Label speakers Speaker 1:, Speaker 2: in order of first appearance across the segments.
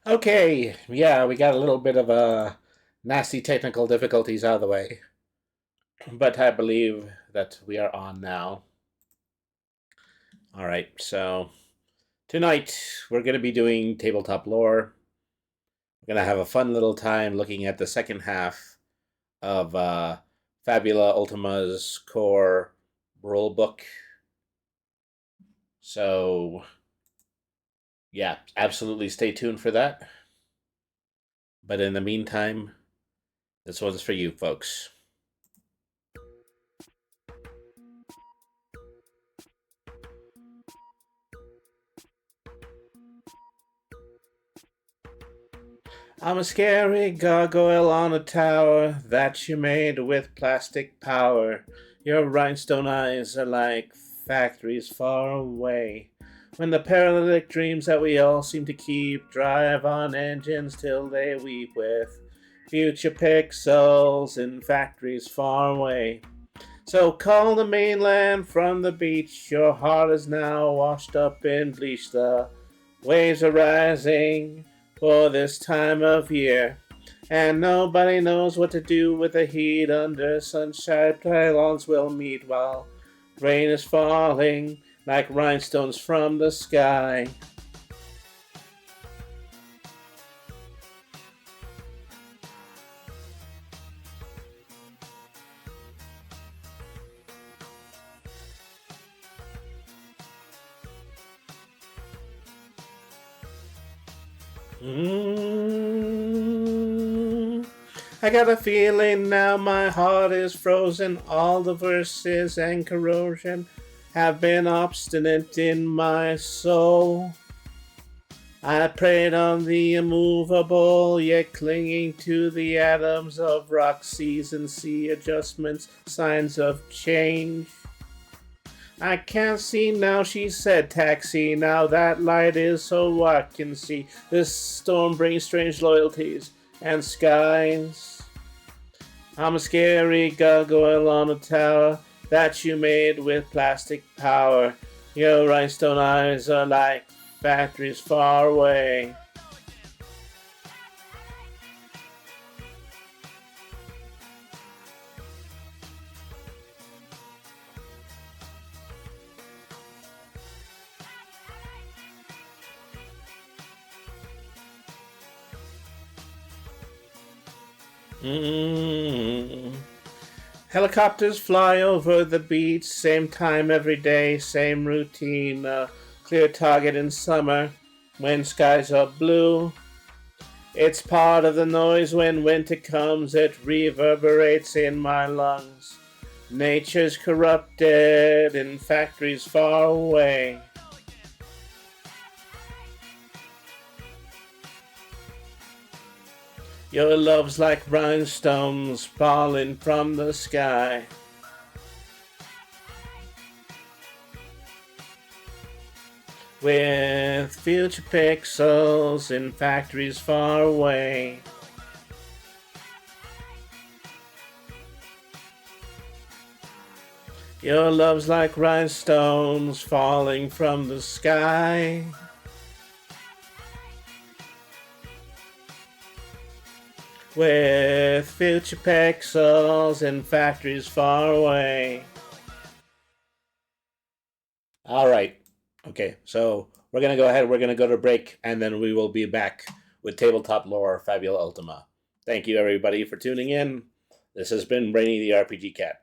Speaker 1: Okay, yeah, we got a little bit of nasty technical difficulties out of the way, but I believe that we are on now. All right, so tonight we're going to be doing tabletop lore. We're going to have a fun little time looking at the second half of Fabula Ultima's core rule book. So, yeah, absolutely stay tuned for that. But in the meantime, this one's for you folks. I'm a scary gargoyle on a tower that you made with plastic power. Your rhinestone eyes are like factories far away. When the paralytic dreams that we all seem to keep drive on engines till they weep with future pixels in factories far away. So call the mainland from the beach. Your heart is now washed up in bleach. The waves are rising for this time of year. And nobody knows what to do with the heat under sunshine. Pylons will meet while rain is falling like rhinestones from the sky. I got a feeling now my heart is frozen. All the verses and corrosion have been obstinate in my soul. I prayed on the immovable, yet clinging to the atoms of rock, seas and sea adjustments, signs of change. I can't see now, she said, taxi. Now that light is so I can see. This storm brings strange loyalties and skies. I'm a scary gargoyle on a tower that you made with plastic power. Your rhinestone eyes are like factories far away. Helicopters fly over the beach, same time every day, same routine. Clear target in summer when skies are blue. It's part of the noise when winter comes, it reverberates in my lungs. Nature's corrupted in factories far away. Your love's like rhinestones falling from the sky. With future pixels in factories far away. Your love's like rhinestones falling from the sky. With future pixels in factories far away. All right. Okay, so we're going to go ahead. We're going to go to break, and then we will be back with Tabletop Lore Fabula Ultima. Thank you, everybody, for tuning in. This has been Brainy the RPG Cat.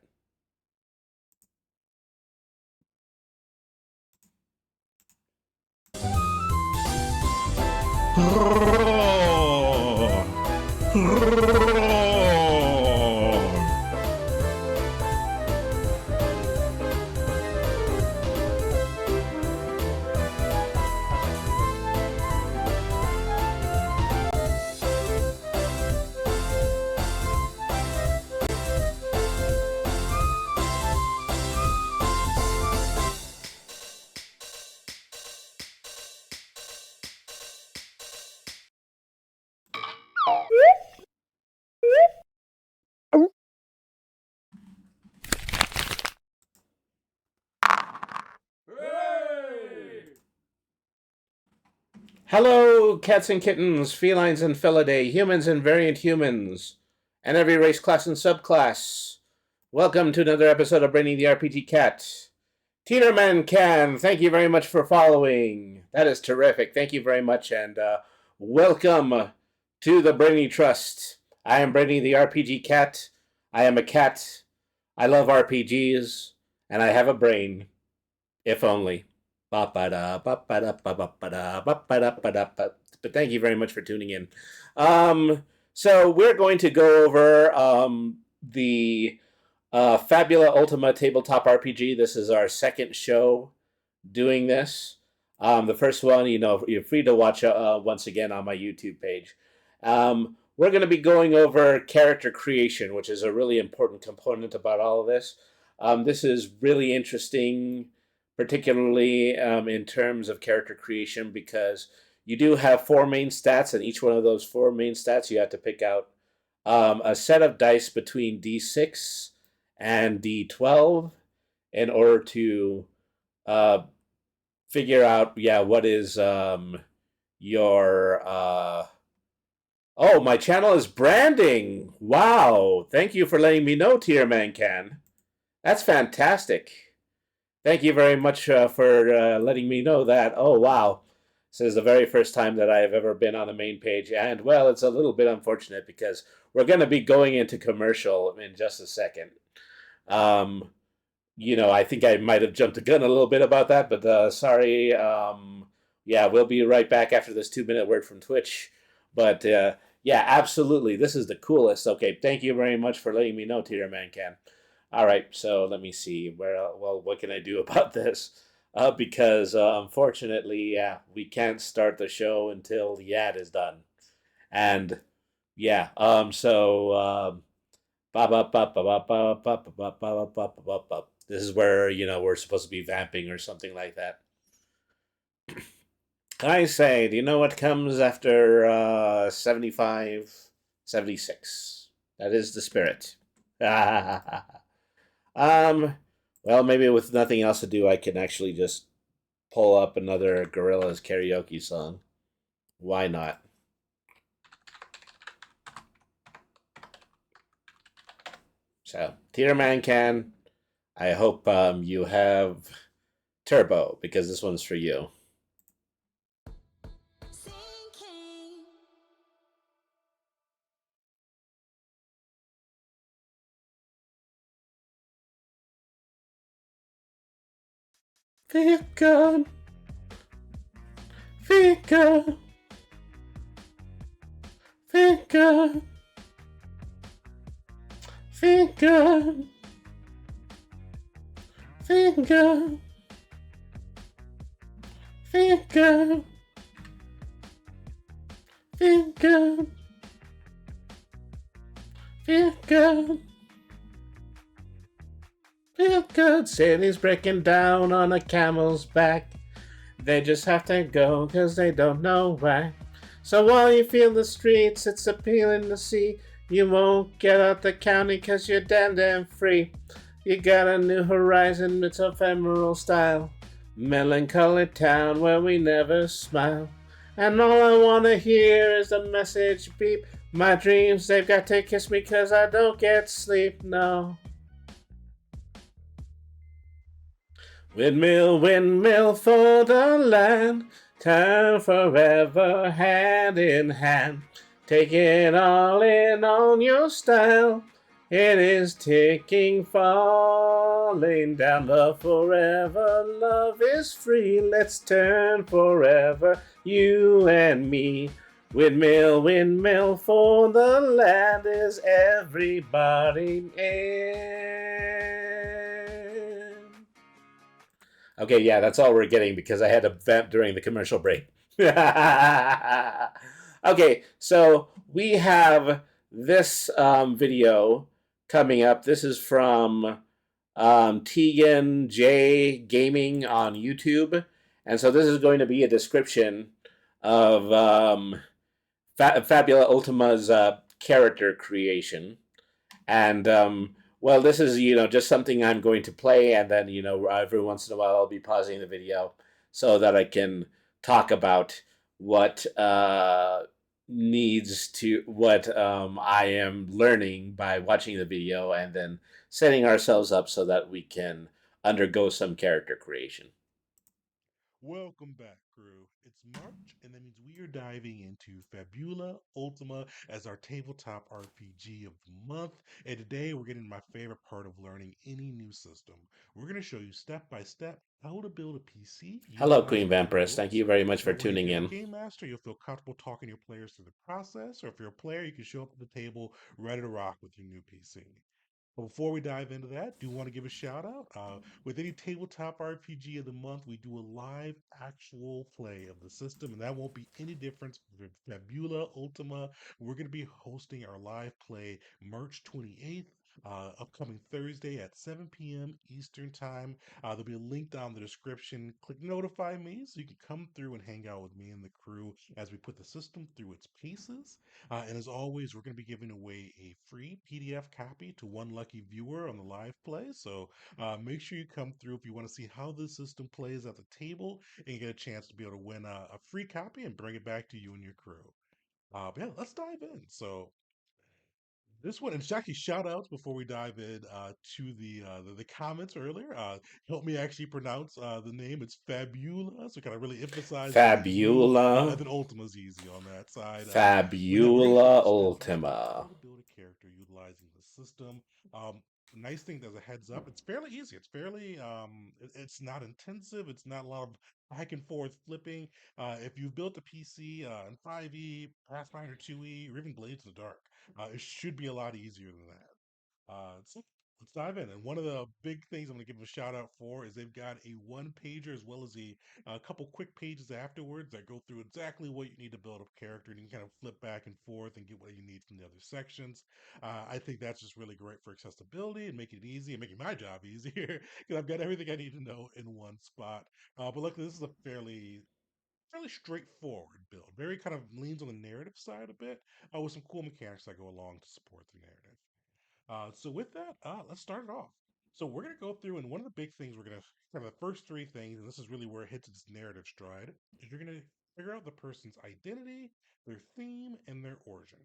Speaker 1: Hello, cats and kittens, felines and felidae, humans and variant humans, and every race, class, and subclass. Welcome to another episode of Brainy the RPG Cat. Tienerman Can, thank you very much for following. That is terrific. Thank you very much, and welcome to the Brainy Trust. I am Brainy the RPG Cat. I am a cat. I love RPGs, and I have a brain. If only. But thank you very much for tuning in. So we're going to go over the Fabula Ultima Tabletop RPG. This is our second show doing this. The first one, you're free to watch once again on my YouTube page. We're going to be going over character creation, which is a really important component about all of this. This is really interesting, particularly in terms of character creation, because you do have four main stats, and each one of those four main stats you have to pick out a set of dice between D6 and D12 in order to figure out, what is your... Oh, my channel is branding! Wow! Thank you for letting me know, Tierman Can. That's fantastic. Thank you very much for letting me know that. Oh, wow. This is the very first time that I have ever been on the main page. And, well, it's a little bit unfortunate because we're going to be going into commercial in just a second. I think I might have jumped the gun a little bit about that, but sorry. We'll be right back after this 2-minute word from Twitch. But, absolutely. This is the coolest. Okay, thank you very much for letting me know, Tierman Can. All right, so let me see. What can I do about this? Because unfortunately, we can't start the show until the ad is done. And this is where we're supposed to be vamping or something like that. I say, do you know what comes after 75, 76? That is the spirit. Well, maybe with nothing else to do, I can actually just pull up another Gorillaz karaoke song. Why not? So, Tierman Can, I hope you have Turbo, because this one's for you. Feel good. Feel good. Feel good. Feel good. Feel good. Feel good. Feel good. Feel good. Feel good. City's breaking down on a camel's back. They just have to go cause they don't know why. So while you feel the streets, it's appealing to see. You won't get out the county cause you're damn free. You got a new horizon, it's ephemeral style. Melancholy town where we never smile. And all I wanna hear is the message beep. My dreams, they've got to kiss me cause I don't get sleep, no. Windmill, windmill for the land, turn forever hand in hand. Take it all in on your style. It is ticking, falling down. Love forever, love is free. Let's turn forever, you and me. Windmill, windmill for the land. Is everybody in? Okay, that's all we're getting because I had to vamp during the commercial break. Okay, so we have this video coming up. This is from Tegan J Gaming on YouTube. And so this is going to be a description of Fabula Ultima's character creation. And this is, just something I'm going to play, and then, every once in a while I'll be pausing the video so that I can talk about what needs to what I am learning by watching the video and then setting ourselves up so that we can undergo some character creation.
Speaker 2: Welcome back, crew. It's March, and that means we are diving into Fabula Ultima as our tabletop RPG of the month. And today we're getting my favorite part of learning any new system. We're going to show you step by step how to build a PC
Speaker 1: Hello,
Speaker 2: utilizing
Speaker 1: Queen
Speaker 2: our new
Speaker 1: Vampirist. Thank
Speaker 2: rules.
Speaker 1: you very much for
Speaker 2: That way, if
Speaker 1: tuning
Speaker 2: you're a
Speaker 1: in.
Speaker 2: game master, you'll feel comfortable talking to your players through the process, or if you're a player, you can show up at the table ready to rock with your new PC. But before we dive into that, do want to give a shout out. With any tabletop RPG of the month, we do a live actual play of the system, and that won't be any different for Fabula Ultima. We're going to be hosting our live play March 28th. Upcoming Thursday at 7 p.m. Eastern Time. There'll be a link down in the description. Click notify me so you can come through and hang out with me and the crew as we put the system through its paces. And as always, we're going to be giving away a free PDF copy to one lucky viewer on the live play. So make sure you come through if you want to see how this system plays at the table and you get a chance to be able to win a free copy and bring it back to you and your crew. But yeah, let's dive in. So this one, and Jackie, shout outs before we dive in to the comments earlier. Help me actually pronounce the name. It's Fabula, so kind of really emphasizing the U, and
Speaker 1: Fabula.
Speaker 2: then Ultima's easy on that side. But yeah, we're gonna show
Speaker 1: Fabula
Speaker 2: you step by step how
Speaker 1: Ultima.
Speaker 2: to build a character utilizing the system. Nice thing as a heads up, it's fairly easy. It's fairly it's not intensive. It's not a lot of back and forth flipping. If you've built a PC in 5e, Pathfinder 2e, or even Blades in the Dark. It should be a lot easier than that. So let's dive in. And one of the big things I'm going to give them a shout out for is they've got a one pager as well as a couple quick pages afterwards that go through exactly what you need to build a character. And you can kind of flip back and forth and get what you need from the other sections. I think that's just really great for accessibility and making it easy and making my job easier because I've got everything I need to know in one spot. But luckily, this is a fairly straightforward build. Very kind of leans on the narrative side a bit, with some cool mechanics that go along to support the narrative. So with that, let's start it off. So we're gonna go through, and one of the big things we're gonna kind of the first three things, and this is really where it hits its narrative stride, is you're gonna figure out the person's identity, their theme, and their origin.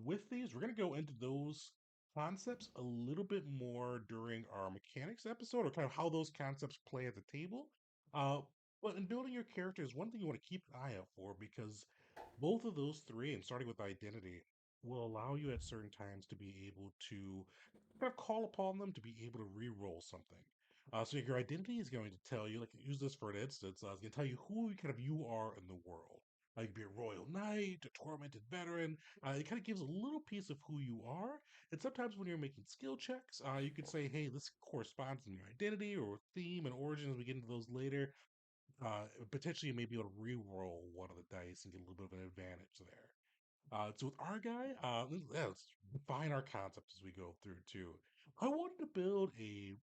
Speaker 2: With these, we're gonna go into those concepts a little bit more during our mechanics episode, or kind of how those concepts play at the table. Uh, but in building your characters, one thing you want to keep an eye out for because both of those three, and starting with identity, will allow you at certain times to be able to kind of call upon them to be able to re-roll something. So your identity is going to tell you, like use this for an instance, it's going to tell you who kind of you are in the world. You could be a royal knight, a tormented veteran. It kind of gives a little piece of who you are. And sometimes when you're making skill checks, you could say, hey, this corresponds to your identity or theme and origin as we get into those later. Potentially you may be able to re-roll one of the dice and get a little bit of an advantage there. So with our guy, let's define our concept as we go through too. I wanted to build an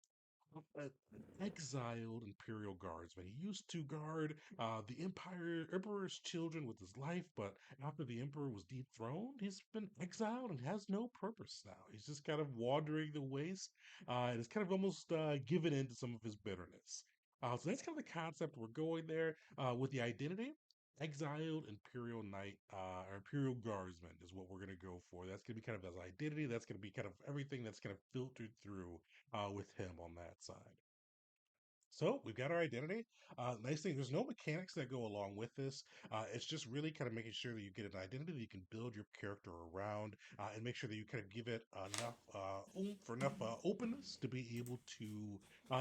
Speaker 2: exiled imperial guardsman. He used to guard the emperor's children with his life, but after the emperor was dethroned, he's been exiled and has no purpose now. He's just kind of wandering the waste, and it's kind of almost given in to some of his bitterness. So that's kind of the concept we're going there with the identity. Exiled Imperial Knight or Imperial Guardsman is what we're going to go for. That's going to be kind of his identity. That's going to be kind of everything that's kind of filtered through with him on that side. So we've got our identity. Nice thing, there's no mechanics that go along with this. It's just really kind of making sure that you get an identity that you can build your character around and make sure that you kind of give it enough oomph or enough openness to be able to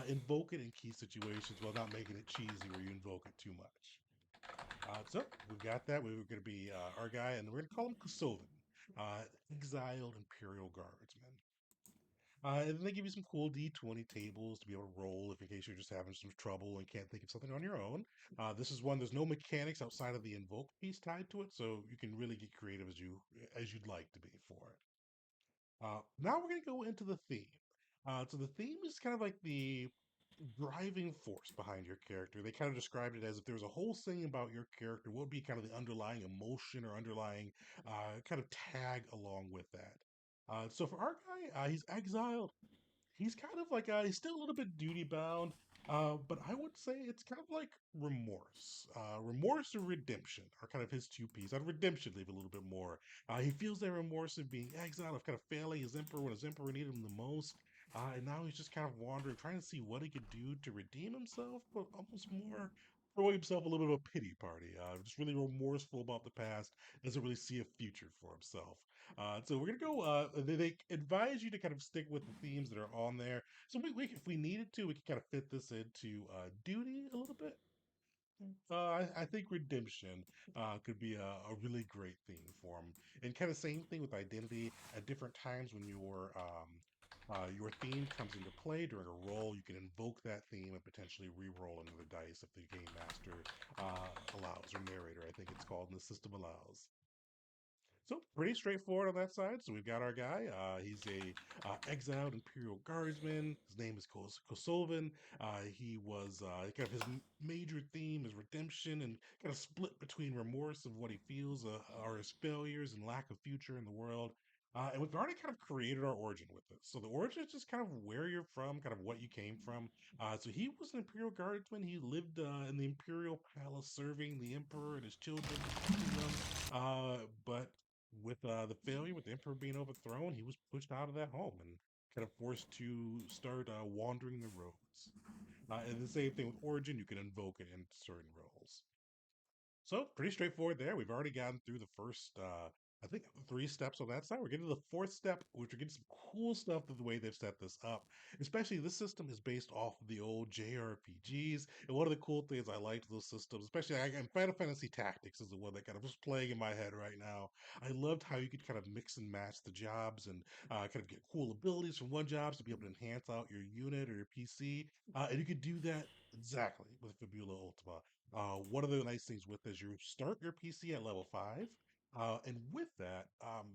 Speaker 2: invoke it in key situations while not making it cheesy where you invoke it too much. So we've got that. We were going to be our guy, and we're going to call him Kosovan, uh, exiled Imperial Guardsman. And then they give you some cool D20 tables to be able to roll if in case you're just having some trouble and can't think of something on your own. This is one, there's no mechanics outside of the invoke piece tied to it, so you can really get creative as you'd like to be for it. Now we're going to go into the theme. So the theme is kind of like the driving force behind your character. They kind of described it as if there was a whole thing about your character, what would be kind of the underlying emotion or underlying kind of tag along with that. So for our guy, he's exiled. He's kind of like he's still a little bit duty bound. But I would say it's kind of like remorse. Remorse and redemption are kind of his two pieces. And redemption, leave a little bit more. He feels that remorse of being exiled, of kind of failing his emperor when his emperor needed him the most. And now he's just kind of wandering, trying to see what he could do to redeem himself, but almost more throw himself a little bit of a pity party. Just really remorseful about the past, doesn't really see a future for himself. So we're gonna go. They advise you to kind of stick with the themes that are on there. So if we needed to, we could kind of fit this into duty a little bit. I think redemption could be a really great theme for him, and kind of same thing with identity. At different times when your theme comes into play during a roll, you can invoke that theme and potentially re-roll another dice if the game master allows, or narrator, I think it's called, and the system allows. So pretty straightforward on that side. So we've got our guy. He's a exiled Imperial Guardsman. His name is Kosovan. He was kind of his major theme is redemption and kind of split between remorse of what he feels are his failures and lack of future in the world. And we've already kind of created our origin with this. So the origin is just kind of where you're from, kind of what you came from. So he was an Imperial Guardsman. He lived in the Imperial Palace, serving the Emperor and his children, protecting them. But with the failure, with the emperor being overthrown, he was pushed out of that home and kind of forced to start wandering the roads. And the same thing with Origin, you can invoke it in certain roles. So pretty straightforward there. We've already gotten through the first, I think, three steps on that side. We're getting to the fourth step, which we're getting some cool stuff to the way they've set this up. Especially this system is based off of the old JRPGs, and one of the cool things I liked those systems, especially and Final Fantasy Tactics is the one that kind of was playing in my head right now. I loved how you could kind of mix and match the jobs and kind of get cool abilities from one jobs to be able to enhance out your unit or your PC, and you could do that exactly with Fabula Ultima. One of the nice things with is you start your PC at level 5, and with that,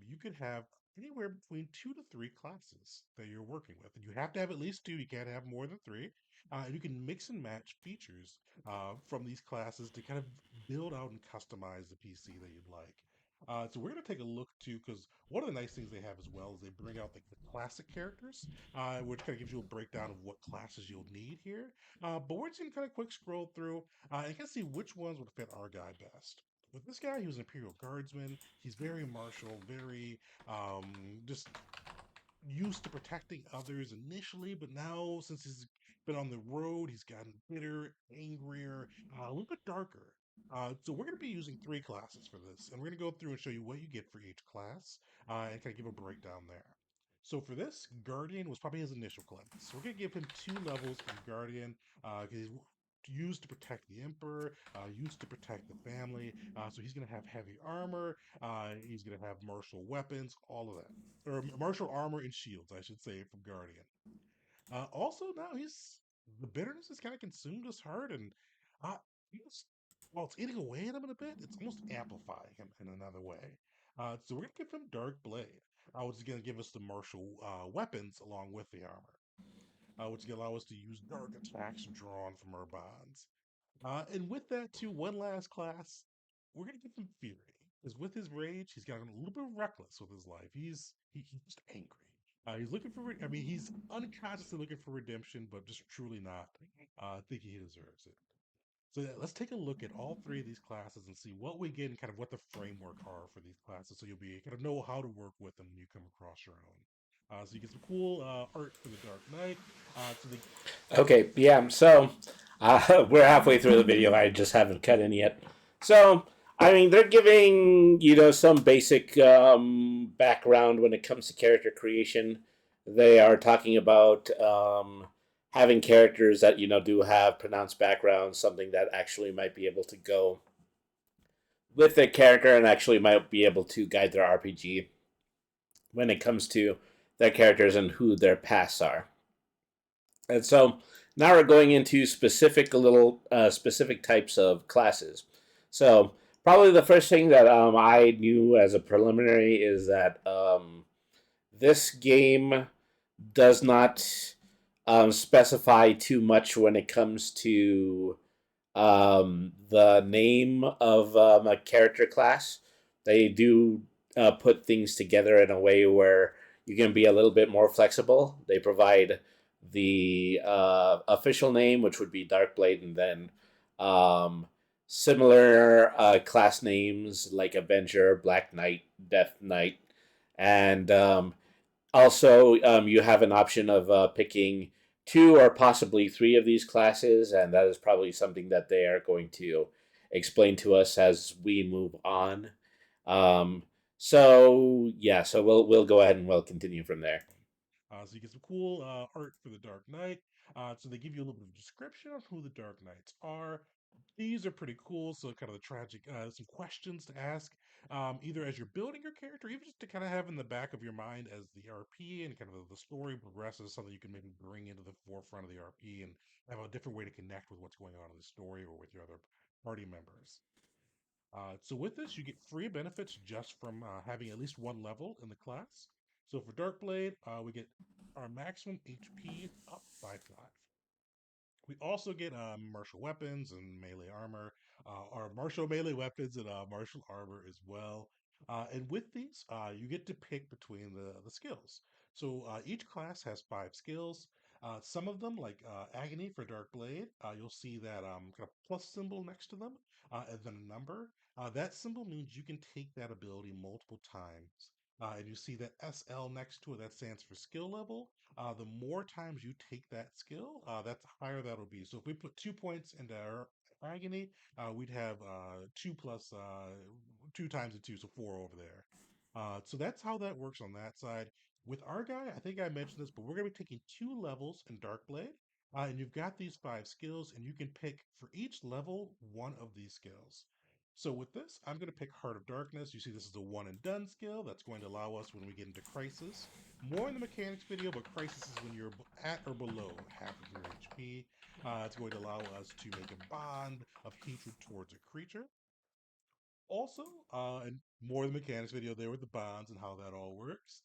Speaker 2: you could have anywhere between 2 to 3 classes that you're working with, and you have to have at least two. You can't have more than three. And you can mix and match features from these classes to kind of build out and customize the PC that you'd like. So we're going to take a look too, because one of the nice things they have as well is they bring out the classic characters, which kind of gives you a breakdown of what classes you'll need here. But we're just gonna kind of quick scroll through and kind of see which ones would fit our guy best. With this guy, he was an Imperial Guardsman. He's very martial, very just used to protecting others initially, but now since he's been on the road, he's gotten bitter, angrier, a little bit darker. So we're going to be using three classes for this, and we're going to go through and show you what you get for each class, and kind of give a breakdown there. So for this, Guardian was probably his initial class. So we're going to give him 2 levels of Guardian because he's used to protect the Emperor, used to protect the family. So he's going to have heavy armor. He's going to have martial weapons, all of that, or martial armor and shields, I should say, from Guardian. Also, now he's the bitterness has kind of consumed his heart, and uh, he's while it's eating away at him in a bit, it's almost amplifying him in another way. So we're gonna give him Dark Blade, which is gonna give us the martial weapons along with the armor, which is gonna allow us to use dark attacks drawn from our bonds. And with that, too, one last class, we're gonna give him Fury. Because with his rage, he's gotten a little bit reckless with his life. He's just angry. He's looking for. I mean, he's unconsciously looking for redemption, but just truly not thinking he deserves it. So yeah, let's take a look at all three of these classes and see what we get and kind of what the framework are for these classes, so you'll be kind of know how to work with them when you come across your own. So you get some cool art for the Dark Knight. So the
Speaker 1: Okay, yeah. So we're halfway through the video. I just haven't cut in yet. So I mean, they're giving some basic background when it comes to character creation. They are talking about having characters that do have pronounced backgrounds, something that actually might be able to go with their character and actually might be able to guide their RPG when it comes to their characters and who their pasts are. And so now we're going into specific types of classes. So probably the first thing that I knew as a preliminary is that this game does not specify too much when it comes to the name of a character class. They do put things together in a way where you can be a little bit more flexible. They provide the official name, which would be Darkblade, and then um, similar class names like Avenger, Black Knight, Death Knight, and also you have an option of picking two or possibly three of these classes, and that is probably something that they are going to explain to us as we move on. Um, so yeah, so we'll go ahead and we'll continue from there.
Speaker 2: So you get some cool art for the Dark Knight. So they give you a little bit of description of who the Dark Knights are. These are pretty cool. So kind of the tragic, some questions to ask, either as you're building your character, even just to kind of have in the back of your mind as the RP and kind of the story progresses, something you can maybe bring into the forefront of the RP and have a different way to connect with what's going on in the story or with your other party members. So with this, you get free benefits just from having at least one level in the class. So for Darkblade, we get our maximum HP up by 5. We also get martial weapons and melee armor, or martial melee weapons and martial armor as well. And with these, you get to pick between the skills. So each class has 5 skills. Some of them, like Agony for Dark Blade, you'll see that kind of plus symbol next to them, and then a number. That symbol means you can take that ability multiple times. And you see that SL next to it, that stands for skill level. The more times you take that skill, that's higher that'll be. So if we put 2 points into our agony, we'd have 2 times the 2, so 4 over there. So that's how that works on that side. With our guy, I think I mentioned this, but we're going to be taking 2 levels in Darkblade. And you've got these 5 skills, and you can pick for each level one of these skills. So with this, I'm going to pick Heart of Darkness. You see, this is a one and done skill. That's going to allow us when we get into Crisis. More in the mechanics video, but Crisis is when you're at or below half of your HP. It's going to allow us to make a bond of hatred towards a creature. Also, and more of the mechanics video there with the bonds and how that all works.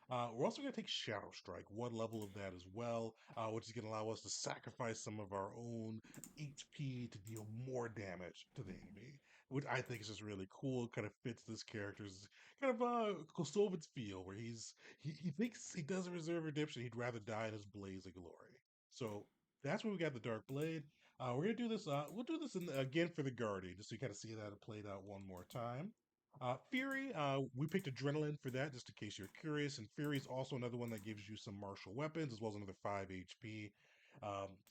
Speaker 2: We're also going to take Shadow Strike, one level of that as well, which is going to allow us to sacrifice some of our own HP to deal more damage to the enemy, which I think is just really cool. Kind of fits this character's kind of Kosovitz feel, where he thinks he doesn't deserve redemption. He'd rather die in his blaze of glory. So that's where we got the Dark Blade. We're gonna do this. We'll do this again for the Guardian, just so you kind of see that it played out one more time. Fury, we picked Adrenaline for that, just in case you're curious. And Fury is also another one that gives you some martial weapons, as well as another 5 HP.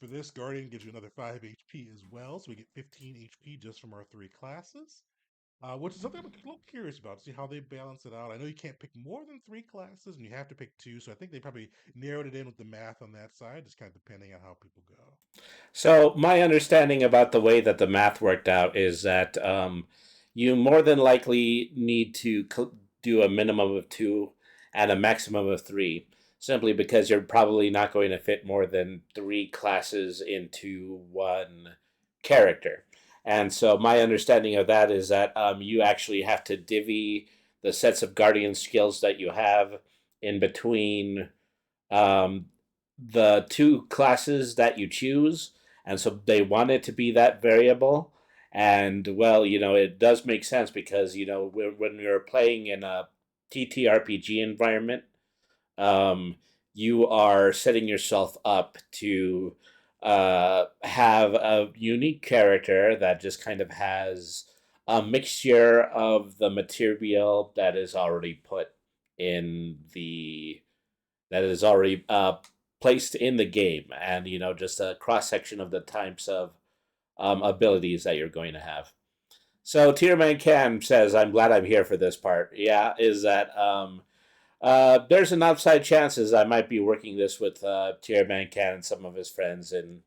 Speaker 2: For this, Guardian gives you another 5 HP as well, so we get 15 HP just from our 3 classes. Which is something I'm a little curious about, to see how they balance it out. I know you can't pick more than 3 classes, and you have to pick two, so I think they probably narrowed it in with the math on that side, just kind of depending on how people go.
Speaker 1: So my understanding about the way that the math worked out is that you more than likely need to do a minimum of two and a maximum of three, simply because you're probably not going to fit more than three classes into one character. And so my understanding of that is that you actually have to divvy the sets of guardian skills that you have in between um, the two classes that you choose, and so they want it to be that variable. And well, it does make sense because when you're playing in a TTRPG environment, um, you are setting yourself up to have a unique character that just kind of has a mixture of the material that is already put in the that is already placed in the game, and just a cross section of the types of abilities that you're going to have. So Tierman Cam says, "I'm glad I'm here for this part." Yeah, is that there's an outside chances I might be working this with Tierman Can and some of his friends in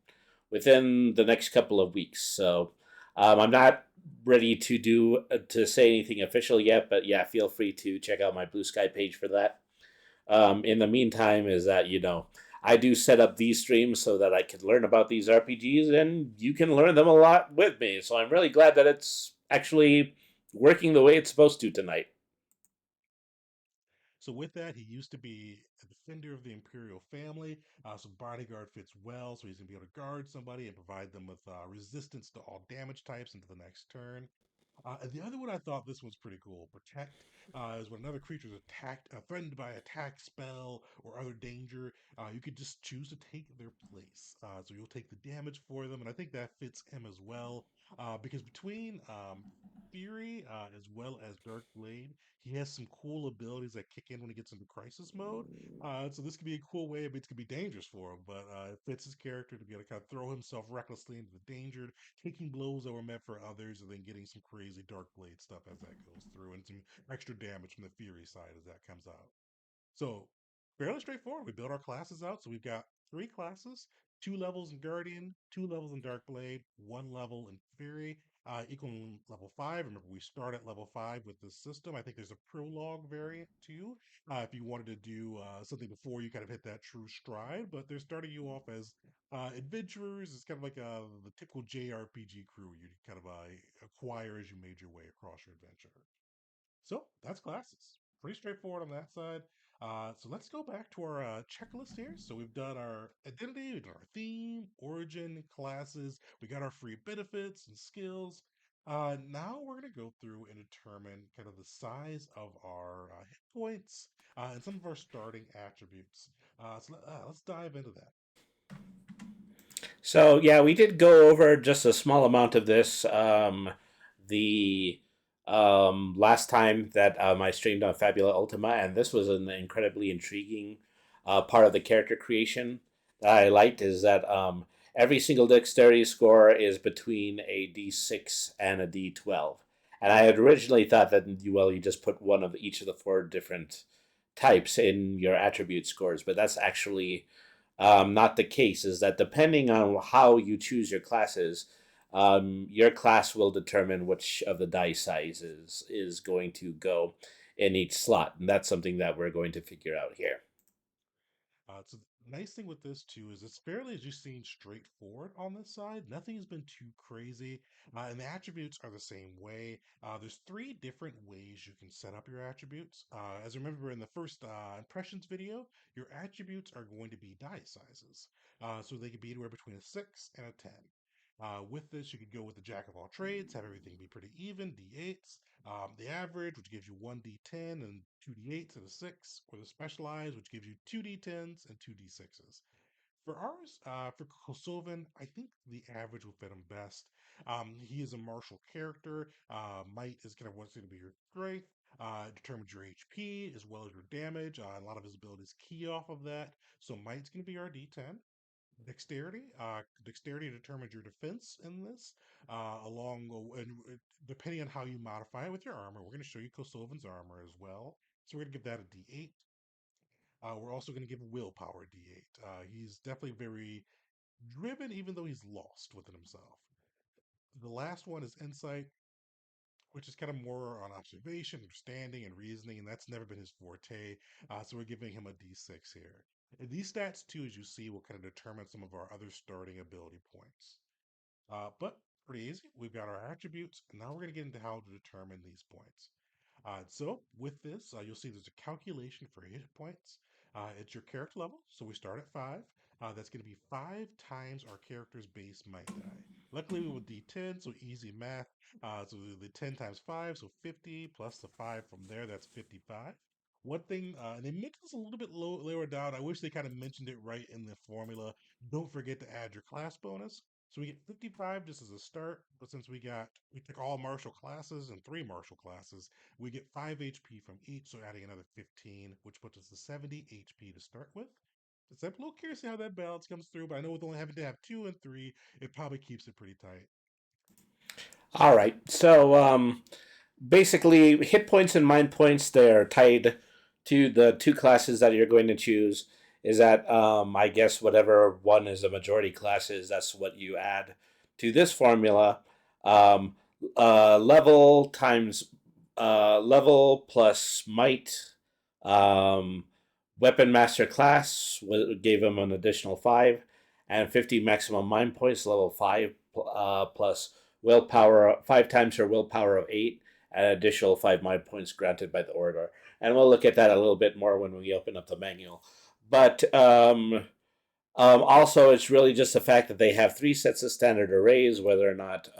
Speaker 1: within the next couple of weeks. So I'm not ready to say anything official yet, but yeah, feel free to check out my Blue Sky page for that. In the meantime, is that I do set up these streams so that I can learn about these RPGs, and you can learn them a lot with me. So I'm really glad that it's actually working the way it's supposed to tonight.
Speaker 2: So with that, he used to be a defender of the imperial family. So bodyguard fits well. So he's gonna be able to guard somebody and provide them with resistance to all damage types into the next turn. And the other one I thought this was pretty cool. Protect is when another creature is attacked, threatened by attack, spell, or other danger. You could just choose to take their place. So you'll take the damage for them, and I think that fits him as well. Because between Fury as well as Dark Blade, he has some cool abilities that kick in when he gets into crisis mode. So this could be a cool way. I mean, it could be dangerous for him, but it fits his character to be able to kind of throw himself recklessly into the danger, taking blows that were meant for others, and then getting some crazy Dark Blade stuff as that goes through, and some extra damage from the Fury side as that comes out. So fairly straightforward. We build our classes out. So we've got three classes, 2 levels in Guardian, 2 levels in Dark Blade, 1 level in Fury, equaling level 5. Remember, we start at level 5 with this system. I think there's a prologue variant too. If you wanted to do something before you kind of hit that true stride, but they're starting you off as adventurers. It's kind of like the typical JRPG crew you kind of acquire as you made your way across your adventure. So that's classes. Pretty straightforward on that side. So let's go back to our checklist here. So we've done our identity, we've done our theme, origin, classes, we got our free benefits and skills. Now we're going to go through and determine kind of the size of our hit points and some of our starting attributes. Let's dive into that.
Speaker 1: So yeah, we did go over just a small amount of this the last time that I streamed on Fabula Ultima, and this was an incredibly intriguing part of the character creation that I liked. Is that every single dexterity score is between a D6 and a D12, and I had originally thought that you just put one of each of the four different types in your attribute scores, but that's actually not the case. Is that depending on how you choose your classes, your class will determine which of the die sizes is going to go in each slot, and that's something that we're going to figure out here.
Speaker 2: So the nice thing with this too is it's fairly, as you've seen, straightforward on this side. Nothing has been too crazy, and the attributes are the same way. There's three different ways you can set up your attributes. As you remember in the first impressions video, your attributes are going to be die sizes, so they could be anywhere between a 6 and a 10. With this, you could go with the jack of all trades, have everything be pretty even, d8s. The average, which gives you one d10 and two d8s and a 6, or the specialized, which gives you two d10s and two d6s. For ours, for Kosovan, I think the average will fit him best. He is a martial character. Might is kind of what's going to be your strength. Determines your HP as well as your damage. A lot of his abilities key off of that. So Might's going to be our D10. Dexterity determines your defense in this, depending on how you modify it with your armor. We're going to show you Kosovan's armor as well. So we're going to give that a D8. We're also going to give willpower a D8. He's definitely very driven, even though he's lost within himself. The last one is insight, which is kind of more on observation, understanding, and reasoning, and that's never been his forte. So we're giving him a D6 here. And these stats, too, as you see, will kind of determine some of our other starting ability points. But pretty easy. We've got our attributes, and now we're going to get into how to determine these points. So with this, you'll see there's a calculation for hit points. It's your character level. So we start at 5. That's going to be 5 times our character's base might die. Luckily, we with D10, so easy math. So the 10 times 5, so 50 plus the 5 from there, that's 55. One thing, and they mentioned this a little bit lower down. I wish they kind of mentioned it right in the formula. Don't forget to add your class bonus. So we get 55 just as a start, but since we took all martial classes and 3 martial classes, we get 5 HP from each, so adding another 15, which puts us to 70 HP to start with. So I'm a little curious how that balance comes through, but I know with only having to have 2 and 3, it probably keeps it pretty tight.
Speaker 1: All right. So basically, hit points and mind points, they're tied to the two classes that you're going to choose. Is that I guess whatever one is the majority class is, that's what you add to this formula. Um, level times level plus might. Um, Weapon master class gave him an additional 5, and 50 maximum mind points. Level 5 plus willpower 5 times her willpower of 8, and additional 5 mind points granted by the orator. And we'll look at that a little bit more when we open up the manual. But also, it's really just the fact that they have 3 sets of standard arrays, whether or not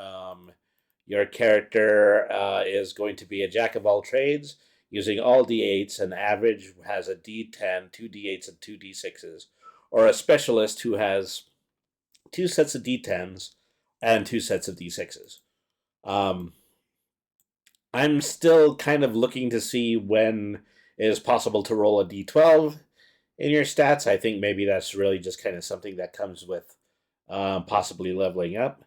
Speaker 1: Your character is going to be a jack of all trades, using all d8s. An average has a d10, two d8s, and two d6s, or a specialist who has two sets of d10s and two sets of d6s. Um, I'm still kind of looking to see when it is possible to roll a d12 in your stats. I think maybe that's really just kind of something that comes with possibly leveling up.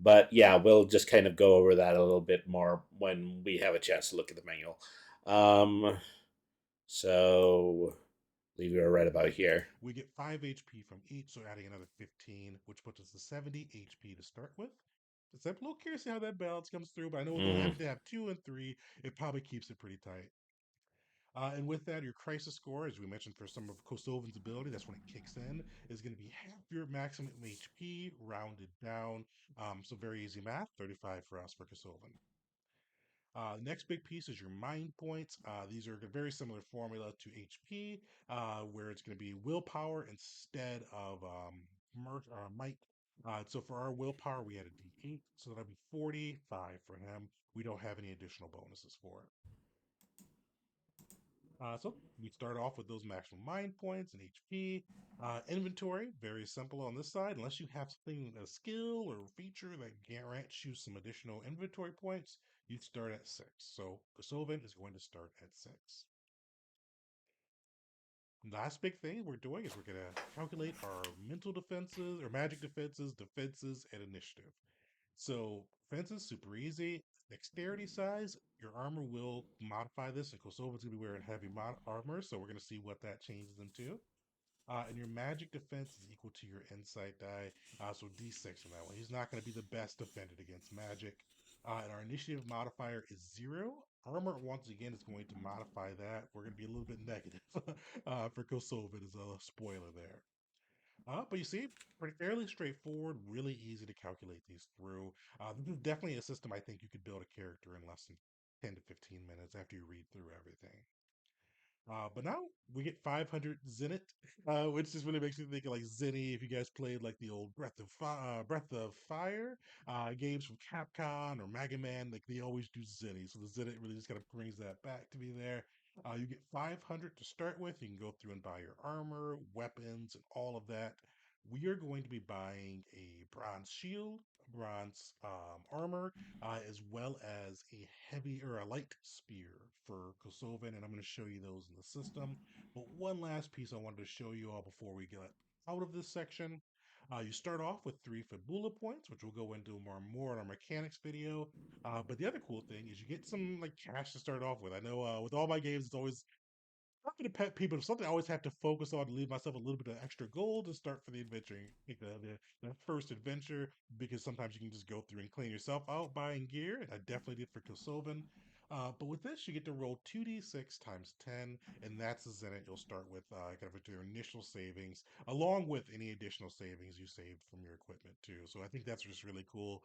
Speaker 1: But yeah, we'll just kind of go over that a little bit more when we have a chance to look at the manual. Um, so, I believe you're right about here.
Speaker 2: We get 5 HP from each, so adding another 15, which puts us to 70 HP to start with. So I'm a little curious how that balance comes through, but I know with
Speaker 1: Mm.
Speaker 2: having to have 2 and 3, it probably keeps it pretty tight. And with that, your crisis score, as we mentioned for some of Kosovan's ability, that's when it kicks in, is going to be half your maximum HP rounded down. So very easy math, 35 for us for Kosovan. Next big piece is your mind points. These are a very similar formula to HP, where it's going to be willpower instead of might. So for our willpower, we had a D8, so that'll be 45 for him. We don't have any additional bonuses for it. So we start off with those maximum mind points and HP. Inventory, very simple on this side. Unless you have something, a skill or feature that grants you some additional inventory points, you start at 6. So Kosovan is going to start at 6. Last big thing we're doing is we're going to calculate our mental defenses or magic defenses, and initiative. So defenses, super easy. Dexterity size, your armor will modify this, and Kosovan's going to be wearing heavy armor, so we're going to see what that changes them to. And your magic defense is equal to your insight die, so D6 on that one. He's not going to be the best defended against magic. And our initiative modifier is 0. Armor, once again, is going to modify that. We're going to be a little bit negative for Kosovan as a spoiler there. But you see, pretty fairly straightforward, really easy to calculate these through. This is definitely a system I think you could build a character in less than 10 to 15 minutes after you read through everything. But now we get 500 Zenit, which just really makes me think of like Zenny. If you guys played like the old Breath of Fire games from Capcom or Mega Man, like they always do Zenny. So the Zenit really just kind of brings that back to me there. You get 500 to start with. You can go through and buy your armor, weapons, and all of that. We are going to be buying a bronze shield, bronze armor, as well as a heavy or a light spear for Kosovan, and I'm going to show you those in the system. But one last piece I wanted to show you all before we get out of this section. You start off with 3 Fabula points, which we'll go into more in our mechanics video. But the other cool thing is you get some like cash to start off with. I know with all my games, it's always not to pet people, but something I always have to focus on to leave myself a little bit of extra gold to start for the adventure, the first adventure, because sometimes you can just go through and clean yourself out buying gear, and I definitely did for Kosovan. But with this, you get to roll 2d6 times 10, and that's the Zenit you'll start with, kind of with your initial savings, along with any additional savings you saved from your equipment, too. So I think that's just really cool.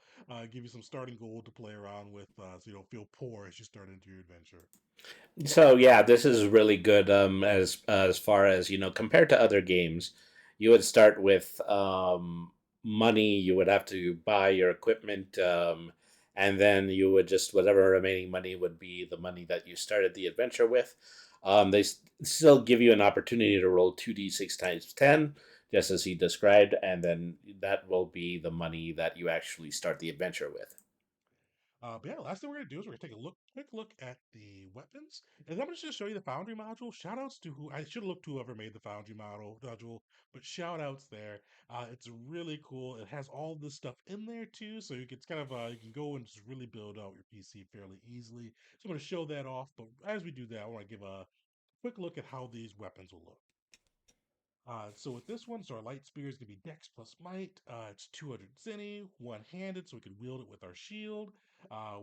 Speaker 2: Give you some starting gold to play around with so you don't feel poor as you start into your adventure.
Speaker 1: So yeah, this is really good. As far as compared to other games, you would start with money. You would have to buy your equipment, and then you would just whatever remaining money would be the money that you started the adventure with. Still give you an opportunity to roll 2d6 times 10, just as he described, and then that will be the money that you actually start the adventure with.
Speaker 2: But yeah, last thing we're gonna do is we're gonna take a quick look at the weapons, and I'm gonna just show you the Foundry module. Shout outs to who I should have looked to whoever made the Foundry module, but shout outs there. It's really cool. It has all this stuff in there too, so you can kind of you can go and just really build out your PC fairly easily. So I'm gonna show that off. But as we do that, I want to give a quick look at how these weapons will look. So with this one, so our light spear is going to be Dex plus Might. It's 200 Zenny, one-handed, so we can wield it with our shield.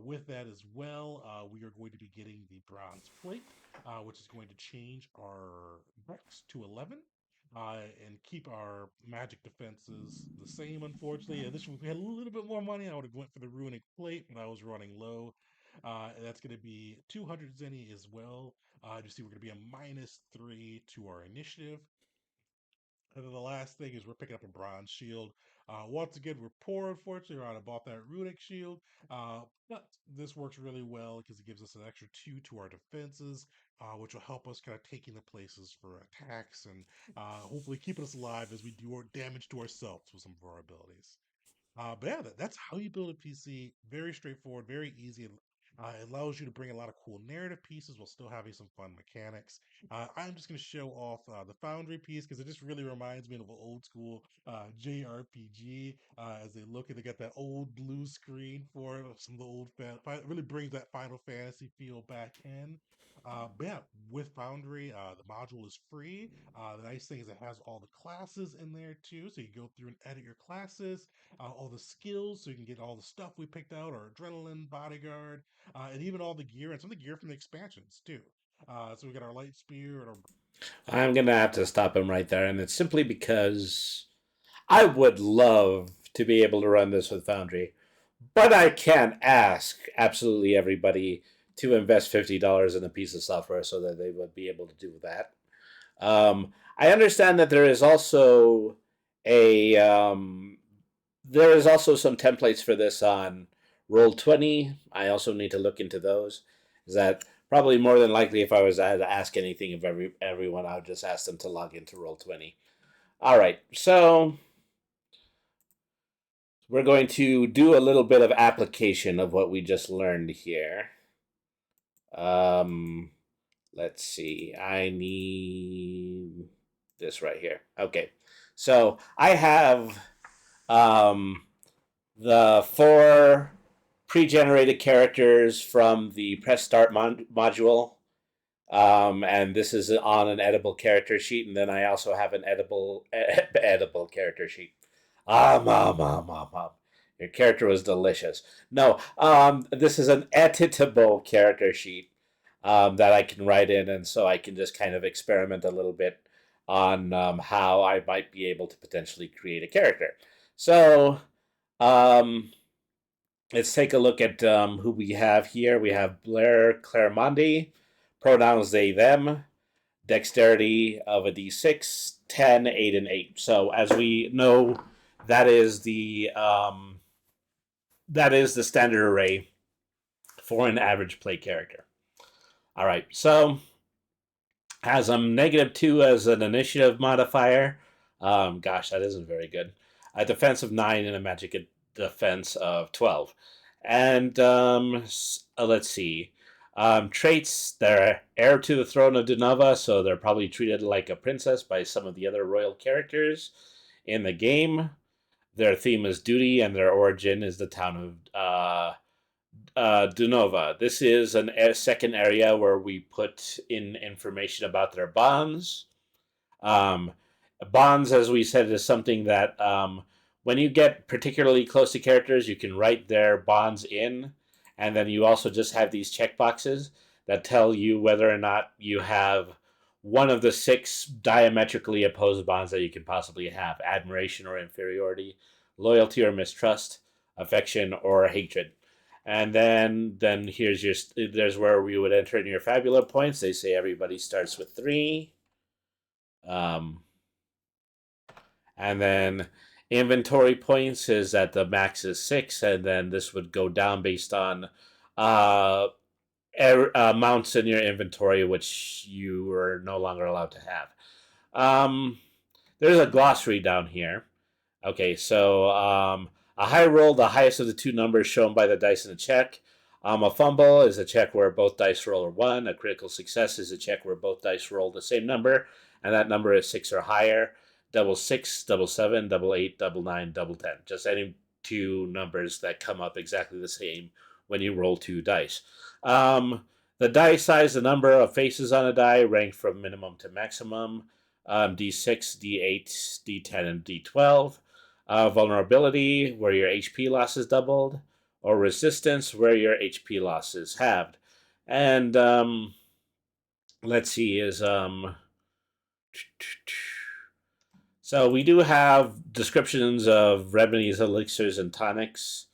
Speaker 2: With that as well, we are going to be getting the Bronze Plate, which is going to change our Dex to 11. And keep our magic defenses the same, unfortunately. This if we had a little bit more money, I would have went for the runic plate, but I was running low. And that's going to be 200 Zenny as well. You see, we're going to be a -3 to our initiative. And then the last thing is we're picking up a bronze shield. Once again, we're poor, unfortunately. I bought that runic shield. But this works really well because it gives us an extra 2 to our defenses, which will help us kind of taking the places for attacks and hopefully keeping us alive as we do our damage to ourselves with some of our abilities. But yeah, that's how you build a PC. Very straightforward, very easy. It allows you to bring a lot of cool narrative pieces while still having some fun mechanics. I'm just going to show off the Foundry piece because it just really reminds me of an old school JRPG. As they look at, they got that old blue screen for it, some of the old it really brings that Final Fantasy feel back in. But yeah, with Foundry, the module is free. The nice thing is it has all the classes in there too, so you go through and edit your classes, all the skills, so you can get all the stuff we picked out, our adrenaline, bodyguard, and even all the gear and some of the gear from the expansions too. So we got our light spear and our
Speaker 1: I'm gonna have to stop him right there, and it's simply because I would love to be able to run this with Foundry, but I can't ask absolutely everybody to invest $50 in a piece of software so that they would be able to do that. I understand that a there is also some templates for this on Roll20. I also need to look into those. Is that probably more than likely if I was to ask anything of everyone, I would just ask them to log into Roll20. All right, so we're going to do a little bit of application of what we just learned here. Um, let's see. I need this right here. Okay, so I have um, the four pre-generated characters from the press start module. And this is on an edible character sheet, and then I also have an edible character sheet. Your character was delicious. No, this is an editable character sheet that I can write in, and so I can just kind of experiment a little bit on how I might be able to potentially create a character. So, um, let's take a look at who we have here. We have Blair Claremondi, pronouns they, them, dexterity of a d6, 10, 8, and 8. So as we know, that is the standard array for an average play character. All right, so has -2 as an initiative modifier. Gosh, that isn't very good. A defense of 9 and a magic defense of 12. And let's see. Traits, they're heir to the throne of Denova, so they're probably treated like a princess by some of the other royal characters in the game. Their theme is duty, and their origin is the town of Denova. This is a second area where we put in information about their bonds. Um, Bonds, as we said, is something that when you get particularly close to characters, you can write their bonds in, and then you also just have these checkboxes that tell you whether or not you have one of the 6 diametrically opposed bonds that you can possibly have: admiration or inferiority, loyalty or mistrust, affection or hatred. And then there's where we would enter in your Fabula points. They say everybody starts with 3. Um, and then inventory points is that the max is 6, and then this would go down based on uh, amounts in your inventory which you are no longer allowed to have. Um, there's a glossary down here. Okay, so a high roll, the highest of the 2 numbers shown by the dice in a check. A fumble is a check where both dice roll are 1. A critical success is a check where both dice roll the same number, and that number is 6 or higher. Double 6, double 7, double 8, double 9, double 10. Just any 2 numbers that come up exactly the same when you roll 2 dice. The die size, the number of faces on a die, ranked from minimum to maximum. D6, D8, D10, and D12. Vulnerability, where your HP loss is doubled, or resistance, where your HP loss is halved. And let's see, so we do have descriptions of remedies, elixirs, and tonics.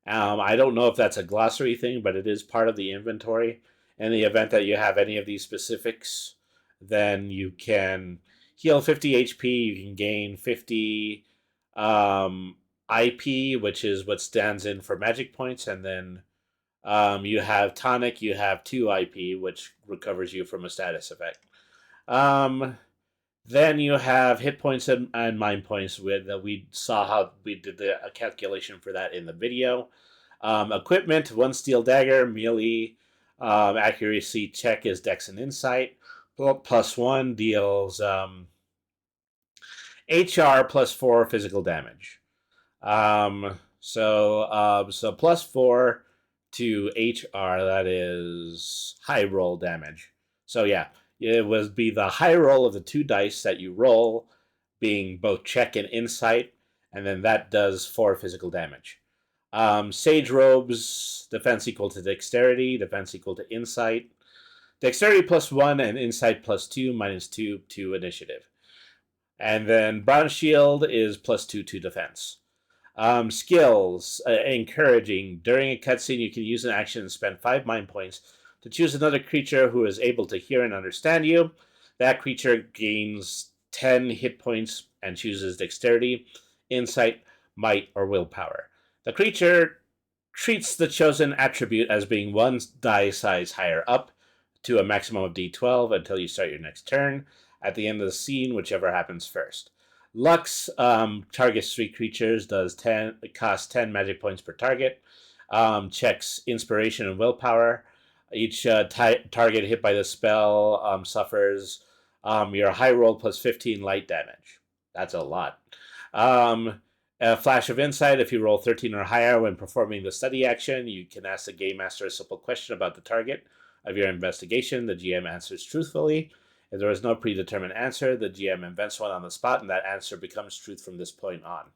Speaker 1: I don't know if that's a glossary thing, but it is part of the inventory. In the event that you have any of these specifics, then you can heal 50 HP. You can gain 50 IP, which is what stands in for magic points, and then you have tonic. You have 2 IP, which recovers you from a status effect. Then you have hit points and mind points. With we saw how we did the calculation for that in the video. Equipment: 1 steel dagger, melee accuracy check is Dex and Insight. +1 deals HR +4 physical damage. So +4 to HR, that is high roll damage. So yeah, it would be the high roll of the 2 dice that you roll, being both check and insight, and then that does 4 physical damage. Sage robes, defense equal to dexterity, defense equal to insight. Dexterity +1 and insight +2, -2 to initiative. And then bronze shield is +2 to defense. Skills, encouraging. During a cutscene, you can use an action and spend 5 mind points to choose another creature who is able to hear and understand you. That creature gains 10 hit points and chooses dexterity, insight, might, or willpower. The creature treats the chosen attribute as being 1 die size higher up to a maximum of d12 until you start your next turn. At the end of the scene, whichever happens first. Lux targets 3 creatures, costs 10 magic points per target, checks inspiration and willpower. Each target hit by the spell suffers your high roll +15 light damage. That's a lot. A flash of insight: if you roll 13 or higher when performing the study action, you can ask the game master a simple question about the target of your investigation. The GM answers truthfully. If there is no predetermined answer, the GM invents one on the spot, and that answer becomes truth from this point on.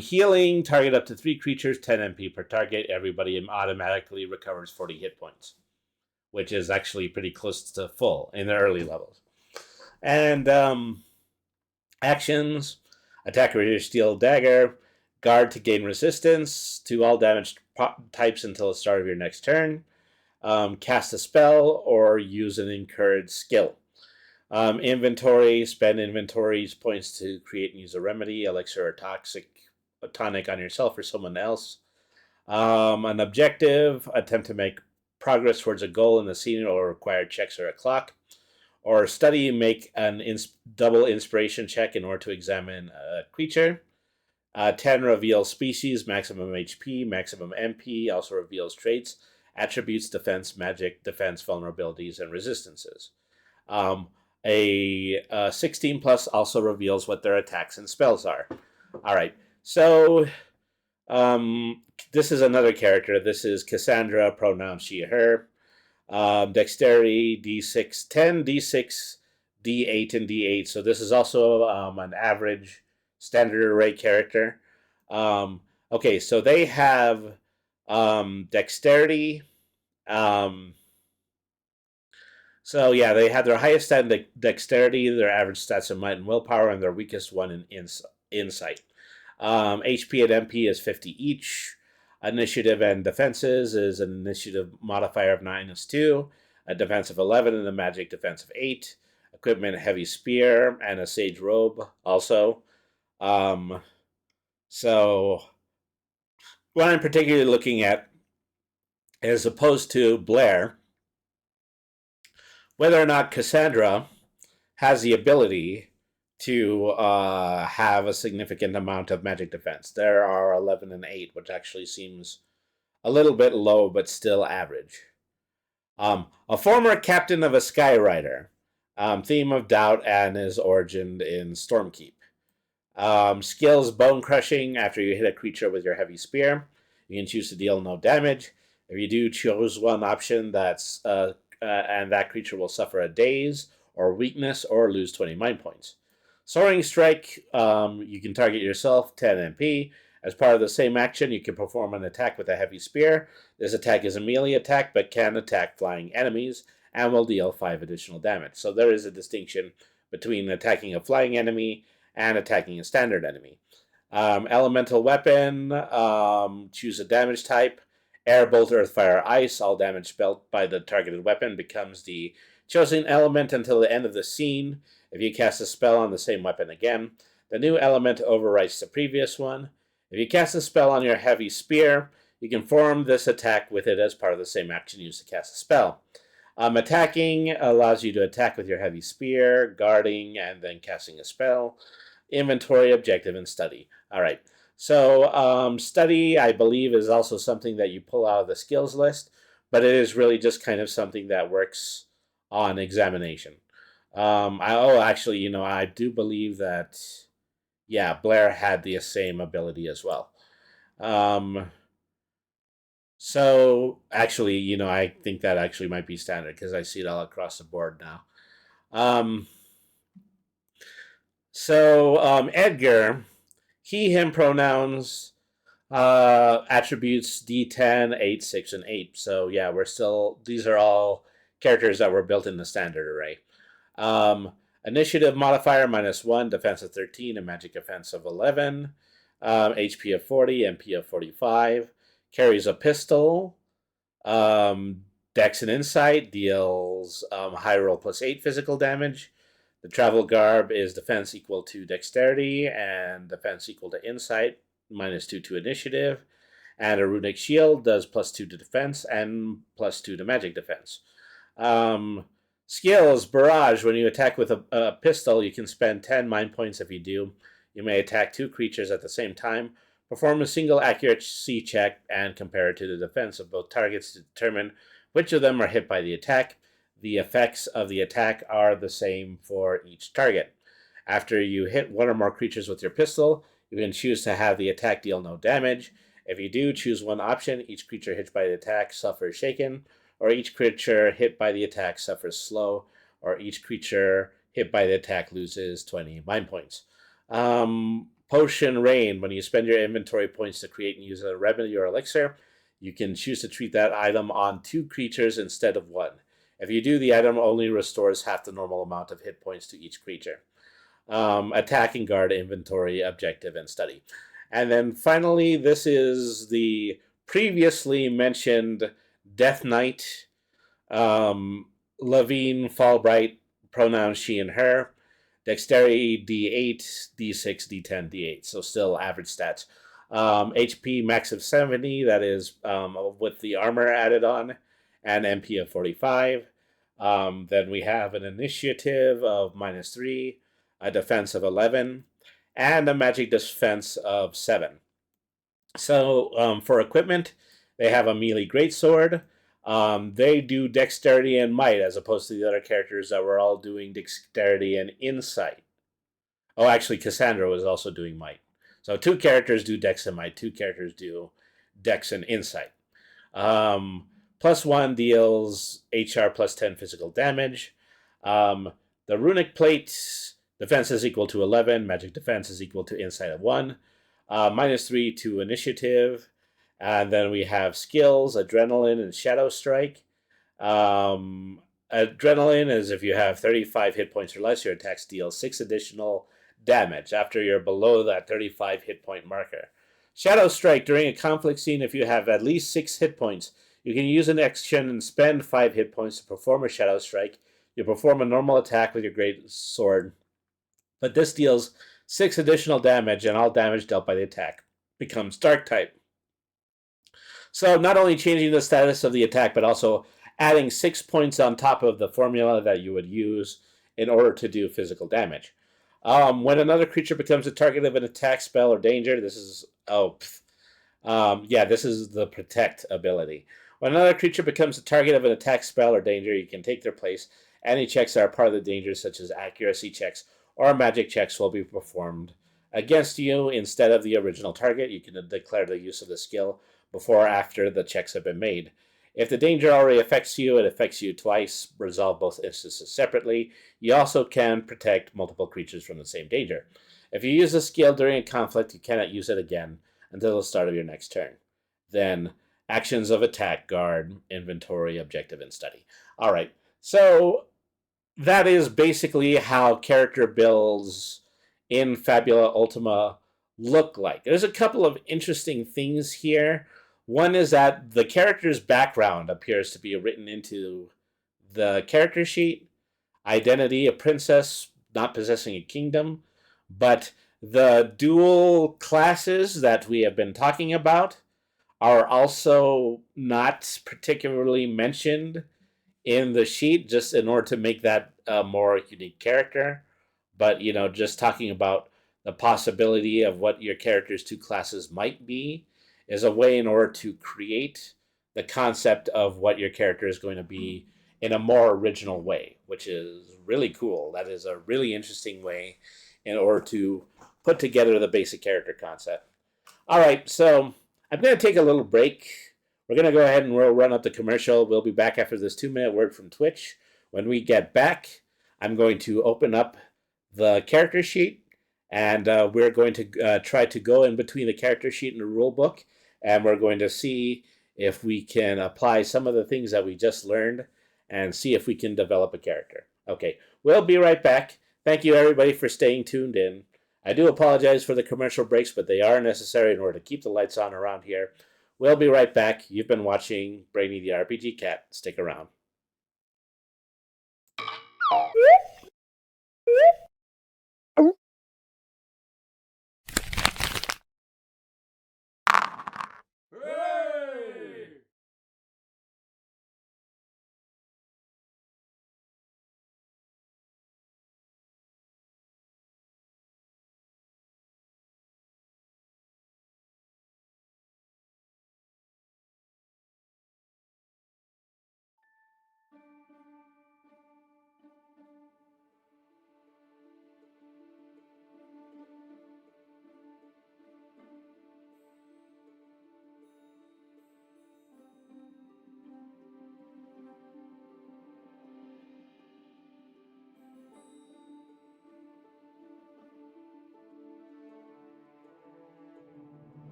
Speaker 1: Healing: target up to 3 creatures, 10 MP per target. Everybody automatically recovers 40 hit points, which is actually pretty close to full in the early levels. And actions: attack with your steel dagger, guard to gain resistance to all damaged types until the start of your next turn. Cast a spell or use an encouraged skill. Inventory: spend inventory points to create and use a remedy, elixir, or tonic on yourself or someone else. An objective: attempt to make progress towards a goal in the scene or require checks or a clock. Or study: make an double inspiration check in order to examine a creature. 10 reveals species, maximum HP, maximum MP, also reveals traits, attributes, defense, magic, defense, vulnerabilities, and resistances. A 16 plus also reveals what their attacks and spells are. All right, so this is another character. This is Cassandra, pronoun she, her. Dexterity, D6, 10, D6, D8, and D8. So this is also an average standard array character. Okay, so they have dexterity. So yeah, they have their highest stat in dexterity, their average stats in might and willpower, and their weakest one in insight. HP and MP is 50 each. Initiative and defenses is an initiative modifier of -2, a defense of 11, and a magic defense of 8. Equipment: heavy spear and a sage robe also. So what I'm particularly looking at, as opposed to Blair, whether or not Cassandra has the ability to have a significant amount of magic defense. There are 11 and 8, which actually seems a little bit low, but still average. A former captain of a Skyrider. Theme of doubt and is origined in Stormkeep. Skills: bone crushing. After you hit a creature with your heavy spear, you can choose to deal no damage. If you do, choose one option that's and that creature will suffer a daze or weakness or lose 20 mind points. Soaring strike: you can target yourself, 10 MP. As part of the same action, you can perform an attack with a heavy spear. This attack is a melee attack, but can attack flying enemies and will deal 5 additional damage. So there is a distinction between attacking a flying enemy and attacking a standard enemy. Elemental weapon: choose a damage type. Air, bolt, earth, fire, ice. All damage dealt by the targeted weapon becomes the Choosing element until the end of the scene. If you cast a spell on the same weapon again, the new element overwrites the previous one. If you cast a spell on your heavy spear, you can form this attack with it as part of the same action used to cast a spell. Attacking allows you to attack with your heavy spear, guarding, and then casting a spell. Inventory, objective, and study. All right. So study, I believe, is also something that you pull out of the skills list, but it is really just kind of something that works on examination. Actually, I do believe that, yeah, Blair had the same ability as well. So actually, I think that actually might be standard because I see it all across the board now. Um, Edgar, he, him pronouns, attributes D10, 8, 6, and 8. So yeah, these are all characters that were built in the standard array. Initiative modifier -1, defense of 13, and magic defense of 11. HP of 40, MP of 45. Carries a pistol. Dex and Insight deals high roll +8 physical damage. The travel garb is defense equal to dexterity and defense equal to insight, -2 to initiative. And a runic shield does +2 to defense and +2 to magic defense. Skills, barrage. When you attack with a pistol, you can spend 10 mind points. If you do, you may attack 2 creatures at the same time. Perform a single accuracy check and compare it to the defense of both targets to determine which of them are hit by the attack. The effects of the attack are the same for each target. After you hit one or more creatures with your pistol, you can choose to have the attack deal no damage. If you do, choose one option. Each creature hit by the attack suffers shaken, or each creature hit by the attack suffers slow, or each creature hit by the attack loses 20 mind points. Potion Rain. When you spend your inventory points to create and use a remedy or elixir, you can choose to treat that item on 2 creatures instead of 1. If you do, the item only restores half the normal amount of hit points to each creature. Attack and guard, inventory, objective, and study. And then finally, this is the previously mentioned Death Knight, Levine, Fallbright, pronouns she and her. Dexterity D8, D6, D10, D8. So still average stats. HP max of 70, that is with the armor added on, and MP of 45. Then we have an initiative of -3, a defense of 11, and a magic defense of 7. So for equipment, they have a melee greatsword. They do dexterity and might as opposed to the other characters that were all doing dexterity and insight. Oh, actually, Cassandra was also doing might. So 2 characters do dex and might, 2 characters do dex and insight. +1 deals HR +10 physical damage. The runic plate, defense is equal to 11, magic defense is equal to insight of 1. -3 to initiative. And then we have skills, adrenaline, and shadow strike. Adrenaline is if you have 35 hit points or less, your attacks deal 6 additional damage after you're below that 35 hit point marker. Shadow strike, during a conflict scene, if you have at least 6 hit points, you can use an action and spend 5 hit points to perform a shadow strike. You perform a normal attack with your great sword, but this deals 6 additional damage, and all damage dealt by the attack becomes dark type. So not only changing the status of the attack, but also adding 6 points on top of the formula that you would use in order to do physical damage. When another creature becomes a target of an attack, spell, or danger, this is this is the protect ability. When another creature becomes a target of an attack, spell, or danger, you can take their place. Any checks that are part of the danger, such as accuracy checks or magic checks, will be performed against you instead of the original target. You can declare the use of the skill before or after the checks have been made. If the danger already affects you, it affects you twice. Resolve both instances separately. You also can protect multiple creatures from the same danger. If you use a skill during a conflict, you cannot use it again until the start of your next turn. Then, actions of attack, guard, inventory, objective, and study. All right, so that is basically how character builds in Fabula Ultima look like. There's a couple of interesting things here. One is that the character's background appears to be written into the character sheet, identity, a princess not possessing a kingdom, but the dual classes that we have been talking about are also not particularly mentioned in the sheet, just in order to make that a more unique character. But just talking about the possibility of what your character's two classes might be is a way in order to create the concept of what your character is going to be in a more original way, which is really cool. That is a really interesting way in order to put together the basic character concept. All right, so I'm going to take a little break. We're going to go ahead and we'll run up the commercial. We'll be back after this 2-minute word from Twitch. When we get back, I'm going to open up the character sheet, and we're going to try to go in between the character sheet and the rule book, and we're going to see if we can apply some of the things that we just learned and see if we can develop a character. Okay, we'll be right back. Thank you, everybody, for staying tuned in. I do apologize for the commercial breaks, but they are necessary in order to keep the lights on around here. We'll be right back. You've been watching Brainy the RPG Cat. Stick around.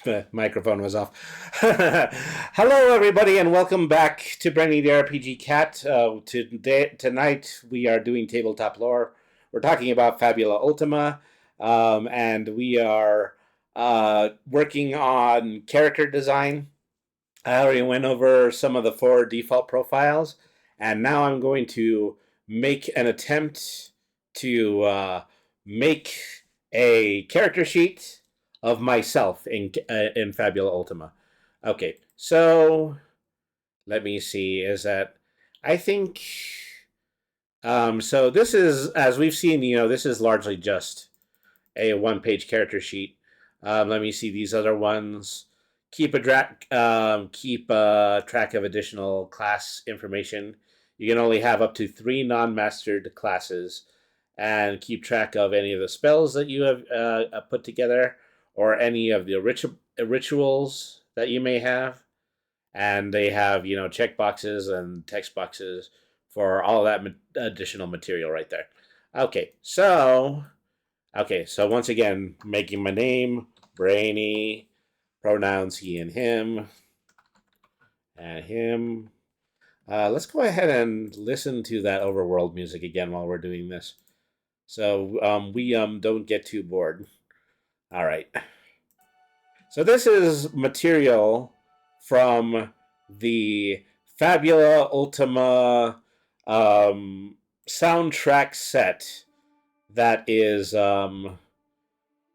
Speaker 1: The microphone was off. Hello, everybody, and welcome back to Brainy the RPG Cat. Tonight, we are doing tabletop lore. We're talking about Fabula Ultima, and we are working on character design. I already went over some of the 4 default profiles, and now I'm going to make an attempt to make a character sheet of myself in Fabula Ultima. Okay, so let me see. Is that I think so? This is, as we've seen. This is largely just a one-page character sheet. Let me see these other ones. Keep a track of additional class information. You can only have up to 3 non-mastered classes, and keep track of any of the spells that you have put together, or any of the rituals that you may have. And they have check boxes and text boxes for all that additional material right there. Okay, so once again, making my name, Brainy, pronouns he and him, and him. Let's go ahead and listen to that overworld music again while we're doing this, so we don't get too bored. All right. So this is material from the Fabula Ultima soundtrack set that is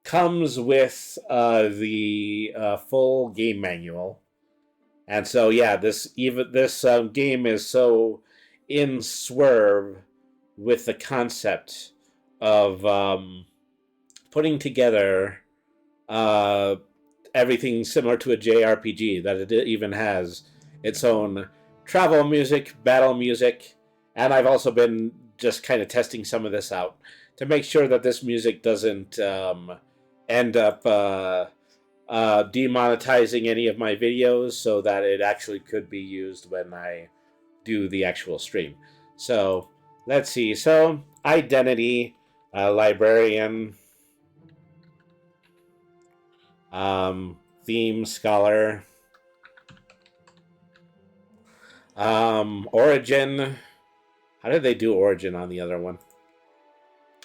Speaker 1: comes with the full game manual. And so yeah, this game is so in swerve with the concept of putting together uh, everything similar to a JRPG, that it even has its own travel music, battle music, and I've also been just kind of testing some of this out to make sure that this music doesn't end up demonetizing any of my videos, so that it actually could be used when I do the actual stream. So let's see. So identity, librarian, theme, scholar, origin. How did they do origin on the other one?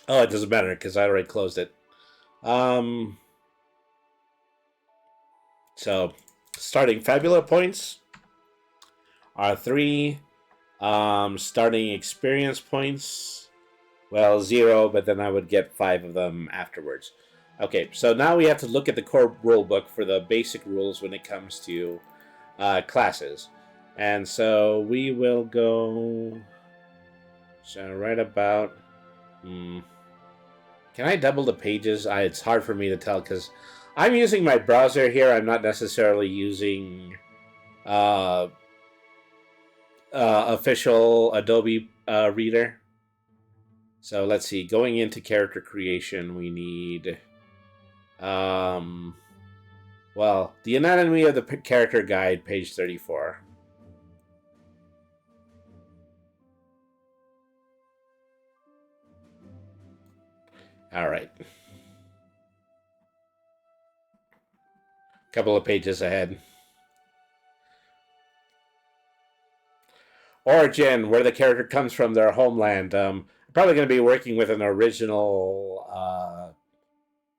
Speaker 1: Oh, it doesn't matter because I already closed it. Um, so starting Fabula points are 3. Starting experience points, well, 0, but then I would get 5 of them afterwards. Okay, so now we have to look at the core rule book for the basic rules when it comes to classes. And so we will go. So right about. Can I double the pages? It's hard for me to tell because I'm using my browser here. I'm not necessarily using uh, official Adobe Reader. So let's see. Going into character creation, we need. Well, the anatomy of the character guide, page 34. All right. Couple of pages ahead. Origin, where the character comes from, their homeland. I'm probably going to be working with an original.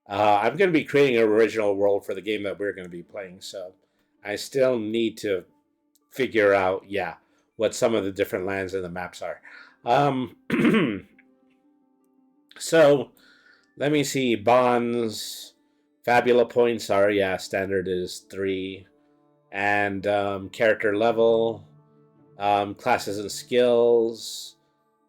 Speaker 1: I'm going to be creating an original world for the game that we're going to be playing. So I still need to figure out, what some of the different lands and the maps are. So let me see. Bonds, Fabula points are, standard is 3. And character level, classes and skills,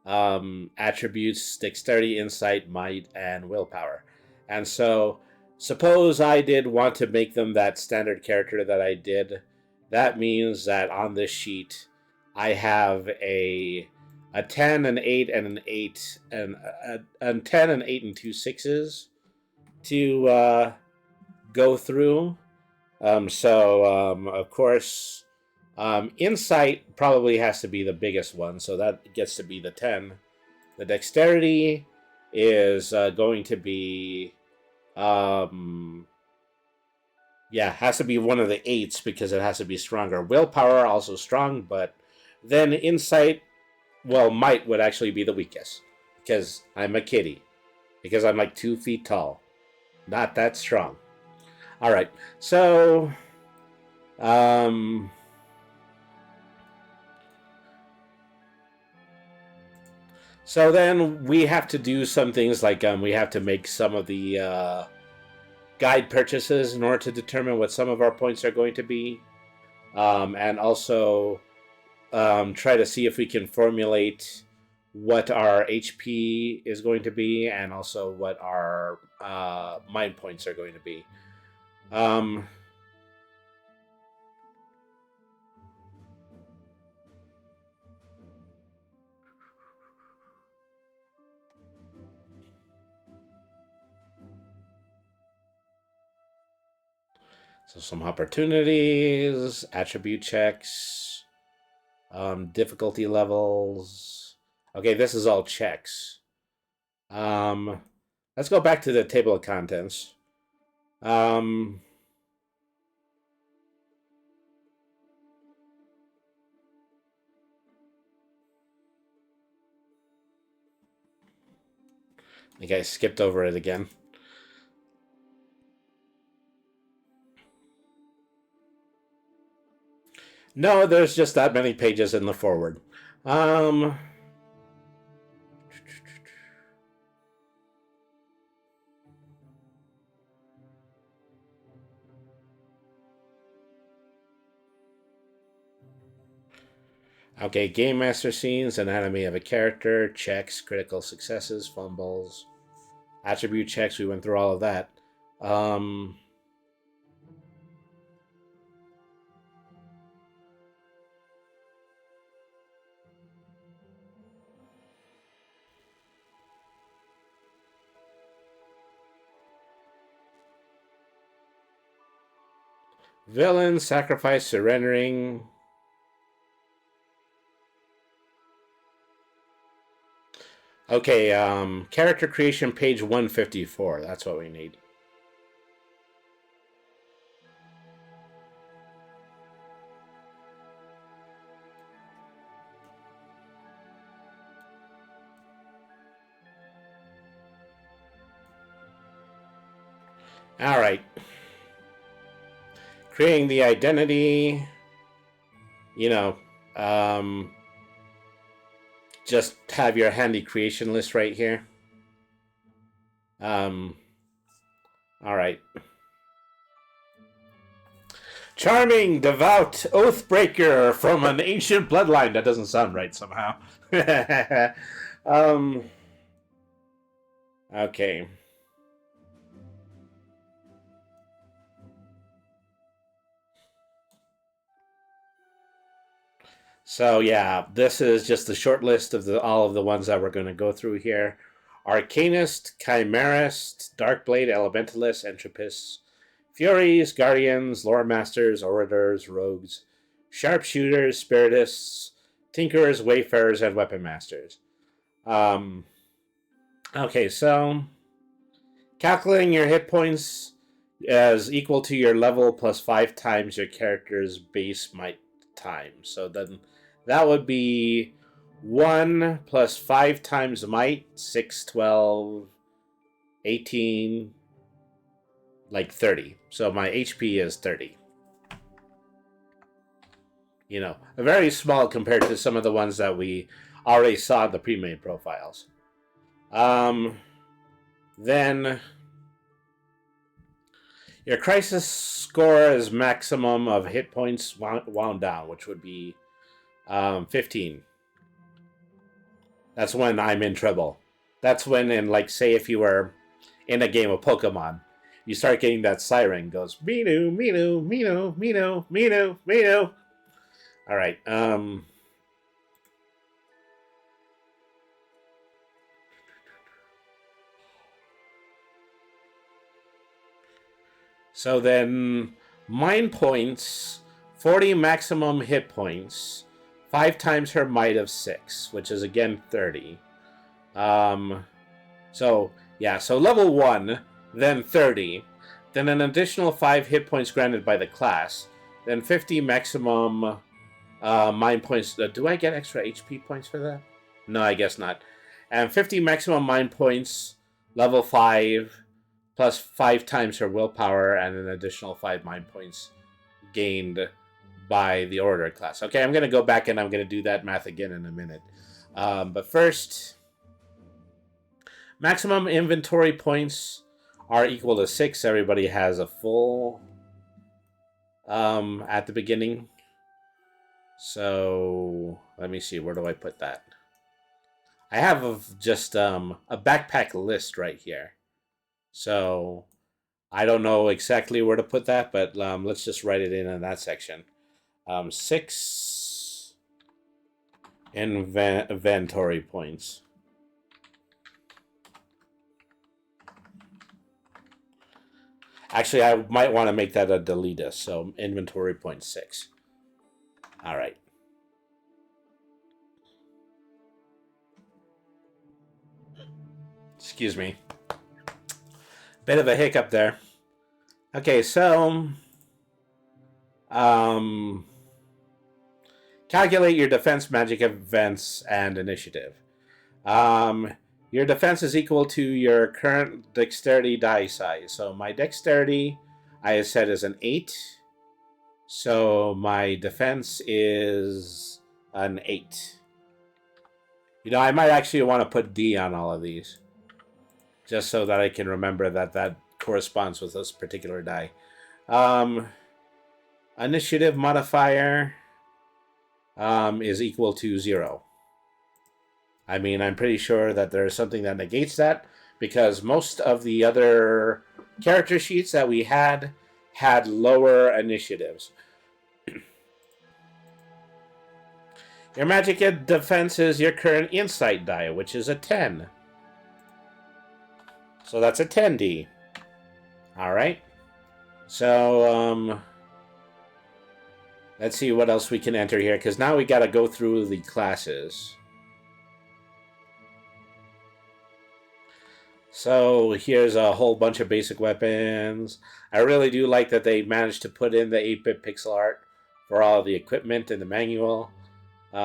Speaker 1: attributes, dexterity, insight, might, and willpower. And so, suppose I did want to make them that standard character that I did. That means that on this sheet, I have a 10, an 8, and an 8, and a 10, an 8, and 2 6s to go through. Of course, insight probably has to be the biggest one, so that gets to be the 10. The dexterity is going to be, has to be one of the 8s because it has to be stronger. Willpower also strong, but then insight, well, might would actually be the weakest because I'm a kitty, because I'm like 2 feet tall, not that strong. All right, so So then we have to do some things like we have to make some of the guide purchases in order to determine what some of our points are going to be, and also try to see if we can formulate what our HP is going to be, and also what our mind points are going to be. Um, so some opportunities, attribute checks, difficulty levels. Okay, this is all checks. Um, let's go back to the table of contents. Um, I think I skipped over it again. No, there's just that many pages in the forward. Um, okay, Game Master scenes, anatomy of a character, checks, critical successes, fumbles, attribute checks. We went through all of that. Um, Villain, sacrifice, surrendering. Okay, character creation, page 154. That's what we need. All right. Creating the identity. You know, um, just have your handy creation list right here. All right. Charming, devout, oathbreaker from an ancient bloodline. That doesn't sound right somehow. um, okay. So yeah, this is just a short list of all of the ones that we're going to go through here. Arcanist, Chimerist, Darkblade, Elementalist, Entropists, Furies, Guardians, Lore Masters, Orators, Rogues, Sharpshooters, Spiritists, Tinkerers, Wayfarers, and Weapon Masters. Okay, so calculating your hit points as equal to your level plus 5 times your character's base might time. So then that would be 1 plus 5 times might, 6, 12, 18, like 30. So my HP is 30. You know, very small compared to some of the ones that we already saw in the pre-made profiles. Then your crisis score is maximum of hit points wound down, which would be 15. That's when I'm in trouble. That's when, in like, say, if you were in a game of Pokemon, you start getting that siren goes Minu, Minu, Minu, Minu, Minu, Minu. All right. So then, mind points, 40 maximum hit points, 5 times her might of 6, which is again 30. So, yeah, so level 1, then 30, then an additional 5 hit points granted by the class, then 50 maximum mind points. Do I get extra HP points for that? No, I guess not. And 50 maximum mind points, level 5, plus 5 times her willpower, and an additional 5 mind points gained by the order class. Okay, I'm going to go back and I'm going to do that math again in a minute. But first, Maximum inventory points are equal to 6. Everybody has a full at the beginning. So let me see. Where do I put that? I have just a backpack list right here. So I don't know exactly where to put that, but let's just write it in that section. 6 inventory points. Actually, I might want to make that a delete, so inventory point 6. All right. Excuse me. Bit of a hiccup there. Okay, so um, calculate your defense, magic events, and initiative. Um, your defense is equal to your current dexterity die size. So my dexterity, I have said, is an 8. So my defense is an 8. You know, I might actually want to put D on all of these, just so that I can remember that that corresponds with this particular die. Initiative modifier is equal to 0. I mean, I'm pretty sure that there's something that negates that, because most of the other character sheets that we had lower initiatives. Your magic defense is your current insight die, which is a 10. So that's a 10D. All right. So let's see what else we can enter here, because now we got to go through the classes. So here's a whole bunch of basic weapons. I really do like that they managed to put in the 8-bit pixel art for all the equipment in the manual. Say,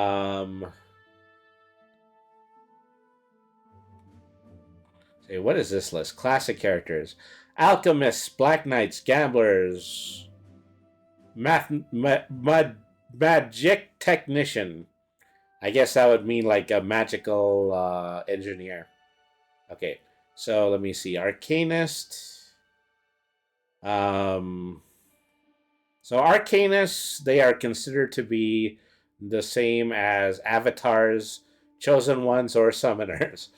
Speaker 1: what is this list? Classic characters. Alchemists, Black Knights, Gamblers, Magic Technician. I guess that would mean like a magical engineer. Okay, so let me see. Arcanist. So Arcanists, they are considered to be the same as avatars, chosen ones, or summoners.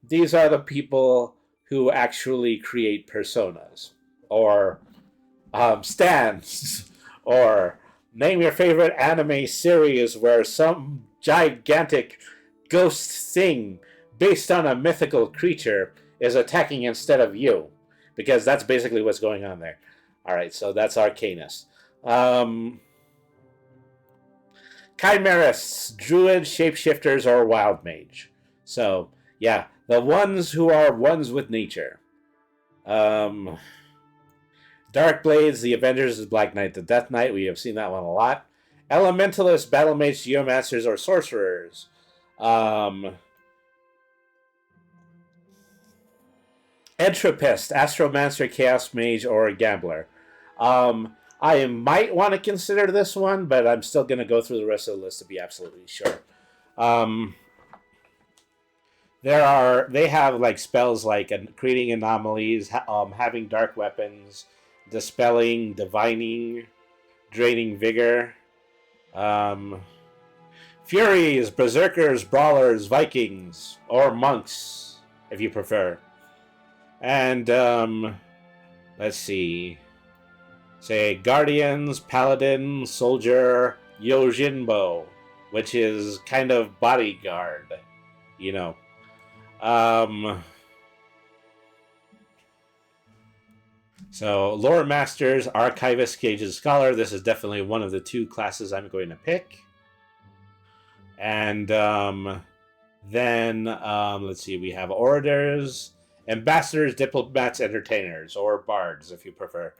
Speaker 1: These are the people who actually create personas, or stands, or name your favorite anime series where some gigantic ghost thing based on a mythical creature is attacking instead of you, because that's basically what's going on there. All right, so that's Arcanist. Chimerists, druid, shapeshifters, or wild mage. So yeah, the ones who are ones with nature. Dark Blades, the Avengers, the Black Knight, the Death Knight. We have seen that one a lot. Elementalists, Battle Mages, Geomancers, or Sorcerers. Entropist, Astromancer, Chaos Mage, or Gambler. I might want to consider this one, but I'm still going to go through the rest of the list to be absolutely sure. They have like spells like creating anomalies, having dark weapons, dispelling, divining, draining vigor. Furies, berserkers, brawlers, Vikings, or monks, if you prefer. And let's see. Say Guardians, Paladin, Soldier, Yojimbo, which is kind of bodyguard, you know. So Lore Masters, Archivist, Cage's Scholar. This is definitely one of the 2 classes I'm going to pick. And then let's see, we have Orators, Ambassadors, Diplomats, Entertainers, or Bards, if you prefer.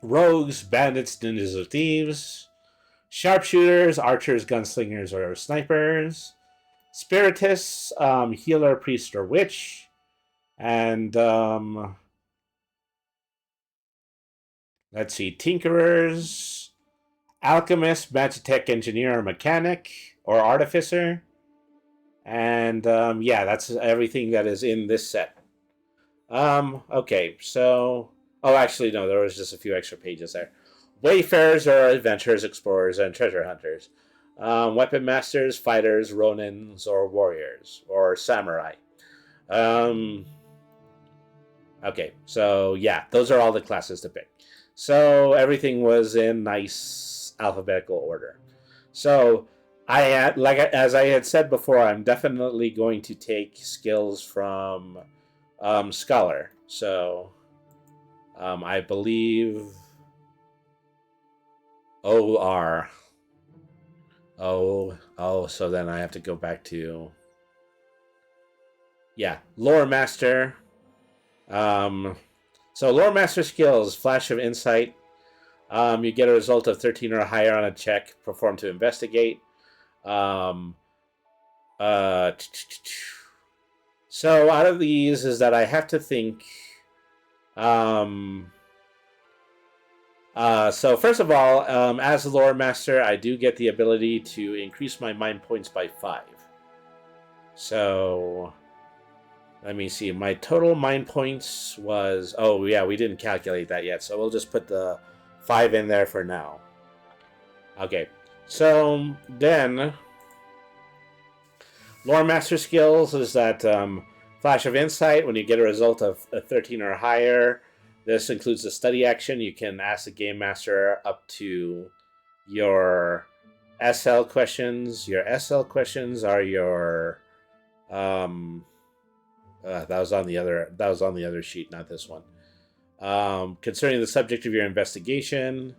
Speaker 1: Rogues, Bandits, Ninjas, or Thieves. Sharpshooters, Archers, Gunslingers, or Snipers. Spiritists, Healer, Priest, or Witch. And let's see, Tinkerers, Alchemist, Magitech, Engineer, or Mechanic, or Artificer. And yeah, that's everything that is in this set. Okay, so oh, actually, no, there was just a few extra pages there. Wayfarers are adventurers, explorers, and treasure hunters. Weapon masters, fighters, ronins, or warriors, or samurai. Um, okay, so yeah, those are all the classes to pick. So everything was in nice alphabetical order. So I had, like as I had said before, I'm definitely going to take skills from Scholar. So I believe OR. Oh, so then I have to go back to, yeah, Lore Master. Um, so Lore Master skills, Flash of Insight. You get a result of 13 or higher on a check performed to investigate. Um, uh, so out of these is that I have to think. Um, so first of all, as a lore master, I do get the ability to increase my mind points by 5. So let me see. My total mind points was, oh yeah, we didn't calculate that yet, so we'll just put the 5 in there for now. Okay, so then lore master skills is that flash of insight. When you get a result of a 13 or higher, this includes the study action. You can ask the game master up to your SL questions. Your SL questions are your that was on the other sheet, not this one. Concerning the subject of your investigation.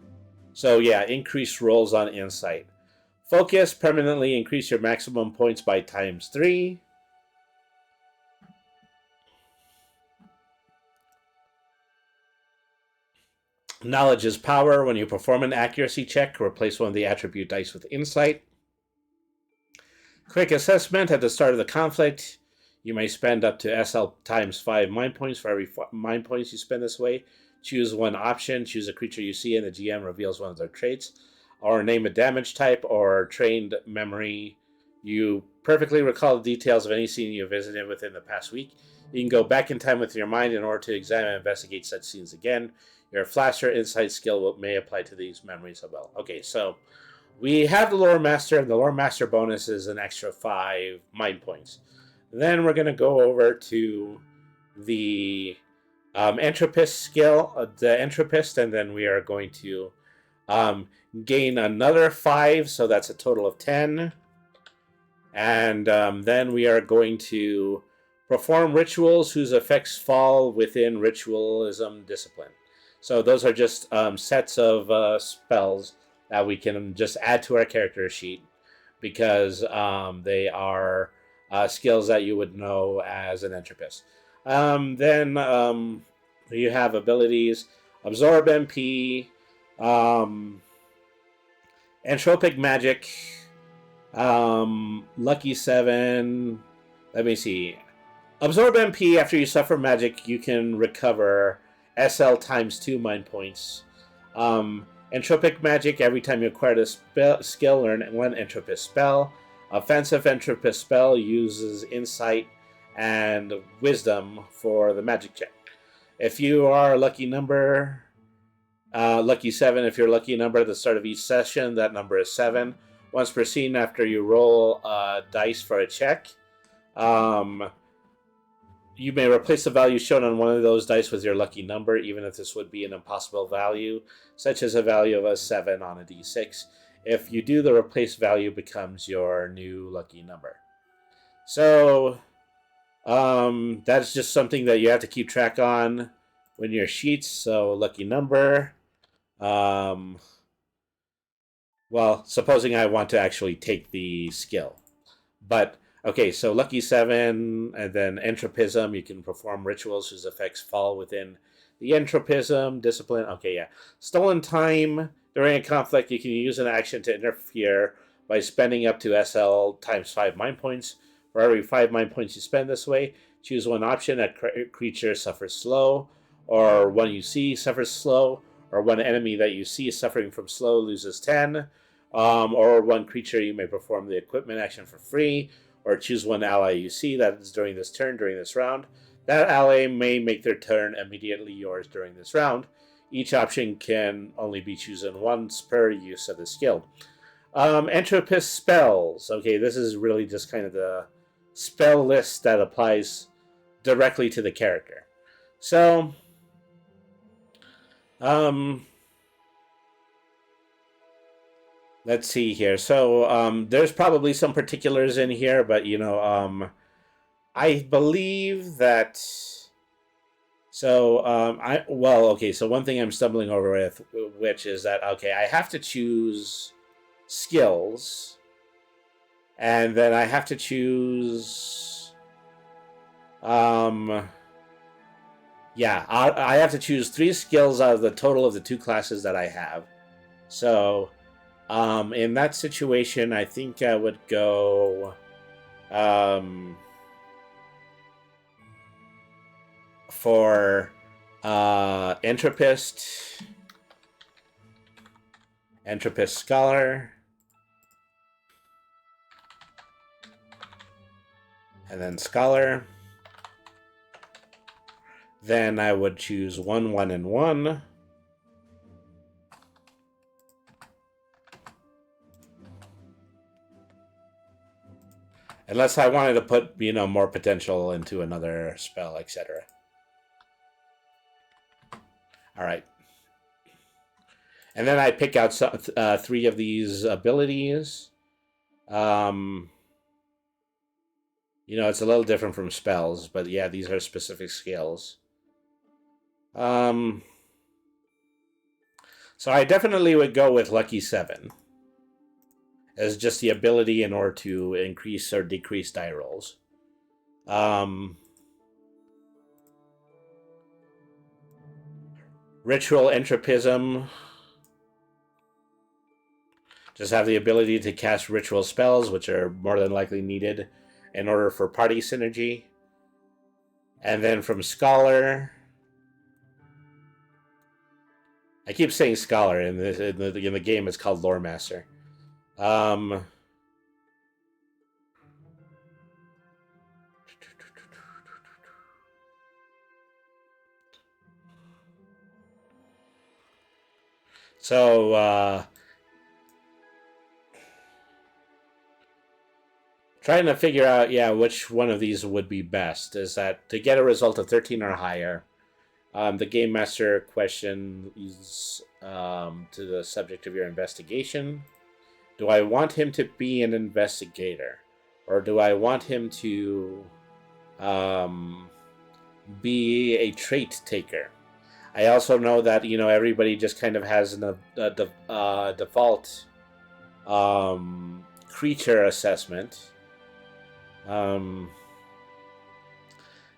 Speaker 1: So yeah, increase rolls on insight. Focus, permanently increase your maximum points by times 3. Knowledge is power. When you perform an accuracy check, replace one of the attribute dice with insight. Quick assessment at the start of the conflict. You may spend up to SL times 5 mind points for every mind points you spend this way. Choose one option. Choose a creature you see, and the GM reveals one of their traits. Or name a damage type or trained memory. You perfectly recall the details of any scene you visited within the past week. You can go back in time with your mind in order to examine and investigate such scenes again. Your flash or insight skill may apply to these memories as well. Okay, so we have the lore master, and the lore master bonus is an extra 5 mind points. Then we're going to go over to the entropist skill, the entropist, and then we are going to um, gain another 5, so that's a total of 10. And then we are going to perform rituals whose effects fall within ritualism discipline. So those are just sets of spells that we can just add to our character sheet because they are skills that you would know as an entropist. Then you have abilities Absorb MP, Entropic Magic, Lucky 7. Let me see. Absorb MP, after you suffer magic, you can recover SL times 2 mind points. Entropic Magic, every time you acquire a skill, learn one Entropist spell. Offensive Entropist spell uses Insight and Wisdom for the magic check. If you are a lucky number, lucky 7, if you're a lucky number at the start of each session, that number is 7. Once per scene, after you roll dice for a check, you may replace the value shown on one of those dice with your lucky number, even if this would be an impossible value, such as a value of a 7 on a d6. If you do, the replaced value becomes your new lucky number. So that's just something that you have to keep track on when your sheets. So lucky number. Well, supposing I want to actually take the skill. But, okay, so Lucky 7, and then Entropism, you can perform rituals whose effects fall within the Entropism, Discipline, okay, yeah. Stolen Time, during a conflict, you can use an action to interfere by spending up to SL times 5 mind points. For every 5 mind points you spend this way, choose one option. A creature suffers slow, or one you see suffers slow, or one enemy that you see suffering from slow loses 10. Or one creature you may perform the equipment action for free, or choose one ally you see that is during this turn, during this round. That ally may make their turn immediately yours during this round. Each option can only be chosen once per use of the skill. Entropist spells. Okay, this is really just kind of the spell list that applies directly to the character. So, let's see here. So, there's probably some particulars in here, but I believe that. So, okay. So one thing I'm stumbling over with, which is that okay, I have to choose skills, and then I have to choose. Yeah, I have to choose 3 skills out of the total of the 2 classes that I have. So, in that situation, I think I would go. For Entropist Scholar, and then Scholar. Then I would choose 1, 1, and 1. Unless I wanted to put, more potential into another spell, etc. All right. And then I pick out 3 of these abilities. It's a little different from spells, but yeah, these are specific skills. So I definitely would go with Lucky 7 as just the ability in order to increase or decrease die rolls. Ritual Entropism. Just have the ability to cast ritual spells, which are more than likely needed in order for party synergy. And then from Scholar, I keep saying Scholar. In the game, it's called Lore Master. So, trying to figure out, which one of these would be best. Is that to get a result of 13 or higher? The Game Master question is to the subject of your investigation. Do I want him to be an investigator? Or do I want him to be a trait taker? I also know that, everybody just kind of has a default creature assessment.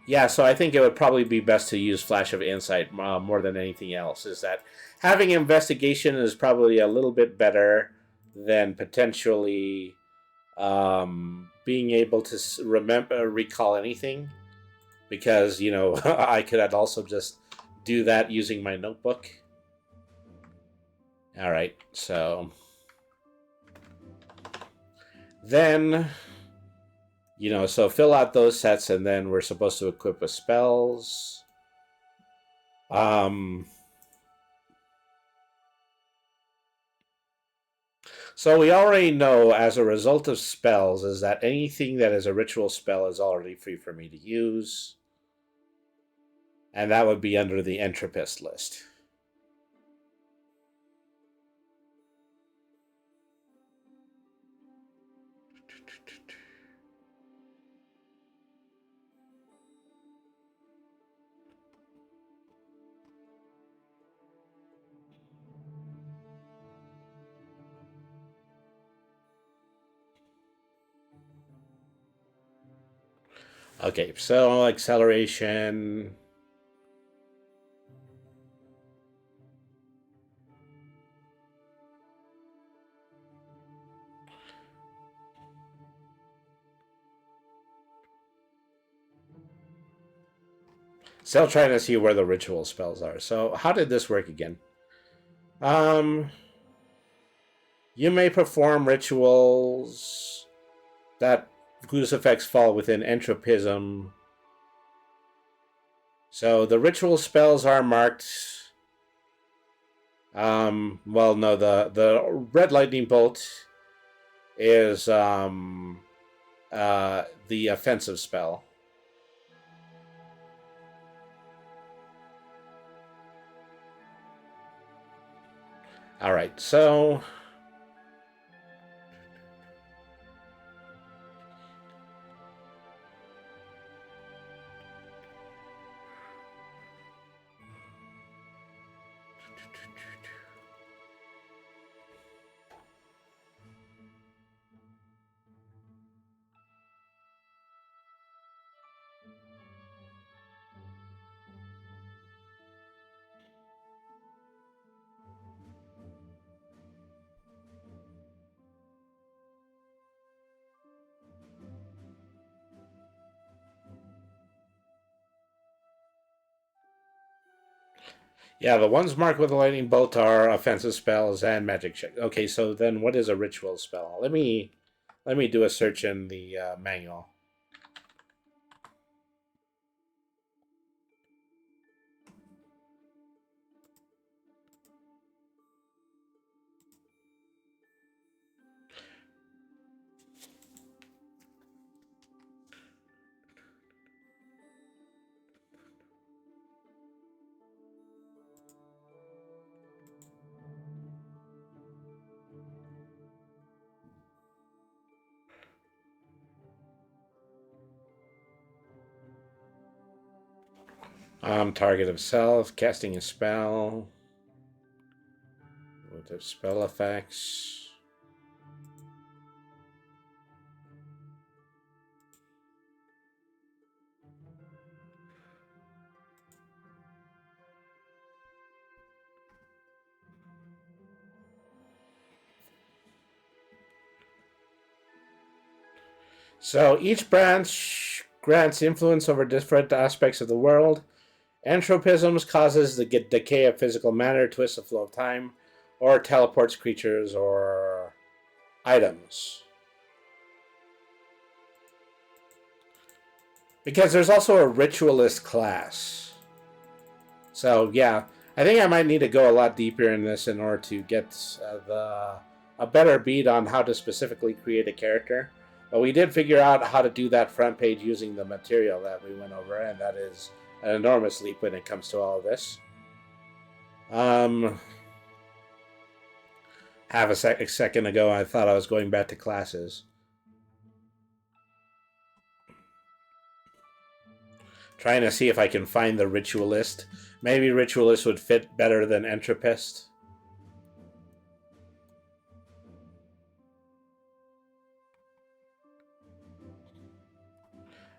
Speaker 1: Yeah, so I think it would probably be best to use Flash of Insight more than anything else. Is that having investigation is probably a little bit better than potentially being able to recall anything, because I could also just do that using my notebook. All right, so then. So fill out those sets, and then we're supposed to equip with spells. So we already know, as a result of spells, is that anything that is a ritual spell is already free for me to use. And that would be under the Entropist list. Okay, so acceleration. Still trying to see where the ritual spells are. So how did this work again? You may perform rituals that whose effects fall within entropism. So the ritual spells are marked. Well, no, the red lightning bolt is the offensive spell. All right, so yeah, the ones marked with a lightning bolt are offensive spells and magic check. Okay, so then what is a ritual spell? Let me do a search in the manual. Target of self, casting a spell. With the spell effects. So each branch grants influence over different aspects of the world. Entropisms causes the decay of physical matter, twists the flow of time, or teleports creatures or items. Because there's also a ritualist class. So yeah, I think I might need to go a lot deeper in this in order to get a better beat on how to specifically create a character. But we did figure out how to do that front page using the material that we went over, and that is an enormous leap when it comes to all of this. Half a second ago, I thought I was going back to classes. Trying to see if I can find the ritualist. Maybe ritualist would fit better than entropist.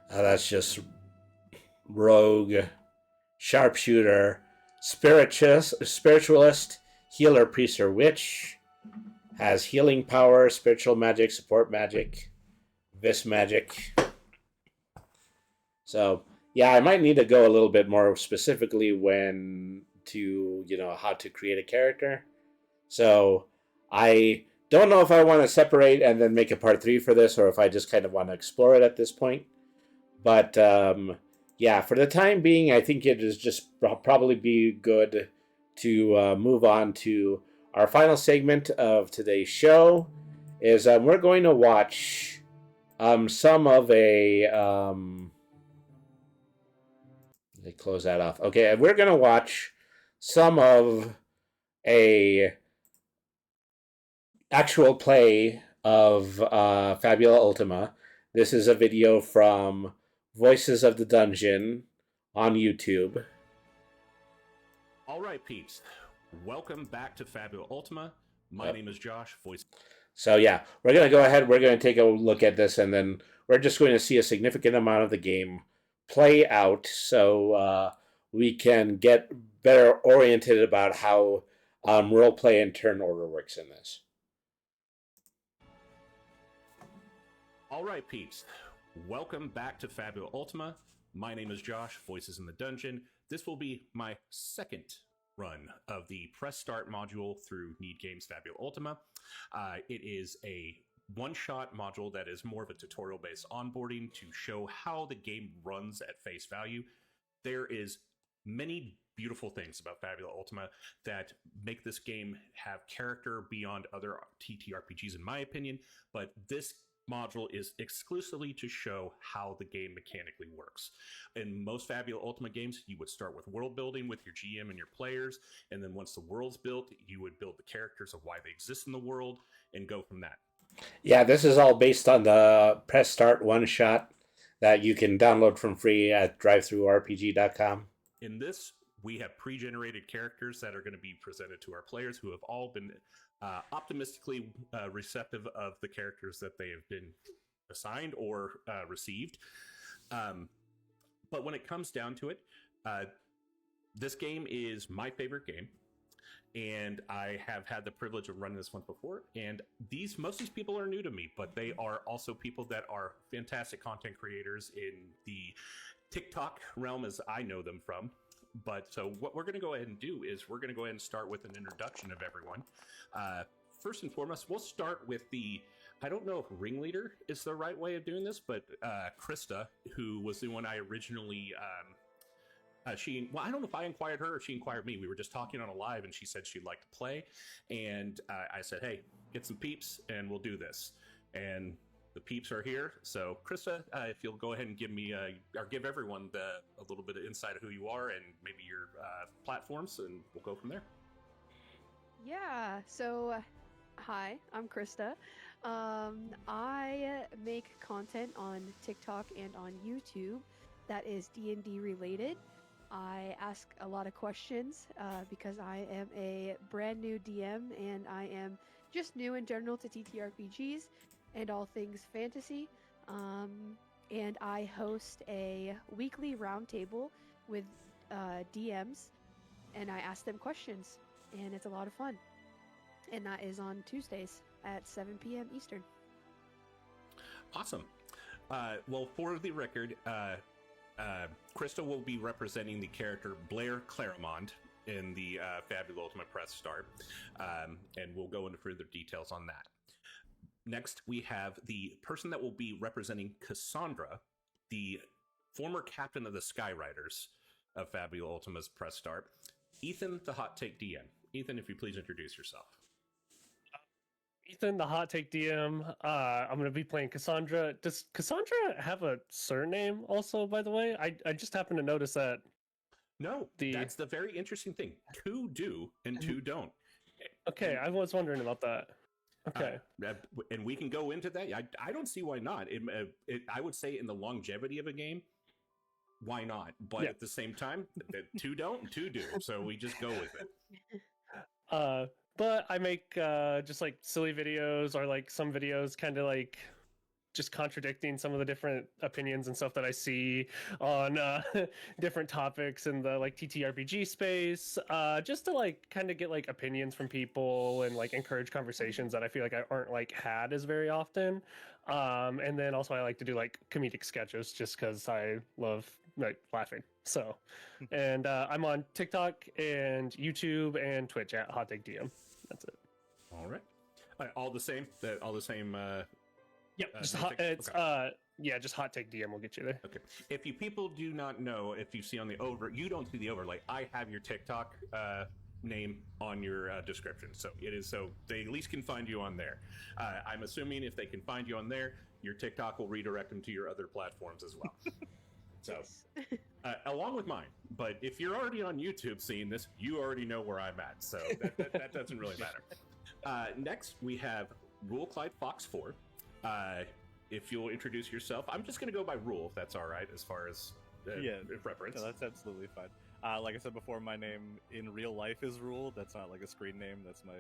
Speaker 1: That's just rogue, sharpshooter, spiritualist, healer, priest, or witch. Has healing power, spiritual magic, support magic, vis magic. So yeah, I might need to go a little bit more specifically when to how to create a character. So I don't know if I want to separate and then make a part 3 for this, or if I just kind of want to explore it at this point. But yeah, for the time being, I think it is just probably be good to move on to our final segment of today's show. Is we're going to watch some of a. They close that off. Okay, we're going to watch some of a actual play of Fabula Ultima. This is a video from Voices of the Dungeon on YouTube.
Speaker 3: All right, peeps. Welcome back to Fabula Ultima. My name is Josh.
Speaker 1: So yeah, we're going to go ahead. We're going to take a look at this, and then we're just going to see a significant amount of the game play out, so we can get better oriented about how role play and turn order works in this.
Speaker 3: All right, peeps. Welcome back to Fabula Ultima. My name is Josh, Voices in the Dungeon. This will be my second run of the Press Start module through Need Games Fabula Ultima. It is a one-shot module that is more of a tutorial-based onboarding to show how the game runs at face value. There is many beautiful things about Fabula Ultima that make this game have character beyond other TTRPGs, in my opinion, but this module is exclusively to show how the game mechanically works. In most Fabula Ultima games, you would start with world building with your GM and your players, and then once the world's built, you would build the characters of why they exist in the world and go from that.
Speaker 1: Yeah, this is all based on the Press Start one shot that you can download from free at drivethroughrpg.com.
Speaker 3: In this, we have pre-generated characters that are going to be presented to our players who have all been optimistically receptive of the characters that they have been assigned or received. But when it comes down to it, this game is my favorite game. And I have had the privilege of running this once before. And most of these people are new to me, but they are also people that are fantastic content creators in the TikTok realm as I know them from. But so what we're going to go ahead and do is we're going to go ahead and start with an introduction of everyone. First and foremost, we'll start with I don't know if ringleader is the right way of doing this, but Krista, who was the one I originally... I don't know if I inquired her or she inquired me. We were just talking on a live and she said she'd like to play. And I said, hey, get some peeps and we'll do this. And the peeps are here. So Krista, if you'll go ahead and give me or give everyone a little bit of insight of who you are and maybe your platforms, and we'll go from there.
Speaker 4: Yeah, so hi, I'm Krista. I make content on TikTok and on YouTube that is D&D related. I ask a lot of questions because I am a brand new DM and I am just new in general to TTRPGs and all things fantasy. And I host a weekly roundtable with DMs and I ask them questions and it's a lot of fun. And that is on Tuesdays at 7 p.m. Eastern.
Speaker 3: Awesome. Well, for the record, Krista will be representing the character Blair Clarimond in the Fabula Ultima Press Start, and we'll go into further details on that. Next, we have the person that will be representing Cassandra, the former captain of the Skyriders of Fabula Ultima's Press Start, Ethan, the Hot Take DM. Ethan, if you please introduce yourself.
Speaker 5: Ethan, the Hot Take DM. I'm going to be playing Cassandra. Does Cassandra have a surname also, by the way? I just happened to notice that.
Speaker 3: No, that's the very interesting thing. Two do and two don't.
Speaker 5: Okay, I was wondering about that. Okay.
Speaker 3: And we can go into that. I don't see why not. I would say in the longevity of a game, why not? But
Speaker 5: yeah.
Speaker 3: At the same time, two don't and two do. So we just go with it.
Speaker 5: But I make just like silly videos or like some videos kind of like just contradicting some of the different opinions and stuff that I see on different topics in the like TTRPG space, just to like kind of get like opinions from people and like encourage conversations that I feel like I aren't like had as very often. And then also I like to do like comedic sketches just because I love like laughing. So, and I'm on TikTok and YouTube and Twitch at Hot Take DM. That's it.
Speaker 3: All right. All the same. All the same.
Speaker 5: Yep. Just just Hot Take DM will get you there.
Speaker 3: Okay. If you people do not know, if you see on the you don't see the overlay. I have your TikTok name on your description, so it is so they at least can find you on there. I'm assuming if they can find you on there, your TikTok will redirect them to your other platforms as well. So, along with mine. But if you're already on YouTube seeing this, you already know where I'm at. So that doesn't really matter. Next, we have Rule Clyde Fox 4. If you'll introduce yourself, I'm just going to go by Rule, if that's all right, as far as reference.
Speaker 6: No, that's absolutely fine. Like I said before, my name in real life is Rule. That's not like a screen name. That's my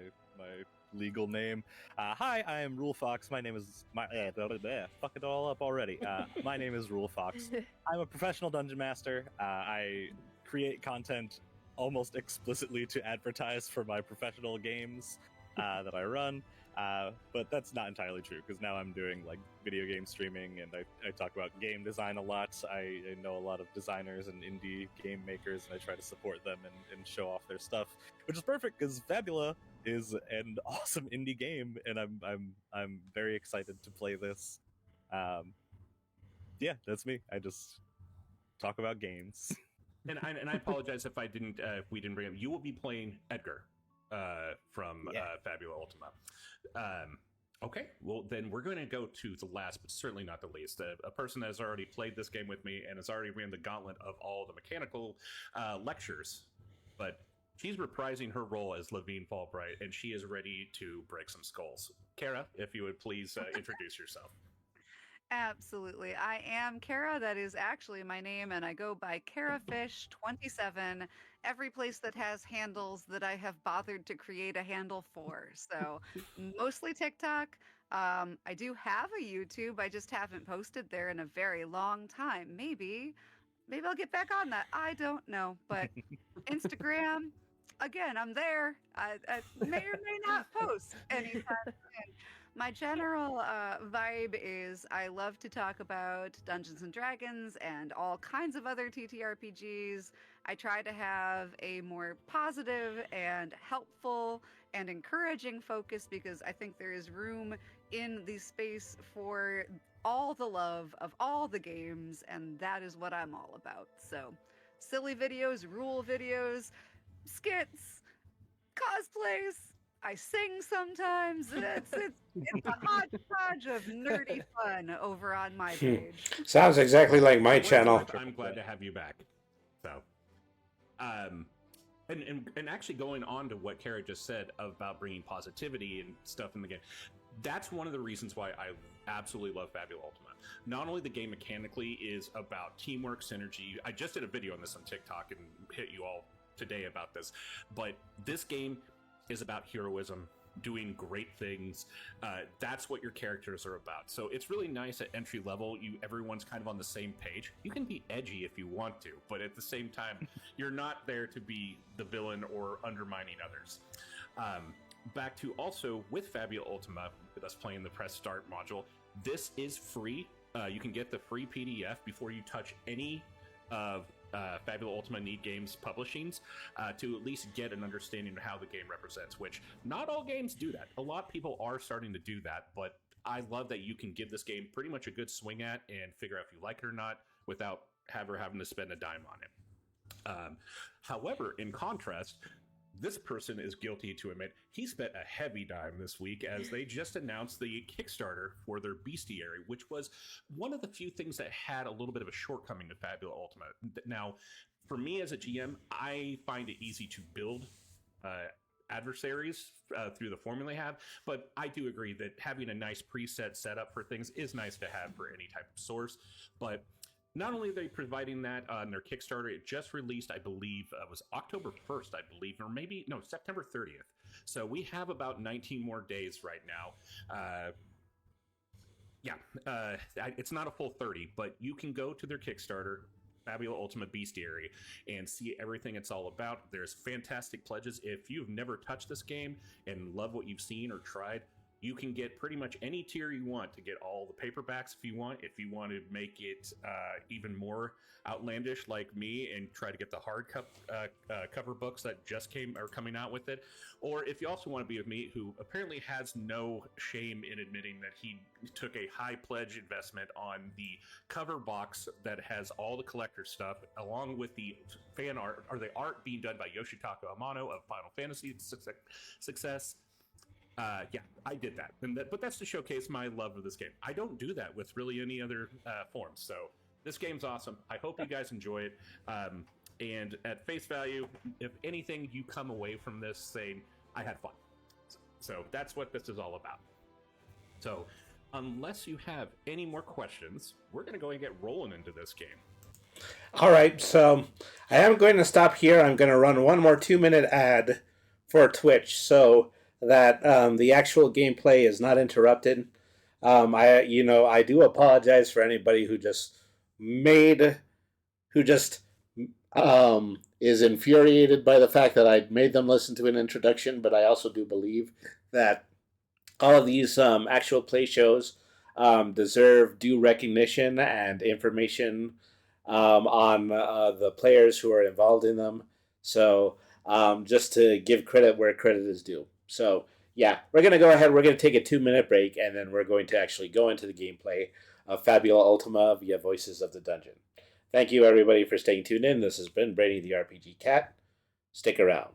Speaker 6: legal name. Hi, I am Rule Fox. My name is fuck it all up already. My name is Rule Fox. I'm a professional dungeon master. I create content almost explicitly to advertise for my professional games that I run. But that's not entirely true, because now I'm doing like video game streaming and I talk about game design a lot. I know a lot of designers and indie game makers and I try to support them and show off their stuff, which is perfect because Fabula is an awesome indie game, and I'm very excited to play this. Yeah, that's me. I just talk about games.
Speaker 3: And I apologize if we didn't bring up. You will be playing Edgar from Fabula Ultima. Okay, well then we're going to go to the last, but certainly not the least. A person that has already played this game with me and has already ran the gauntlet of all the mechanical lectures, but she's reprising her role as Levine Fulbright, and she is ready to break some skulls. Kara, if you would please introduce yourself.
Speaker 7: Absolutely. I am Kara. That is actually my name, and I go by KaraFish27. Every place that has handles that I have bothered to create a handle for. So mostly TikTok. I do have a YouTube. I just haven't posted there in a very long time. Maybe I'll get back on that. I don't know. But Instagram, again, I'm there. I may or may not post anytime soon. My general vibe is I love to talk about Dungeons and Dragons and all kinds of other TTRPGs. I try to have a more positive and helpful and encouraging focus because I think there is room in the space for all the love of all the games, and that is what I'm all about. So, silly videos, rule videos, skits, cosplays. I sing sometimes. It's a hodgepodge of nerdy fun over on my page.
Speaker 1: Sounds exactly like my channel.
Speaker 3: I'm glad to have you back. So, and actually going on to what Kara just said about bringing positivity and stuff in the game, that's one of the reasons why I absolutely love Fabula Ultima. Not only the game mechanically is about teamwork, synergy. I just did a video on this on TikTok and hit you all today about this, but this game is about heroism, doing great things. That's what your characters are about. So it's really nice at entry level. Everyone's kind of on the same page. You can be edgy if you want to, but at the same time, you're not there to be the villain or undermining others. Back to also with Fabula Ultima, with us playing the Press Start module, this is free. You can get the free PDF before you touch any of Fabula Ultima Need Games publishings to at least get an understanding of how the game represents, which not all games do that. A lot of people are starting to do that, but I love that you can give this game pretty much a good swing at and figure out if you like it or not without having to spend a dime on it. However, in contrast, this person is guilty to admit he spent a heavy dime this week as they just announced the Kickstarter for their bestiary, which was one of the few things that had a little bit of a shortcoming to Fabula Ultima. Now, for me as a GM, I find it easy to build adversaries through the formula I have, but I do agree that having a nice preset setup for things is nice to have for any type of source. But not only are they providing that on their Kickstarter, it just released, I believe, it was October 1st, I believe, or maybe, no, September 30th. So we have about 19 more days right now. It's not a full 30, but you can go to their Kickstarter, Fabula Ultima Bestiary, and see everything it's all about. There's fantastic pledges. If you've never touched this game and love what you've seen or tried, you can get pretty much any tier you want to get all the paperbacks if you want. If you want to make it even more outlandish like me and try to get the hard cover books that just are coming out with it. Or if you also want to be with me, who apparently has no shame in admitting that he took a high pledge investment on the cover box that has all the collector stuff, along with the fan art, or the art being done by Yoshitaka Amano of Final Fantasy Success. I did that. But that's to showcase my love of this game. I don't do that with really any other forms. So this game's awesome. I hope you guys enjoy it. And at face value, if anything, you come away from this saying, I had fun. So that's what this is all about. So unless you have any more questions, we're going to go and get rolling into this game.
Speaker 1: All right, so I am going to stop here. I'm going to run one more 2-minute ad for Twitch so that the actual gameplay is not interrupted. I do apologize for anybody who is infuriated by the fact that I made them listen to an introduction, but I also do believe that all of these actual play shows deserve due recognition and information on the players who are involved in them. So just to give credit where credit is due. So, yeah, we're going to go ahead. We're going to take a 2-minute break, and then we're going to actually go into the gameplay of Fabula Ultima via Voices of the Dungeon. Thank you, everybody, for staying tuned in. This has been Brady the RPG Cat. Stick around.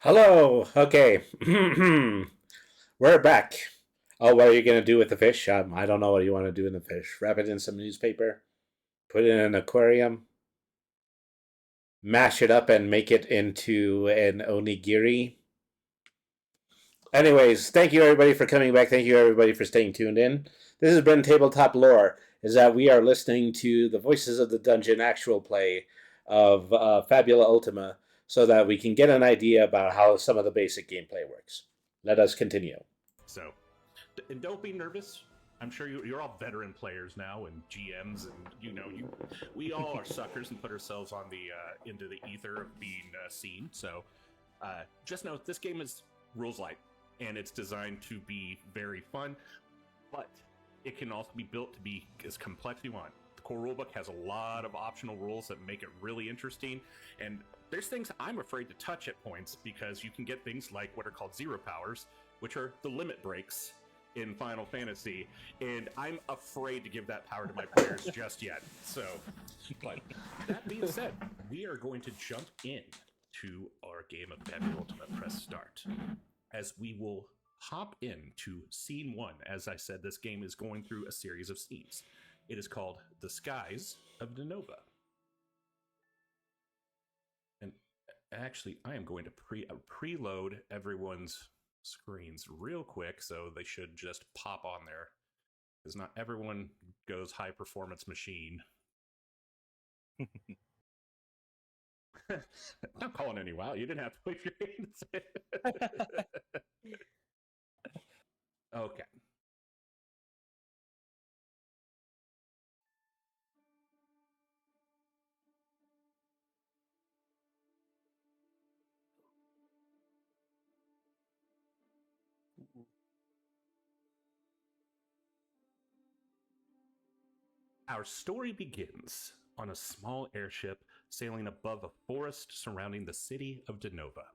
Speaker 1: Hello. Okay. We're back. Oh, what are you going to do with the fish? I don't know what you want to do in the fish. Wrap it in some newspaper, put it in an aquarium, mash it up and make it into an onigiri. Anyways, thank you everybody for coming back. Thank you everybody for staying tuned in. This has been Tabletop Lore, is that we are listening to the Voices of the Dungeon actual play of Fabula Ultima so that we can get an idea about how some of the basic gameplay works. Let us continue.
Speaker 3: So, and don't be nervous. I'm sure you're all veteran players now and GMs, and we all are suckers and put ourselves on the into the ether of being seen. So, just know this game is rules light, and it's designed to be very fun, but it can also be built to be as complex as you want. The core rulebook has a lot of optional rules that make it really interesting, and there's things I'm afraid to touch at points because you can get things like what are called zero powers, which are the limit breaks in Final Fantasy, and I'm afraid to give that power to my players just yet. So, but that being said, we are going to jump in to our game of Fabula Ultima. Press start, as we will hop into scene 1. As I said, this game is going through a series of scenes. It is called The Skies of Denova. And actually, I am going to preload everyone's screens real quick, so they should just pop on there, because not everyone goes high performance machine. Not calling any wow, you didn't have to wave your hands. Okay. Our story begins on a small airship sailing above a forest surrounding the city of Denova.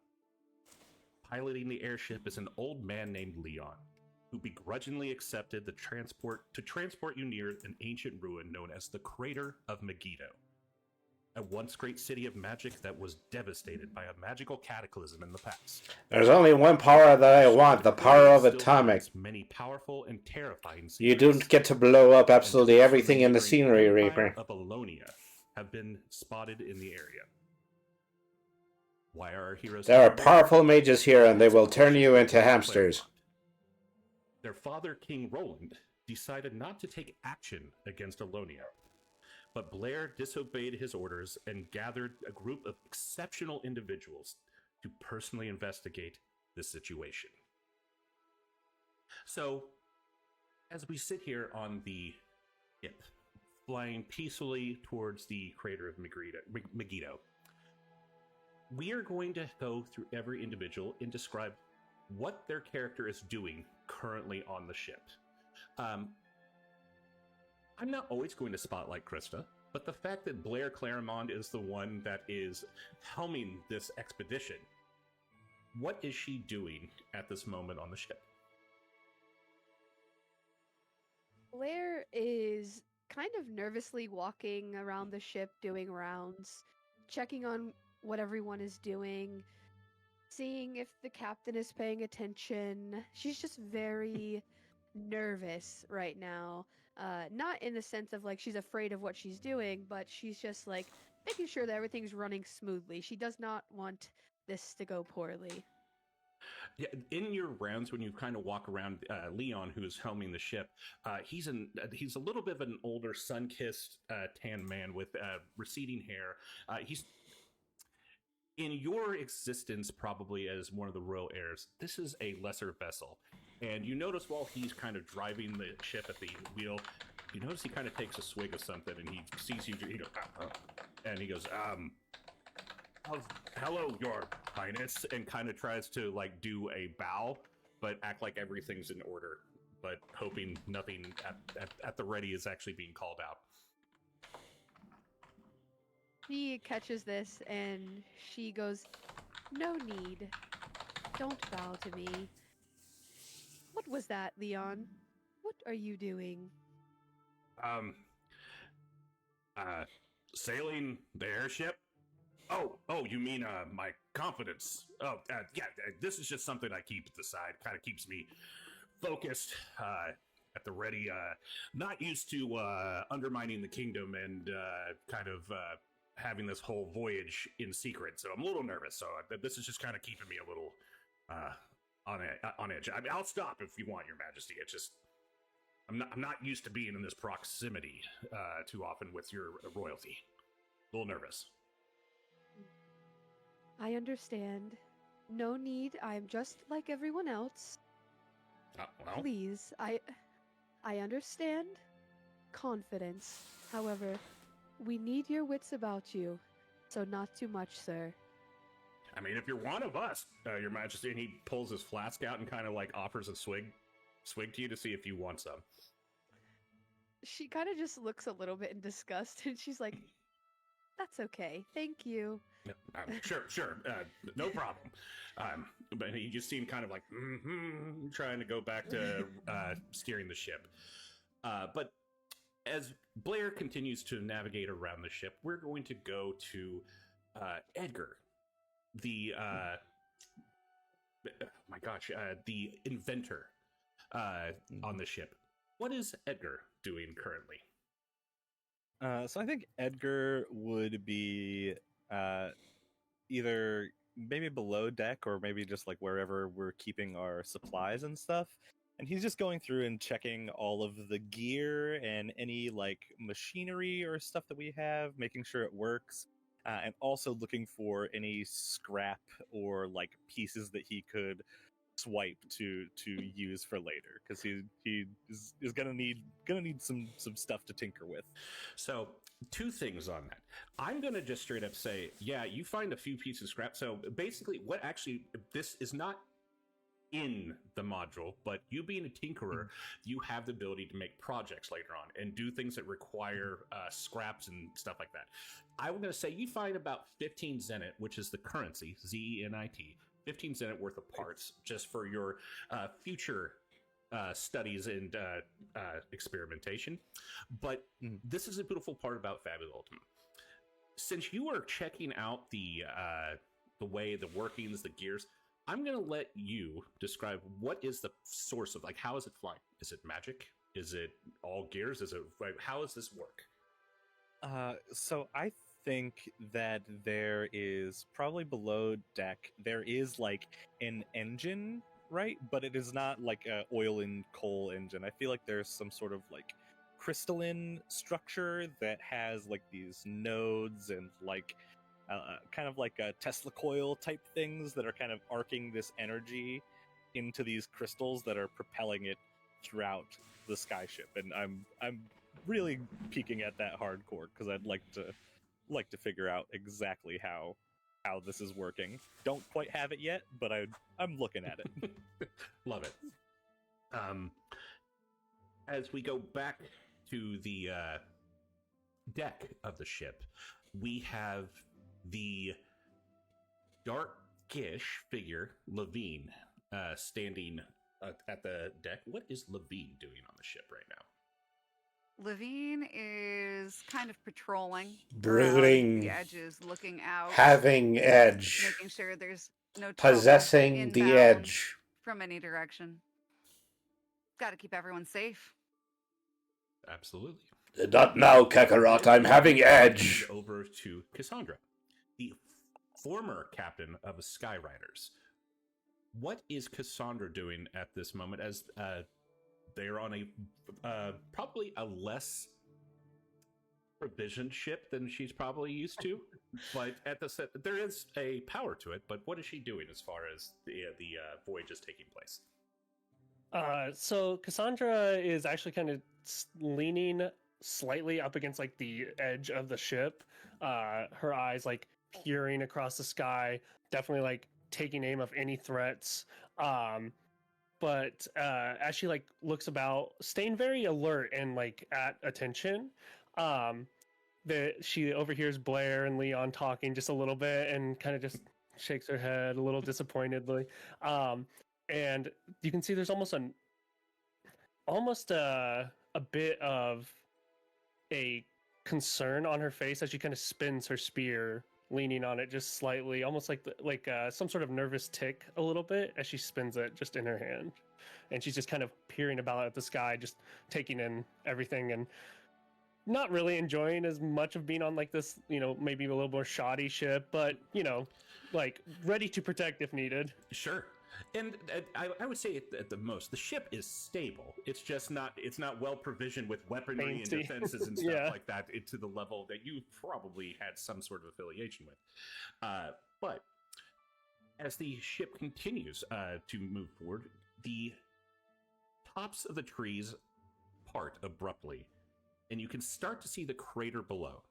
Speaker 3: Piloting the airship is an old man named Leon, who begrudgingly accepted the transport you near an ancient ruin known as the Crater of Megiddo, a once great city of magic that was devastated by a magical cataclysm in the past.
Speaker 1: There's only one power that I want, the power of atomic.
Speaker 3: Many powerful and terrifying secrets.
Speaker 1: You don't get to blow up absolutely everything in the scenery, Reaper.
Speaker 3: Of Alonia have been spotted in the area. Why are our heroes?
Speaker 1: There are powerful mages here, and they will turn you into hamsters.
Speaker 3: Their father, King Roland, decided not to take action against Alonia. But Blair disobeyed his orders and gathered a group of exceptional individuals to personally investigate the situation. So, as we sit here on the ship, flying peacefully towards the crater of Megiddo, we are going to go through every individual and describe what their character is doing currently on the ship. I'm not always going to spotlight Krista, but the fact that Blair Claremont is the one that is helming this expedition, what is she doing at this moment on the ship?
Speaker 4: Blair is kind of nervously walking around the ship, doing rounds, checking on what everyone is doing, seeing if the captain is paying attention. She's just very nervous right now. Not in the sense of like she's afraid of what she's doing, but she's just like making sure that everything's running smoothly. She does not want this to go poorly.
Speaker 3: Yeah, in your rounds, when you kind of walk around, Leon, who is helming the ship, he's a little bit of an older, sun-kissed, tan man with receding hair. He's in your existence probably as one of the royal heirs. This is a lesser vessel. And you notice while he's kind of driving the ship at the wheel, you notice he kind of takes a swig of something and he sees you, he goes, and he goes, hello, your highness, and kind of tries to like do a bow, but act like everything's in order, but hoping nothing at the ready is actually being called out.
Speaker 4: She catches this and she goes, "No need. Don't bow to me." What was that, Leon? What are you doing?
Speaker 3: Sailing the airship? Oh, you mean, my confidence. Yeah, this is just something I keep at the side. Kind of keeps me focused, at the ready, not used to, undermining the kingdom and, kind of, having this whole voyage in secret. So I'm a little nervous. So this is just kind of keeping me a little, on edge. I mean, I'll stop if you want, Your Majesty. It's just I'm not used to being in this proximity too often with your royalty. A little nervous.
Speaker 4: I understand. No need. I'm just like everyone else.
Speaker 3: Well.
Speaker 4: Please, I understand. Confidence. However, we need your wits about you, so not too much, sir.
Speaker 3: I mean, if you're one of us, Your Majesty, and he pulls his flask out and kind of like offers a swig to you to see if you want some.
Speaker 4: She kind of just looks a little bit in disgust, and she's like, "That's okay, thank you."
Speaker 3: Sure, no problem. But he just seemed kind of like trying to go back to steering the ship. But as Blair continues to navigate around the ship, we're going to go to Edgar, the the inventor on the ship. What is Edgar doing currently?
Speaker 6: So I think Edgar would be either maybe below deck or maybe just like wherever we're keeping our supplies and stuff. And he's just going through and checking all of the gear and any like machinery or stuff that we have, making sure it works. And also looking for any scrap or like pieces that he could swipe to use for later, because he is gonna need some stuff to tinker with.
Speaker 3: So two things on that. I'm gonna just straight up say, yeah, you find a few pieces of scrap. So basically, what actually this is not in the module, but you being a tinkerer, you have the ability to make projects later on and do things that require scraps and stuff like that. I'm going to say you find about 15 Zenit, which is the currency, Zenit, 15 Zenit worth of parts just for your future studies and experimentation. But this is a beautiful part about Fabula Ultima. Since you are checking out the way, the workings, the gears, I'm going to let you describe what is the source of, like, how is it flying? Is it magic? Is it all gears? Is it, like, how does this work?
Speaker 6: So I think that there is probably below deck, there is like an engine, right? But it is not like a oil and coal engine. I feel like there's some sort of like crystalline structure that has like these nodes and like kind of like a Tesla coil type things that are kind of arcing this energy into these crystals that are propelling it throughout the skyship. And I'm really peeking at that hardcore because I'd like to figure out exactly how this is working. Don't quite have it yet, but I'm looking at it.
Speaker 3: Love it. As we go back to the deck of the ship, we have the darkish figure, Levine, standing at the deck. What is Levine doing on the ship right now?
Speaker 7: Levine is kind of patrolling,
Speaker 1: Brooding.
Speaker 7: around the edges, looking out,
Speaker 1: Having edge.
Speaker 7: making sure there's no trouble
Speaker 1: Possessing the
Speaker 7: inbound
Speaker 1: edge.
Speaker 7: from any direction. Got to keep everyone safe.
Speaker 3: Absolutely.
Speaker 1: Not now, Kakarot. I'm having edge.
Speaker 3: Over to Cassandra, the former captain of the Skyriders. What is Cassandra doing at this moment as they're on a probably a less provisioned ship than she's probably used to, but at the set there is a power to it. But what is she doing as far as the voyage is taking place?
Speaker 5: So Cassandra is actually kind of leaning slightly up against like the edge of the ship. Her eyes like peering across the sky, definitely like taking aim of any threats. But as she like looks about, staying very alert and like at attention, she overhears Blair and Leon talking just a little bit and kind of just shakes her head a little disappointedly. And you can see there's almost a bit of a concern on her face as she kind of spins her spear, leaning on it just slightly, almost like some sort of nervous tick a little bit as she spins it just in her hand. And she's just kind of peering about at the sky, just taking in everything and not really enjoying as much of being on like this, maybe a little more shoddy ship, but like ready to protect if needed.
Speaker 3: Sure. And I would say at the most, the ship is stable. It's just it's not well provisioned with weaponry and defenses and stuff like that to the level that you probably had some sort of affiliation with. But as the ship continues to move forward, the tops of the trees part abruptly, and you can start to see the crater below.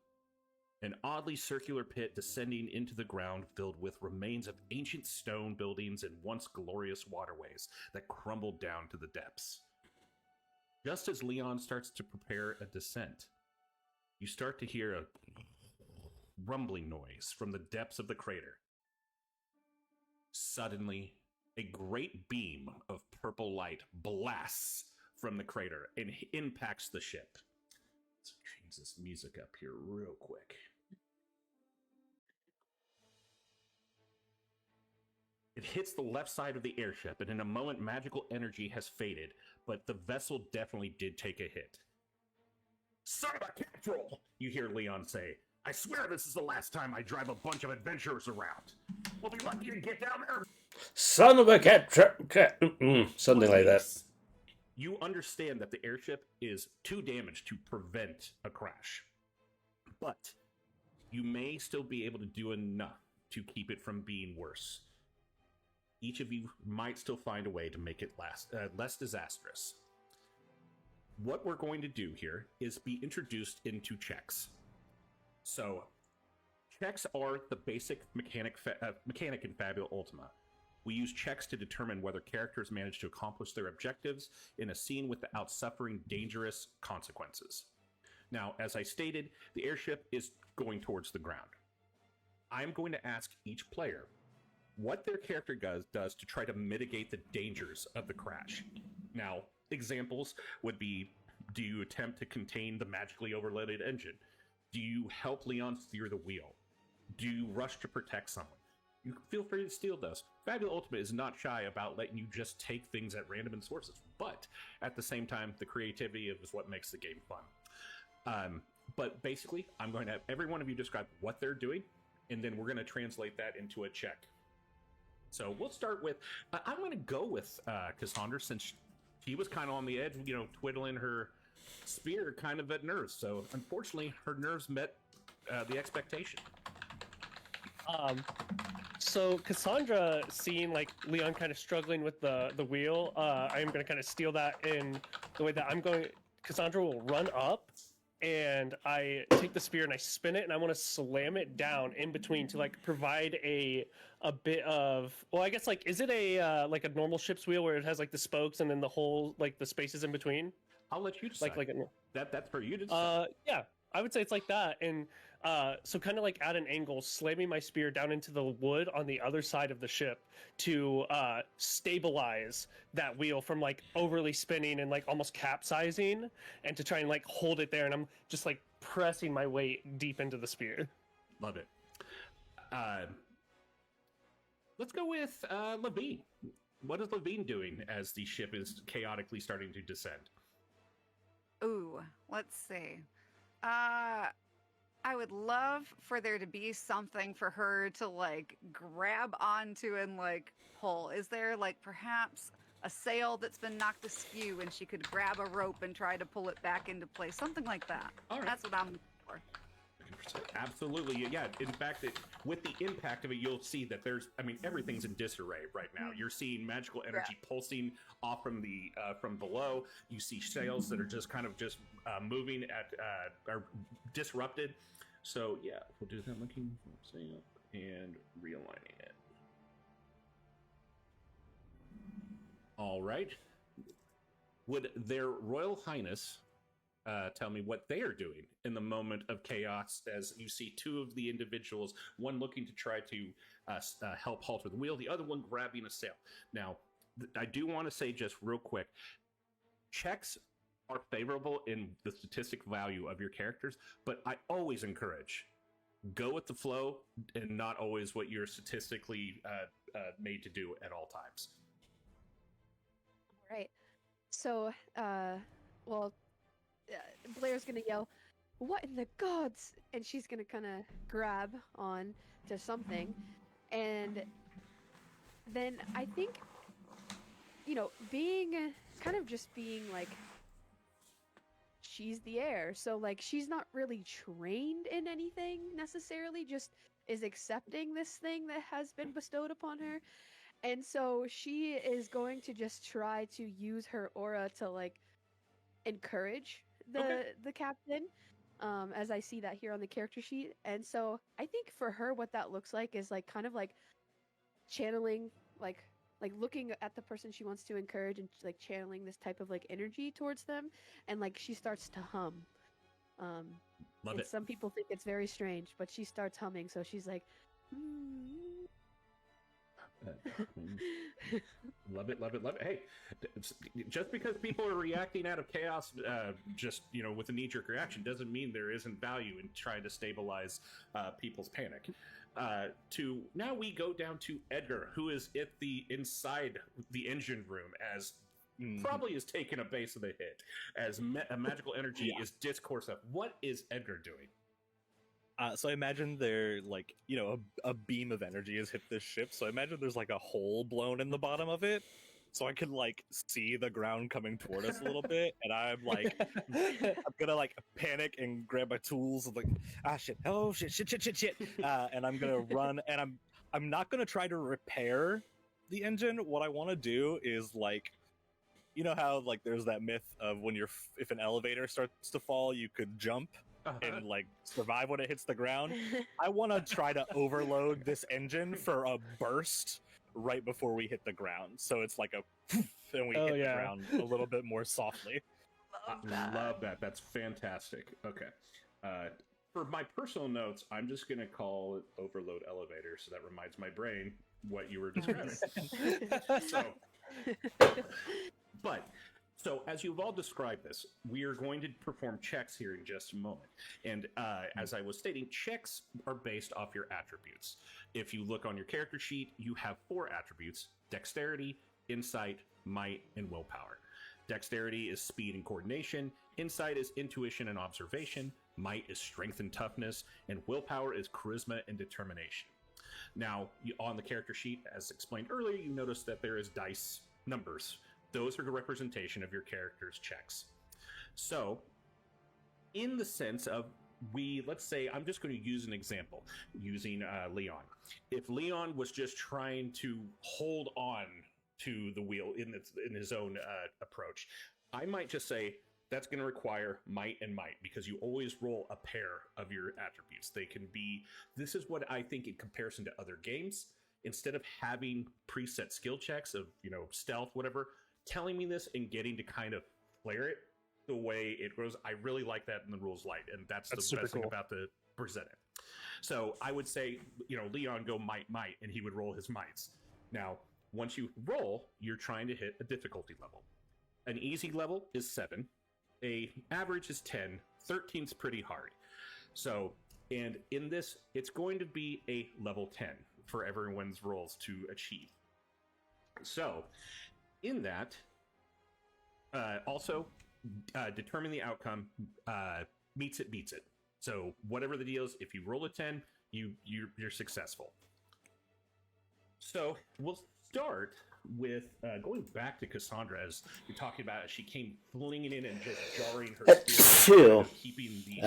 Speaker 3: An oddly circular pit descending into the ground filled with remains of ancient stone buildings and once glorious waterways that crumbled down to the depths. Just as Leon starts to prepare a descent, you start to hear a rumbling noise from the depths of the crater. Suddenly, a great beam of purple light blasts from the crater and impacts the ship. Let's change this music up here real quick. It hits the left side of the airship, and in a moment, magical energy has faded, but the vessel definitely did take a hit. Son of a catrol! You hear Leon say. I swear this is the last time I drive a bunch of adventurers around. We'll be lucky to get down there.
Speaker 1: Son of a something like that.
Speaker 3: You understand that the airship is too damaged to prevent a crash, but you may still be able to do enough to keep it from being worse. Each of you might still find a way to make it less disastrous. What we're going to do here is be introduced into checks. So, checks are the basic mechanic in Fabula Ultima. We use checks to determine whether characters manage to accomplish their objectives in a scene without suffering dangerous consequences. Now, as I stated, the airship is going towards the ground. I'm going to ask each player what their character does to try to mitigate the dangers of the crash. Now, examples would be, do you attempt to contain the magically overloaded engine? Do you help Leon steer the wheel? Do you rush to protect someone? You feel free to steal those. Fabula Ultima is not shy about letting you just take things at random and sources, but at the same time, the creativity is what makes the game fun. But basically, I'm going to have every one of you describe what they're doing, and then we're going to translate that into a check. So we'll start with, I'm going to go with Cassandra, since she was kind of on the edge, twiddling her spear kind of at nerves. So unfortunately, her nerves met the expectation.
Speaker 5: So Cassandra, seeing like Leon kind of struggling with the wheel, I am going to kind of steal that in the way that Cassandra will run up, and I take the spear and I spin it, and I want to slam it down in between to like provide a bit of, well, I guess like, is it a like a normal ship's wheel where it has like the spokes and then the whole like the spaces in between?
Speaker 3: I'll let you decide. That's for you to decide.
Speaker 5: Yeah, I would say it's like that, and so kind of like at an angle, slamming my spear down into the wood on the other side of the ship to stabilize that wheel from like overly spinning and like almost capsizing, and to try and like hold it there. And I'm just like pressing my weight deep into the spear.
Speaker 3: Love it. Let's go with Levine. What is Levine doing as the ship is chaotically starting to descend?
Speaker 7: Ooh, let's see. I would love for there to be something for her to like grab onto and like pull. Is there like perhaps a sail that's been knocked askew and she could grab a rope and try to pull it back into place? Something like that.
Speaker 3: All right.
Speaker 7: That's what I'm looking for.
Speaker 3: Absolutely. Yeah. In fact, with the impact of it, you'll see that everything's in disarray right now. You're seeing magical energy pulsing off from from below. You see sails that are just kind of moving are disrupted. So yeah, we'll do that. Looking for sail and realigning it. All right. Would their Royal Highness tell me what they are doing in the moment of chaos, as you see two of the individuals, one looking to try to help halter the wheel, the other one grabbing a sail. Now, I do want to say just real quick, checks are favorable in the statistic value of your characters, but I always encourage go with the flow and not always what you're statistically made to do at all times.
Speaker 4: All right. So, Blair's gonna yell, "What in the gods?" And she's gonna kind of grab on to something, and then I think, being like, she's the heir, so like she's not really trained in anything necessarily, just is accepting this thing that has been bestowed upon her, and so she is going to just try to use her aura to like encourage the captain, as I see that here on the character sheet. And so I think for her what that looks like is like kind of like channeling, like looking at the person she wants to encourage and like channeling this type of like energy towards them, and like she starts to hum.
Speaker 3: Love it.
Speaker 4: Some people think it's very strange, but she starts humming, so she's like
Speaker 3: Love it. Hey, just because people are reacting out of chaos, with a knee-jerk reaction, doesn't mean there isn't value in trying to stabilize people's panic. Now we go down to Edgar, who is inside the engine room, as probably is taking a base of the hit, as a magical energy is discourse up. What is Edgar doing?
Speaker 6: So I imagine there, like, a beam of energy has hit this ship. So I imagine there's like a hole blown in the bottom of it. So I can like see the ground coming toward us a little bit, and I'm like, I'm gonna like panic and grab my tools and like, shit, oh shit, and I'm gonna run, and I'm not gonna try to repair the engine. What I want to do is like, how like there's that myth of when if an elevator starts to fall, you could jump and like survive when it hits the ground. I want to try to overload this engine for a burst right before we hit the ground. So it's like a and we hit the ground a little bit more softly.
Speaker 3: Love that. That's fantastic. Okay. For my personal notes, I'm just going to call it overload elevator, so that reminds my brain what you were describing. So as you've all described this, we are going to perform checks here in just a moment. And as I was stating, checks are based off your attributes. If you look on your character sheet, you have 4 attributes: dexterity, insight, might, and willpower. Dexterity is speed and coordination, insight is intuition and observation, might is strength and toughness, and willpower is charisma and determination. Now, on the character sheet, as explained earlier, you notice that there is dice numbers. Those are the representation of your character's checks. So, in the sense of let's say, I'm just going to use an example using Leon. If Leon was just trying to hold on to the wheel in his own approach, I might just say that's going to require might and might, because you always roll a pair of your attributes. They can be, this is what I think in comparison to other games, instead of having preset skill checks of, stealth, whatever, telling me this and getting to kind of flare it the way it goes, I really like that in the rules light, and that's the best thing about the present it. So I would say, Leon go might, and he would roll his mights. Now, once you roll, you're trying to hit a difficulty level. An easy level is 7. A average is 10. 13's pretty hard. So, and in this, it's going to be a level 10 for everyone's rolls to achieve. So, in that, also, determine the outcome, meets it, beats it. So, whatever the deal is, if you roll a 10, you're successful. So, we'll start with going back to Cassandra, as you're talking about, as she came flinging in and just jarring her spear, keeping the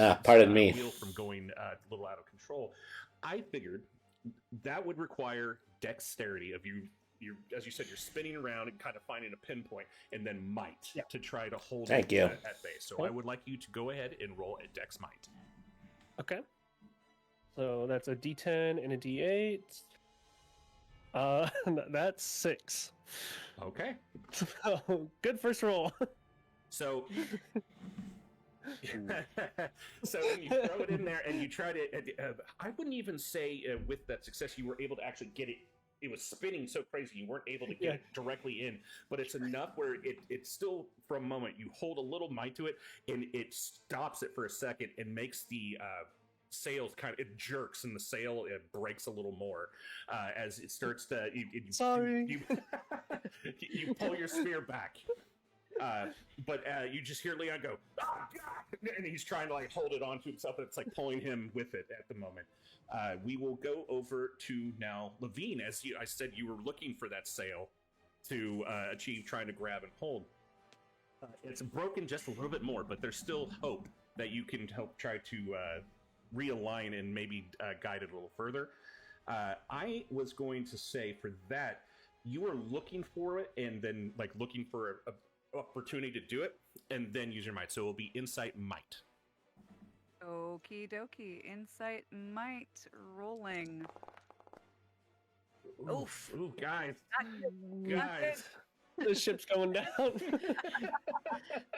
Speaker 3: wheel from going a little out of control. I figured that would require dexterity of you. As you said, you're spinning around and kind of finding a pinpoint, and then might to try to hold it at base. So I would like you to go ahead and roll a dex might.
Speaker 5: Okay. So that's a D10 and a D8. That's 6.
Speaker 3: Okay.
Speaker 5: Good first roll.
Speaker 3: So, so when you throw it in there and you try to, I wouldn't even say with that success you were able to actually get it. It was spinning so crazy you weren't able to get it directly in, but it's enough where it's still, for a moment, you hold a little might to it and it stops it for a second and makes the sails it jerks, and the sail breaks a little more as it starts to. You pull your spear back, but you just hear Leon go, "Oh God!" and he's trying to hold it onto himself, and it's pulling him with it at the moment. We will go over to now Levine, as I said, you were looking for that sail to achieve trying to grab and hold. It's broken just a little bit more, but there's still hope that you can help try to realign and maybe guide it a little further. I was going to say for that, you were looking for it and then looking for an opportunity to do it and then use your might. So it will be insight might.
Speaker 7: Okie dokie. Insight might rolling.
Speaker 3: Oof. Ooh, guys.
Speaker 7: Guys.
Speaker 5: The ship's going down.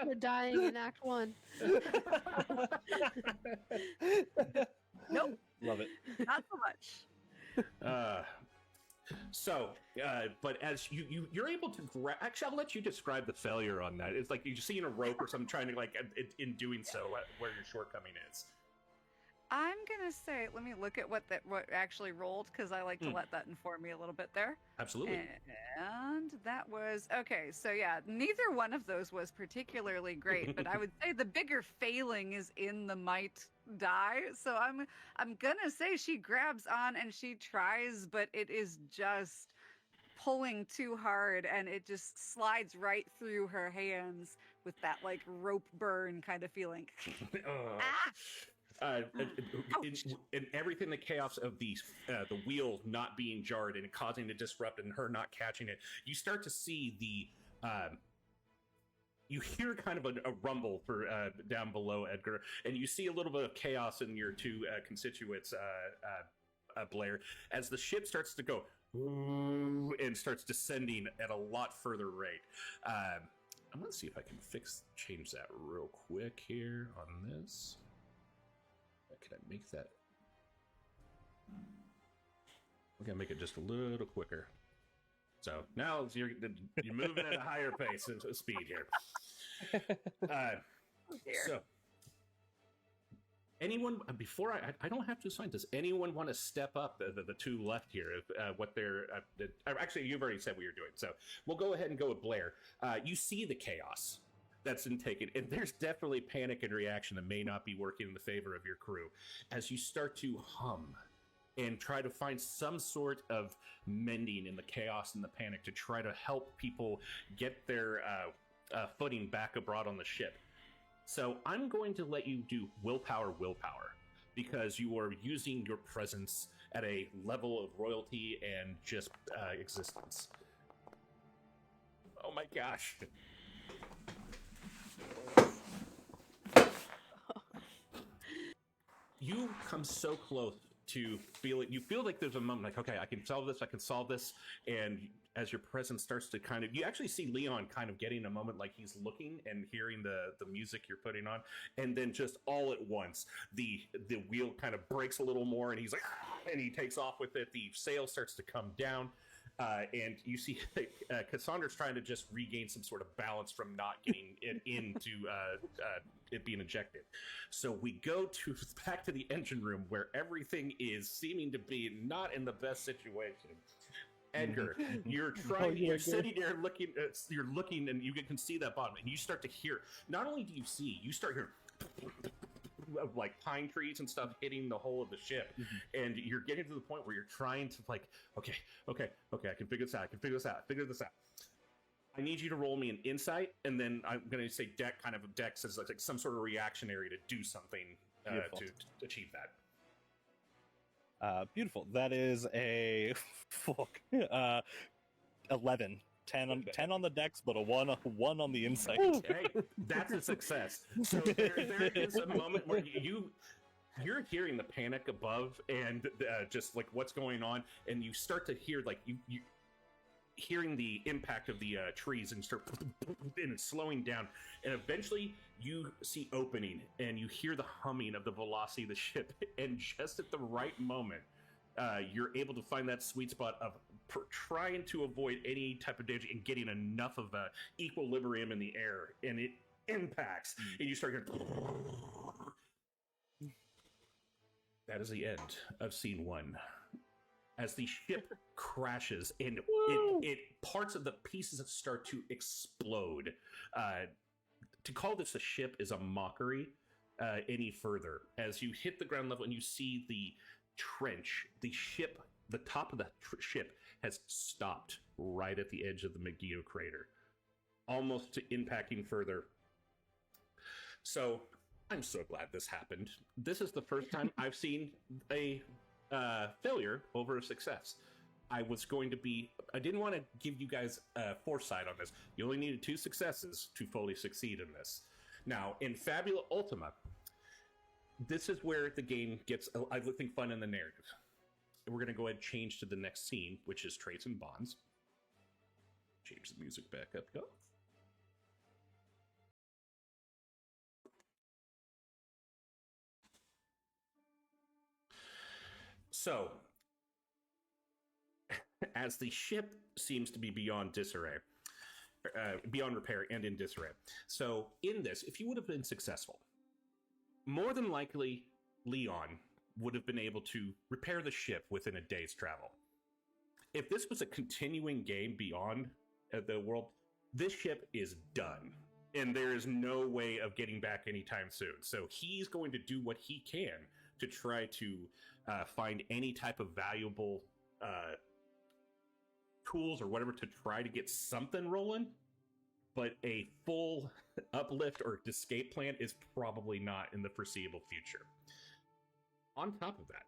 Speaker 4: We're dying in Act 1.
Speaker 7: Nope.
Speaker 6: Love it.
Speaker 7: Not so much.
Speaker 3: But as you're able to actually, I'll let you describe the failure on that. It's like you're seeing a rope or something, trying to in doing so, where your shortcoming is.
Speaker 7: I'm gonna say, let me look at what actually rolled, because I like to let that inform me a little bit there.
Speaker 3: Absolutely.
Speaker 7: And that was okay. So yeah, neither one of those was particularly great, but I would say the bigger failing is in the might die. So I'm gonna say she grabs on and she tries, but it is just pulling too hard, and it just slides right through her hands with that rope burn kind of feeling. Ah!
Speaker 3: And everything, the chaos of the wheel not being jarred and causing to disrupt and her not catching it, you start to see you hear kind of a rumble for down below, Edgar, and you see a little bit of chaos in your two constituents, Blair, as the ship starts to go and starts descending at a lot further rate. I'm going to see if I can change that real quick here on this. Can I make that? We're going to make it just a little quicker. So now you're moving at a higher pace of speed here. So, anyone, before I don't have to assign, does anyone want to step up the two left here? What they're actually, you've already said what you're doing, so we'll go ahead and go with Blair. You see the chaos that's been taken, and there's definitely panic and reaction that may not be working in the favor of your crew as you start to hum and try to find some sort of mending in the chaos and the panic to try to help people get their footing back abroad on the ship. So I'm going to let you do willpower, because you are using your presence at a level of royalty and just existence. Oh my gosh. You come so close to feel it. You feel like there's a moment like, okay, I can solve this. And as your presence starts to kind of, you actually see Leon kind of getting a moment like he's looking and hearing the music you're putting on. And then just all at once, the wheel kind of breaks a little more and he's like, ah, and he takes off with it. The sail starts to come down. And you see Cassandra's trying to just regain some sort of balance from not getting it into it being ejected. So we go back to the engine room where everything is seeming to be not in the best situation. Edgar, you're trying. You're sitting there looking. You're looking, and you can see that bottom, and you start to hear. Not only do you see, you start hearing of like pine trees and stuff hitting the hull of the ship, and you're getting to the point where you're trying to like, okay, I can figure this out. Figure this out. I need you to roll me an insight, and then I'm going to say dex as like some sort of reactionary to do something to achieve that.
Speaker 6: Beautiful. That is a 11. 10 on the dex, but a 1 on the insight.
Speaker 3: Hey, that's a success. So there is a moment where you're hearing the panic above and just like what's going on, and you start to hear like you hearing the impact of the trees and start and it's slowing down, and eventually you see opening and you hear the humming of the velocity of the ship, and just at the right moment you're able to find that sweet spot of trying to avoid any type of danger and getting enough of equilibrium in the air, and it impacts and you start hearing. That is the end of scene 1. As the ship crashes and it parts of the pieces start to explode. To call this a ship is a mockery any further. As you hit the ground level and you see the trench, the top of the ship has stopped right at the edge of the Megiddo crater, almost to impacting further. So I'm so glad this happened. This is the first time I've seen a failure over a success. I didn't want to give you guys foresight on this. You only needed 2 successes to fully succeed in this. Now, in Fabula Ultima, this is where the game gets, I think, fun in the narrative. We're going to go ahead and change to the next scene, which is Traits and Bonds. Change the music back up. Go. So, as the ship seems to be beyond disarray, beyond repair and in disarray. So, in this, if you would have been successful, more than likely, Leon would have been able to repair the ship within a day's travel. If this was a continuing game beyond the world, this ship is done. And there is no way of getting back anytime soon. So he's going to do what he can to try to find any type of valuable tools or whatever to try to get something rolling. But a full uplift or escape plan is probably not in the foreseeable future. On top of that,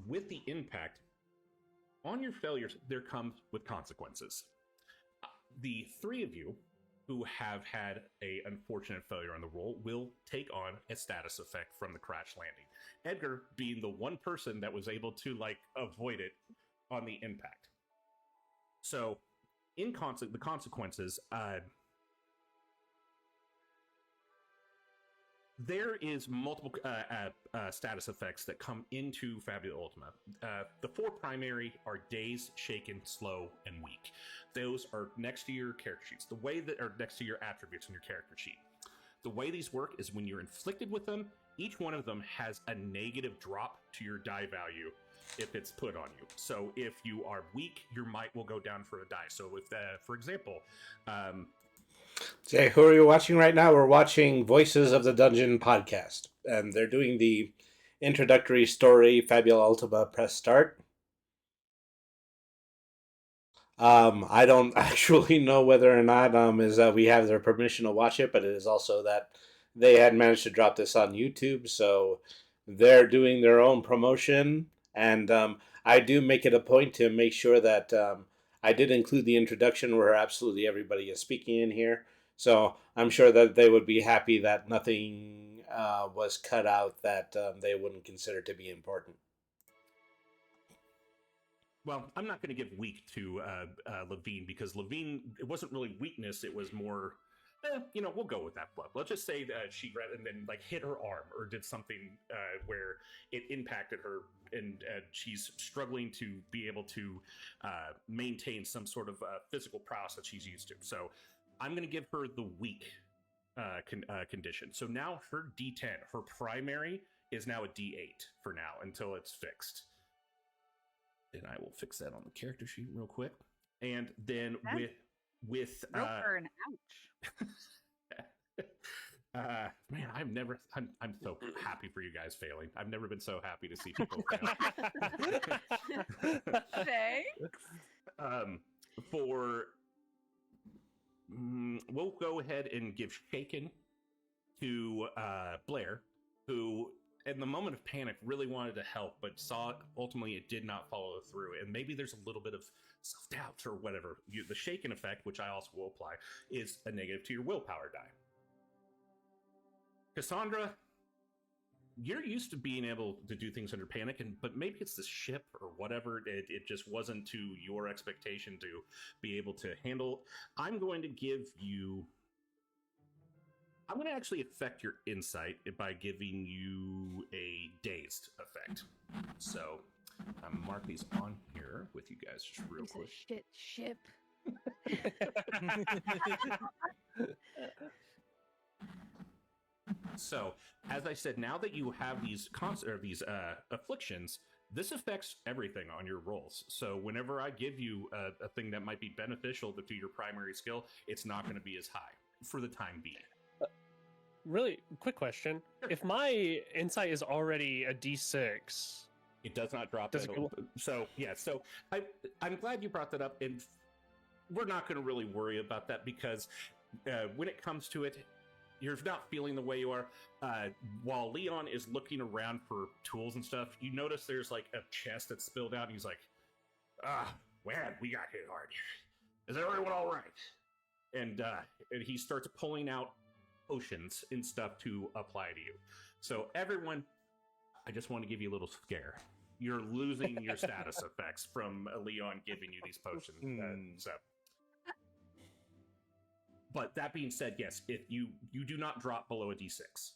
Speaker 3: with the impact on your failures, there comes with consequences. The 3 of you who have had a unfortunate failure on the roll will take on a status effect from the crash landing. Edgar, being the one person that was able to avoid it, on the impact. So, the consequences, there is multiple status effects that come into Fabula Ultima. The 4 primary are dazed, shaken, slow, and weak. Those are next to your character sheets. The way that are next to your attributes on your character sheet. The way these work is when you're inflicted with them, each one of them has a negative drop to your die value if it's put on you. So if you are weak, your might will go down for a die. So if, for example,
Speaker 1: Say, who are you watching right now? We're watching Voices of the Dungeon podcast, and they're doing the introductory story, Fabula Ultima. Press start. I don't actually know whether or not we have their permission to watch it, but it is also that they had managed to drop this on YouTube, so they're doing their own promotion, and I do make it a point to make sure that I did include the introduction where absolutely everybody is speaking in here. So I'm sure that they would be happy that nothing was cut out that they wouldn't consider to be important.
Speaker 3: Well, I'm not going to give weak to Levine because Levine, it wasn't really weakness. It was more, we'll go with that. Let's just say that she read and then like hit her arm or did something where it impacted her and she's struggling to be able to maintain some sort of physical prowess that she's used to. So I'm going to give her the weak condition. So now her D10, her primary is now a D8 for now until it's fixed. And I will fix that on the character sheet real quick. And then with
Speaker 7: Real burn, ouch.
Speaker 3: man, I'm so happy for you guys failing. I've never been so happy to see people fail.
Speaker 7: Thanks.
Speaker 3: We'll go ahead and give Shaken to Blair, who in the moment of panic really wanted to help, but saw ultimately it did not follow through. And maybe there's a little bit of self-doubt or whatever. The Shaken effect, which I also will apply, is a negative to your willpower die. Cassandra, you're used to being able to do things under panic, but maybe it's the ship or whatever. It just wasn't to your expectation to be able to handle. I'm going to actually affect your insight by giving you a dazed effect. So I'm mark these on here with you guys just real quick.
Speaker 4: Shit ship.
Speaker 3: So, as I said, now that you have these afflictions, this affects everything on your rolls. So whenever I give you a thing that might be beneficial to your primary skill, it's not going to be as high for the time being.
Speaker 5: Really quick question.
Speaker 3: Sure.
Speaker 5: If my insight is already a D6,
Speaker 3: it does not drop. So I'm glad you brought that up, and we're not going to really worry about that because when it comes to it, you're not feeling the way you are. While Leon is looking around for tools and stuff, you notice there's like a chest that's spilled out, and he's like, man, we got hit hard. Is everyone all right? And he starts pulling out potions and stuff to apply to you. So everyone, I just want to give you a little scare. You're losing your status effects from Leon giving you these potions. But that being said, yes, if you do not drop below a D6.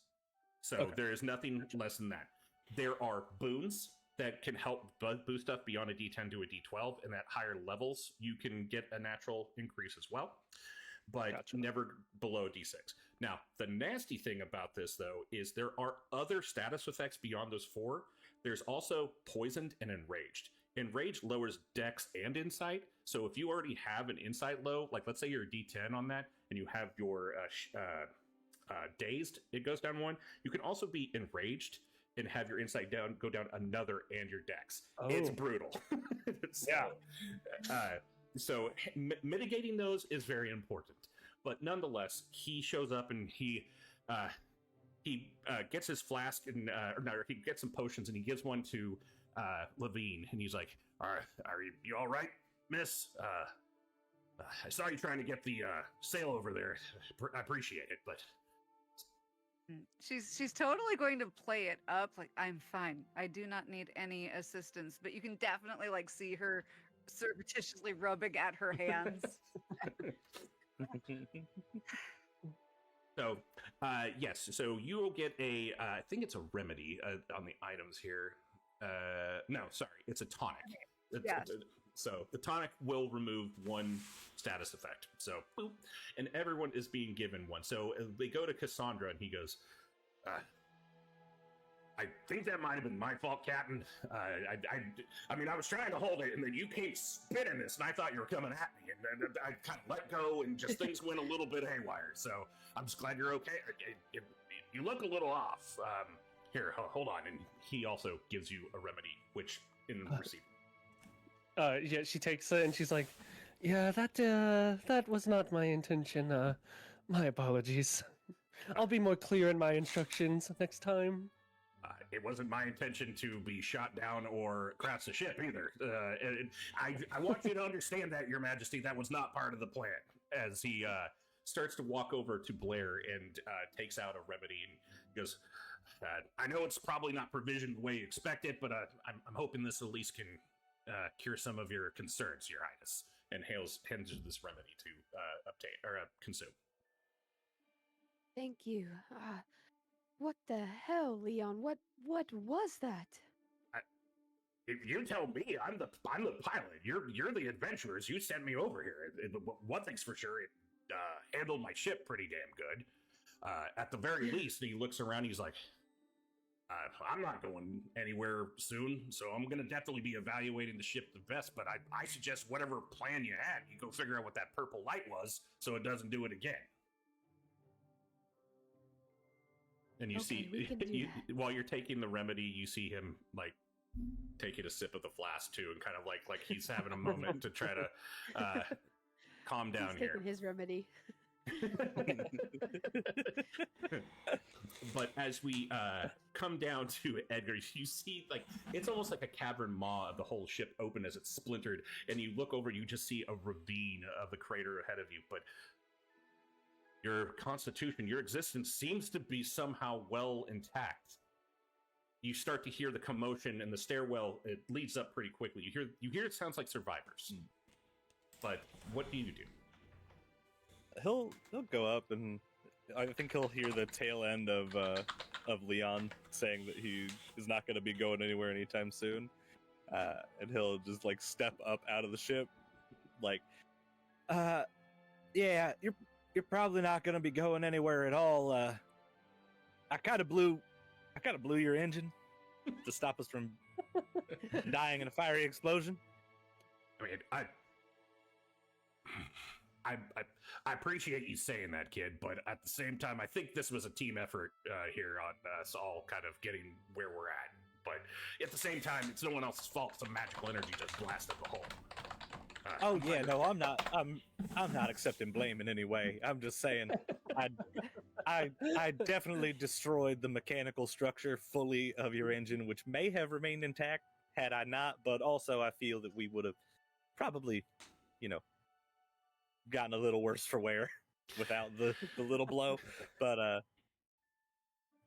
Speaker 3: So okay. There is nothing less than that. There are boons that can help boost stuff beyond a D10 to a D12, and at higher levels, you can get a natural increase as well, but never below a D6. Now, the nasty thing about this, though, is there are other status effects beyond those 4. There's also poisoned and enraged. Enraged lowers dex and insight. So if you already have an insight low, like let's say you're a D10 on that, and you have your dazed, it goes down 1. You can also be enraged and have your insight go down another, and your dex. Oh. It's brutal. So mitigating those is very important. But nonetheless, he shows up and he gets his flask and he gets some potions and he gives one to Levine, and he's like, "Are you all right, miss? I saw you trying to get the sail over there. I appreciate it, but
Speaker 7: She's totally going to play it up like I'm fine. I do not need any assistance, but you can definitely like see her surreptitiously rubbing at her hands.
Speaker 3: So, yes. So you will get a. I think it's a remedy on the items here. No, sorry, it's a tonic.
Speaker 7: Yeah.
Speaker 3: So the tonic will remove one status effect. So, boop, and everyone is being given one. So they go to Cassandra, and he goes, "I think that might have been my fault, Captain. I mean, I was trying to hold it, and then you came spinning this, and I thought you were coming at me, and I kind of let go, and just things went a little bit haywire. So I'm just glad you're okay. You look a little off. Here, hold on." And he also gives you a remedy, which in receipt.
Speaker 5: Yeah, she takes it and she's like, "Yeah, that was not my intention. My apologies. I'll be more clear in my instructions next time."
Speaker 3: It wasn't my intention to be shot down or crash the ship either. I want you to understand that, Your Majesty, that was not part of the plan. As he starts to walk over to Blair and takes out a remedy and goes, "I know it's probably not provisioned the way you expect it, but I'm hoping this at least can cure some of your concerns, Your Highness." And hands you this remedy to obtain or consume.
Speaker 4: Thank you. What the hell, Leon? What was that?
Speaker 3: If you tell me, I'm the pilot. You're the adventurers. You sent me over here. One thing's for sure, it handled my ship pretty damn good. At the very least, he looks around. He's like, "I'm not going anywhere soon, so I'm going to definitely be evaluating the ship the best. But I suggest whatever plan you had, you go figure out what that purple light was, so it doesn't do it again." And you
Speaker 4: Okay, we can do that.
Speaker 3: while you're taking the remedy, you see him like taking a sip of the flask too, and kind of like he's having a moment to try to calm down
Speaker 4: He's
Speaker 3: here.
Speaker 4: taking his remedy.
Speaker 3: But as we come down to Edgar, you see like it's almost like a cavern maw of the whole ship open as it's splintered, and you look over, you just see a ravine of the crater ahead of you. But your constitution, your existence seems to be somehow well intact. You start to hear the commotion, and the stairwell, it leads up pretty quickly. You hear it sounds like survivors. But what do you do?
Speaker 6: He'll go up, and I think he'll hear the tail end of Leon saying that he is not going to be going anywhere anytime soon, and he'll just like step up out of the ship, like, "Yeah, you're probably not going to be going anywhere at all. I kind of blew your engine to stop us from dying in a fiery explosion."
Speaker 3: I mean, I appreciate you saying that, kid, but at the same time, I think this was a team effort here on us all kind of getting where we're at. But at the same time, it's no one else's fault. Some magical energy just blasted the hole.
Speaker 6: Oh yeah, no, I'm not accepting blame in any way. I'm just saying, I definitely destroyed the mechanical structure fully of your engine, which may have remained intact had I not. But also, I feel that we would have probably, gotten a little worse for wear without the little blow. But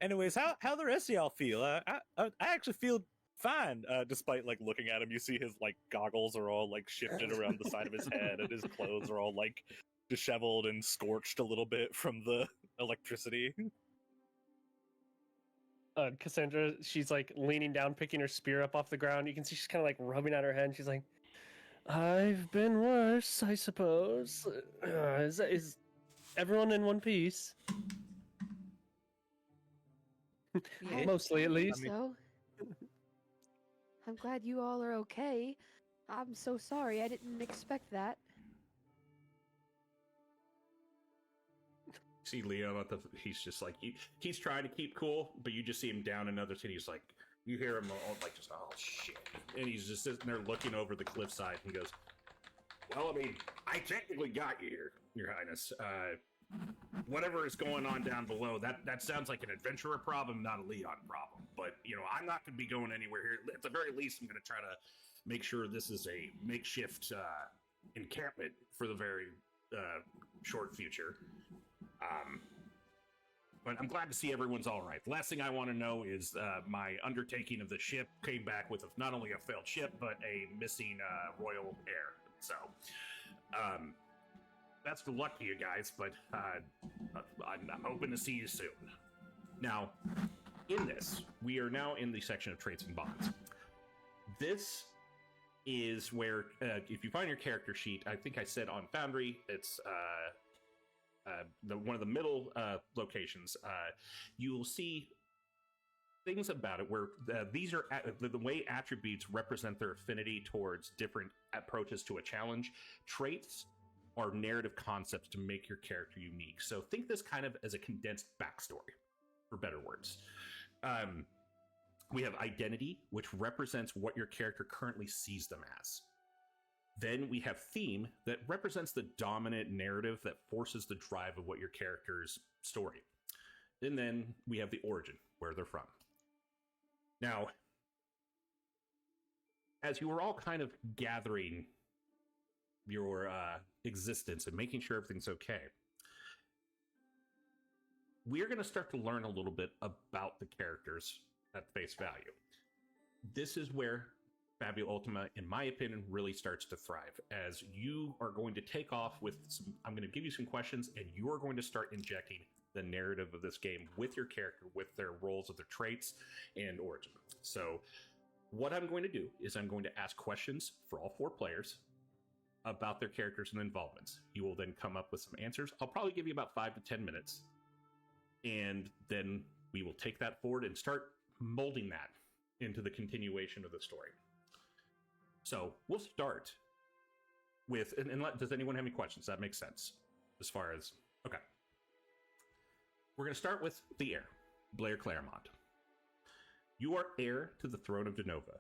Speaker 6: anyways, how the rest of y'all feel? I actually feel fine, despite like looking at him. You see his like goggles are all like shifted around the side of his head, and his clothes are all like disheveled and scorched a little bit from the electricity.
Speaker 5: Cassandra, she's like leaning down, picking her spear up off the ground. You can see she's kind of like rubbing at her head. And she's like, "I've been worse, I suppose. Is everyone in one piece?"
Speaker 7: Yeah.
Speaker 5: Mostly, at least.
Speaker 4: So, I'm glad you all are okay. I'm so sorry. I didn't expect that.
Speaker 3: See Leo he's just like he's trying to keep cool, but you just see him down another city. He's like, you hear him all like just, "Oh shit," and he's just sitting there looking over the cliffside. And he goes, "Well, I mean, I technically got you here, Your Highness. Whatever is going on down below, that sounds like an adventurer problem, not a Leon problem. But I'm not going to be going anywhere here. At the very least, I'm going to try to make sure this is a makeshift encampment for the very short future. But I'm glad to see everyone's all right. The last thing I want to know is my undertaking of the ship came back with not only a failed ship, but a missing royal heir. So, best of luck to you guys, but I'm hoping to see you soon. Now, in this, we are now in the section of traits and bonds. This is where, if you find your character sheet, I think I said on Foundry, it's one of the middle locations. You will see things about it where these are the way attributes represent their affinity towards different approaches to a challenge. Traits are narrative concepts to make your character unique. So think this kind of as a condensed backstory, for better words. We have identity, which represents what your character currently sees them as. Then we have theme, that represents the dominant narrative that forces the drive of what your character's story. And then we have the origin, where they're from. Now, as you are all kind of gathering your existence and making sure everything's okay, we're going to start to learn a little bit about the characters at face value. This is where Fabula Ultima, in my opinion, really starts to thrive, as you are going to take off with some, I'm going to give you some questions, and you are going to start injecting the narrative of this game with your character, with their roles of their traits and origin. So what I'm going to do is I'm going to ask questions for all 4 players about their characters and involvements. You will then come up with some answers. I'll probably give you about 5 to 10 minutes, and then we will take that forward and start molding that into the continuation of the story. So we'll start with, does anyone have any questions? That makes sense as far as, okay. We're going to start with the heir, Blair Claremont. You are heir to the throne of Denova,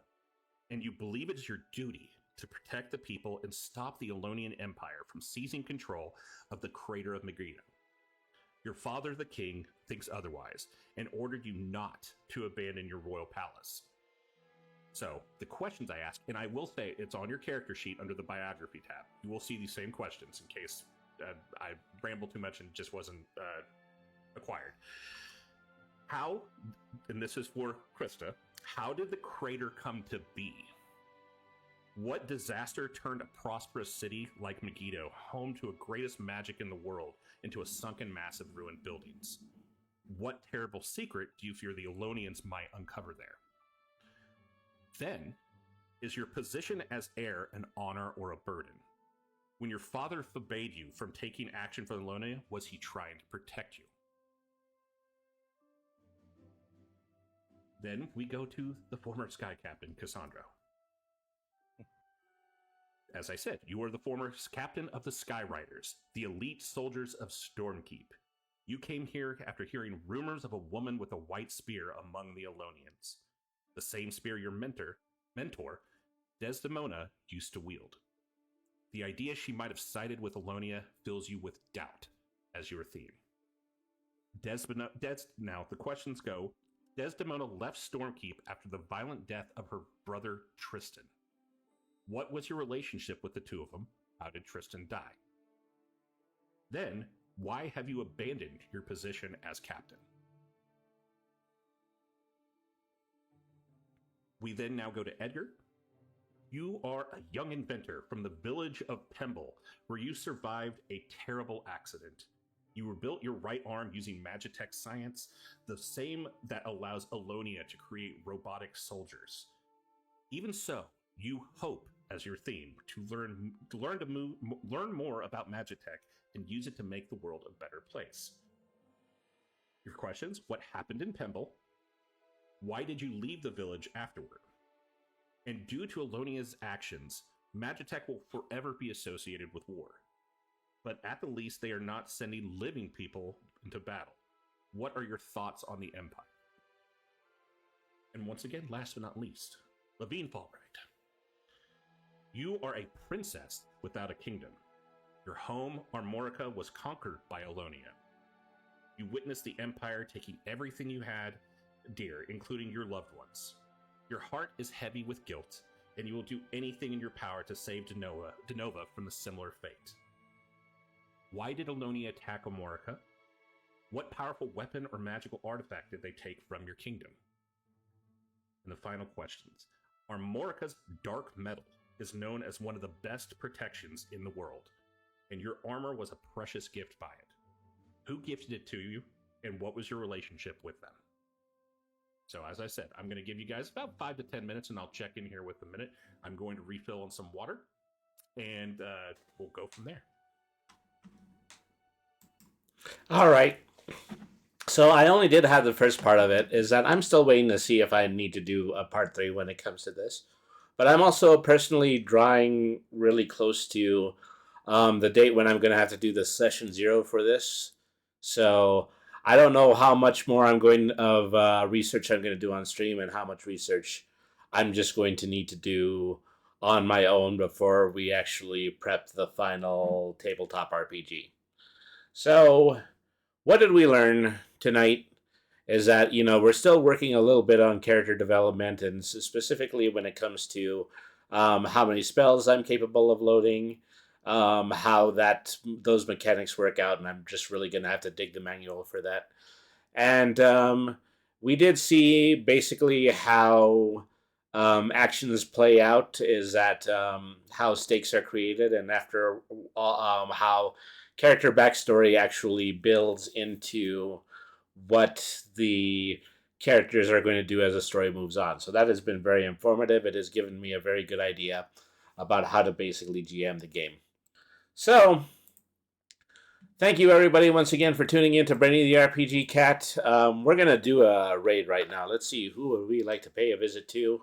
Speaker 3: and you believe it is your duty to protect the people and stop the Elonian Empire from seizing control of the crater of Megiddo. Your father, the king, thinks otherwise and ordered you not to abandon your royal palace. So, the questions I ask, and I will say it's on your character sheet under the biography tab. You will see these same questions in case I ramble too much and just wasn't acquired. How, and this is for Krista, how did the crater come to be? What disaster turned a prosperous city like Megiddo, home to a greatest magic in the world, into a sunken mass of ruined buildings? What terrible secret do you fear the Elonians might uncover there? Then, is your position as heir an honor or a burden? When your father forbade you from taking action for the Elonia, was he trying to protect you? Then we go to the former Sky Captain, Cassandra. As I said, you are the former captain of the Sky Riders, the elite soldiers of Stormkeep. You came here after hearing rumors of a woman with a white spear among the Elonians. The same spear your mentor, Desdemona, used to wield. The idea she might have sided with Elonia fills you with doubt as your theme. Now, the questions go, Desdemona left Stormkeep after the violent death of her brother Tristan. What was your relationship with the two of them? How did Tristan die? Then, why have you abandoned your position as captain? We then now go to Edgar. You are a young inventor from the village of Pemble, where you survived a terrible accident. You rebuilt your right arm using Magitech science, the same that allows Elonia to create robotic soldiers. Even so, you hope, as your theme, to learn more about Magitech and use it to make the world a better place. Your questions: what happened in Pemble? Why did you leave the village afterward? And due to Elonia's actions, Magitech will forever be associated with war. But at the least, they are not sending living people into battle. What are your thoughts on the Empire? And once again, last but not least, Levine Fallbright. You are a princess without a kingdom. Your home, Armorica, was conquered by Elonia. You witnessed the Empire taking everything you had dear, including your loved ones. Your heart is heavy with guilt, and you will do anything in your power to save Denova from a similar fate. Why did Elonia attack Armorica? What powerful weapon or magical artifact did they take from your kingdom? And the final questions. Armorica's dark metal is known as one of the best protections in the world, and your armor was a precious gift by it. Who gifted it to you, and what was your relationship with them? So as I said, I'm going to give you guys about 5 to 10 minutes, and I'll check in here with a minute. I'm going to refill on some water, and we'll go from there.
Speaker 1: All right. So I only did have the first part of it, is that I'm still waiting to see if I need to do a part 3 when it comes to this. But I'm also personally drawing really close to the date when I'm going to have to do the session 0 for this. So I don't know how much more research I'm going to do on stream and how much research I'm just going to need to do on my own before we actually prep the final tabletop RPG. So what did we learn tonight is that, we're still working a little bit on character development, and specifically when it comes to how many spells I'm capable of loading, how those mechanics work out, and I'm just really going to have to dig the manual for that. And we did see basically how actions play out, is that how stakes are created, and after how character backstory actually builds into what the characters are going to do as the story moves on. So that has been very informative. It has given me a very good idea about how to basically GM the game. So, thank you everybody once again for tuning in to Brainy the RPG Cat. We're going to do a raid right now. Let's see, who would we like to pay a visit to?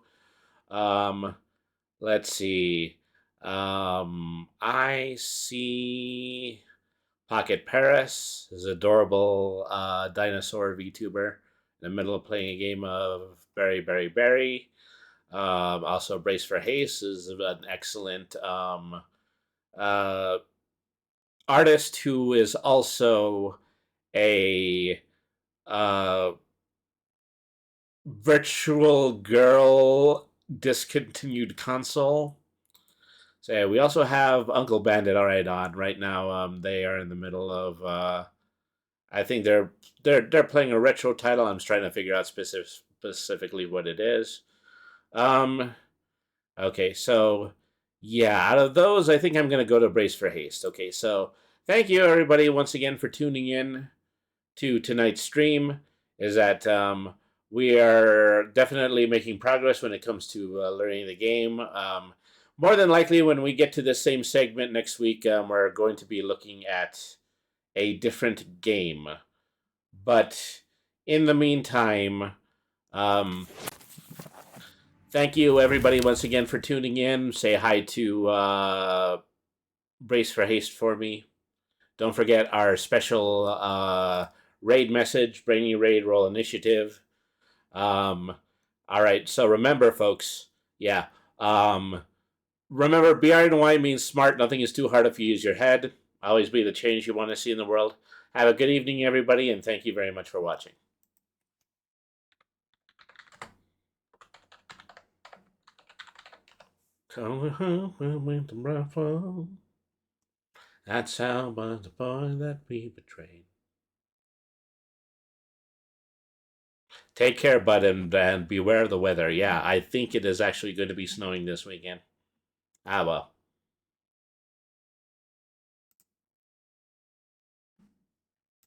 Speaker 1: Let's see. I see Pocket Paris, is an adorable dinosaur VTuber in the middle of playing a game of Berry, Berry, Berry. Also, Brace for Haste is an excellent artist who is also a virtual girl discontinued console. So yeah, we also have Uncle Bandit alright on right now. They are in the middle of I think they're playing a retro title. I'm just trying to figure out specifically what it is. Okay, so yeah, out of those, I think I'm gonna go to Brace for Haste. Okay, so thank you everybody once again for tuning in to tonight's stream. Is that we are definitely making progress when it comes to learning the game. More than likely, when we get to the same segment next week, we're going to be looking at a different game. But in the meantime, thank you everybody once again for tuning in. Say hi to Brace for Haste for me. Don't forget our special raid message, Brainy Raid Roll Initiative. All right, so remember, folks, yeah. Remember, BRNY means smart. Nothing is too hard if you use your head. Always be the change you want to see in the world. Have a good evening, everybody, and thank you very much for watching. Coming home with the rifle. That's how was the boy that we betrayed. Take care, bud, and beware of the weather. Yeah, I think it is actually going to be snowing this weekend. Ah, well.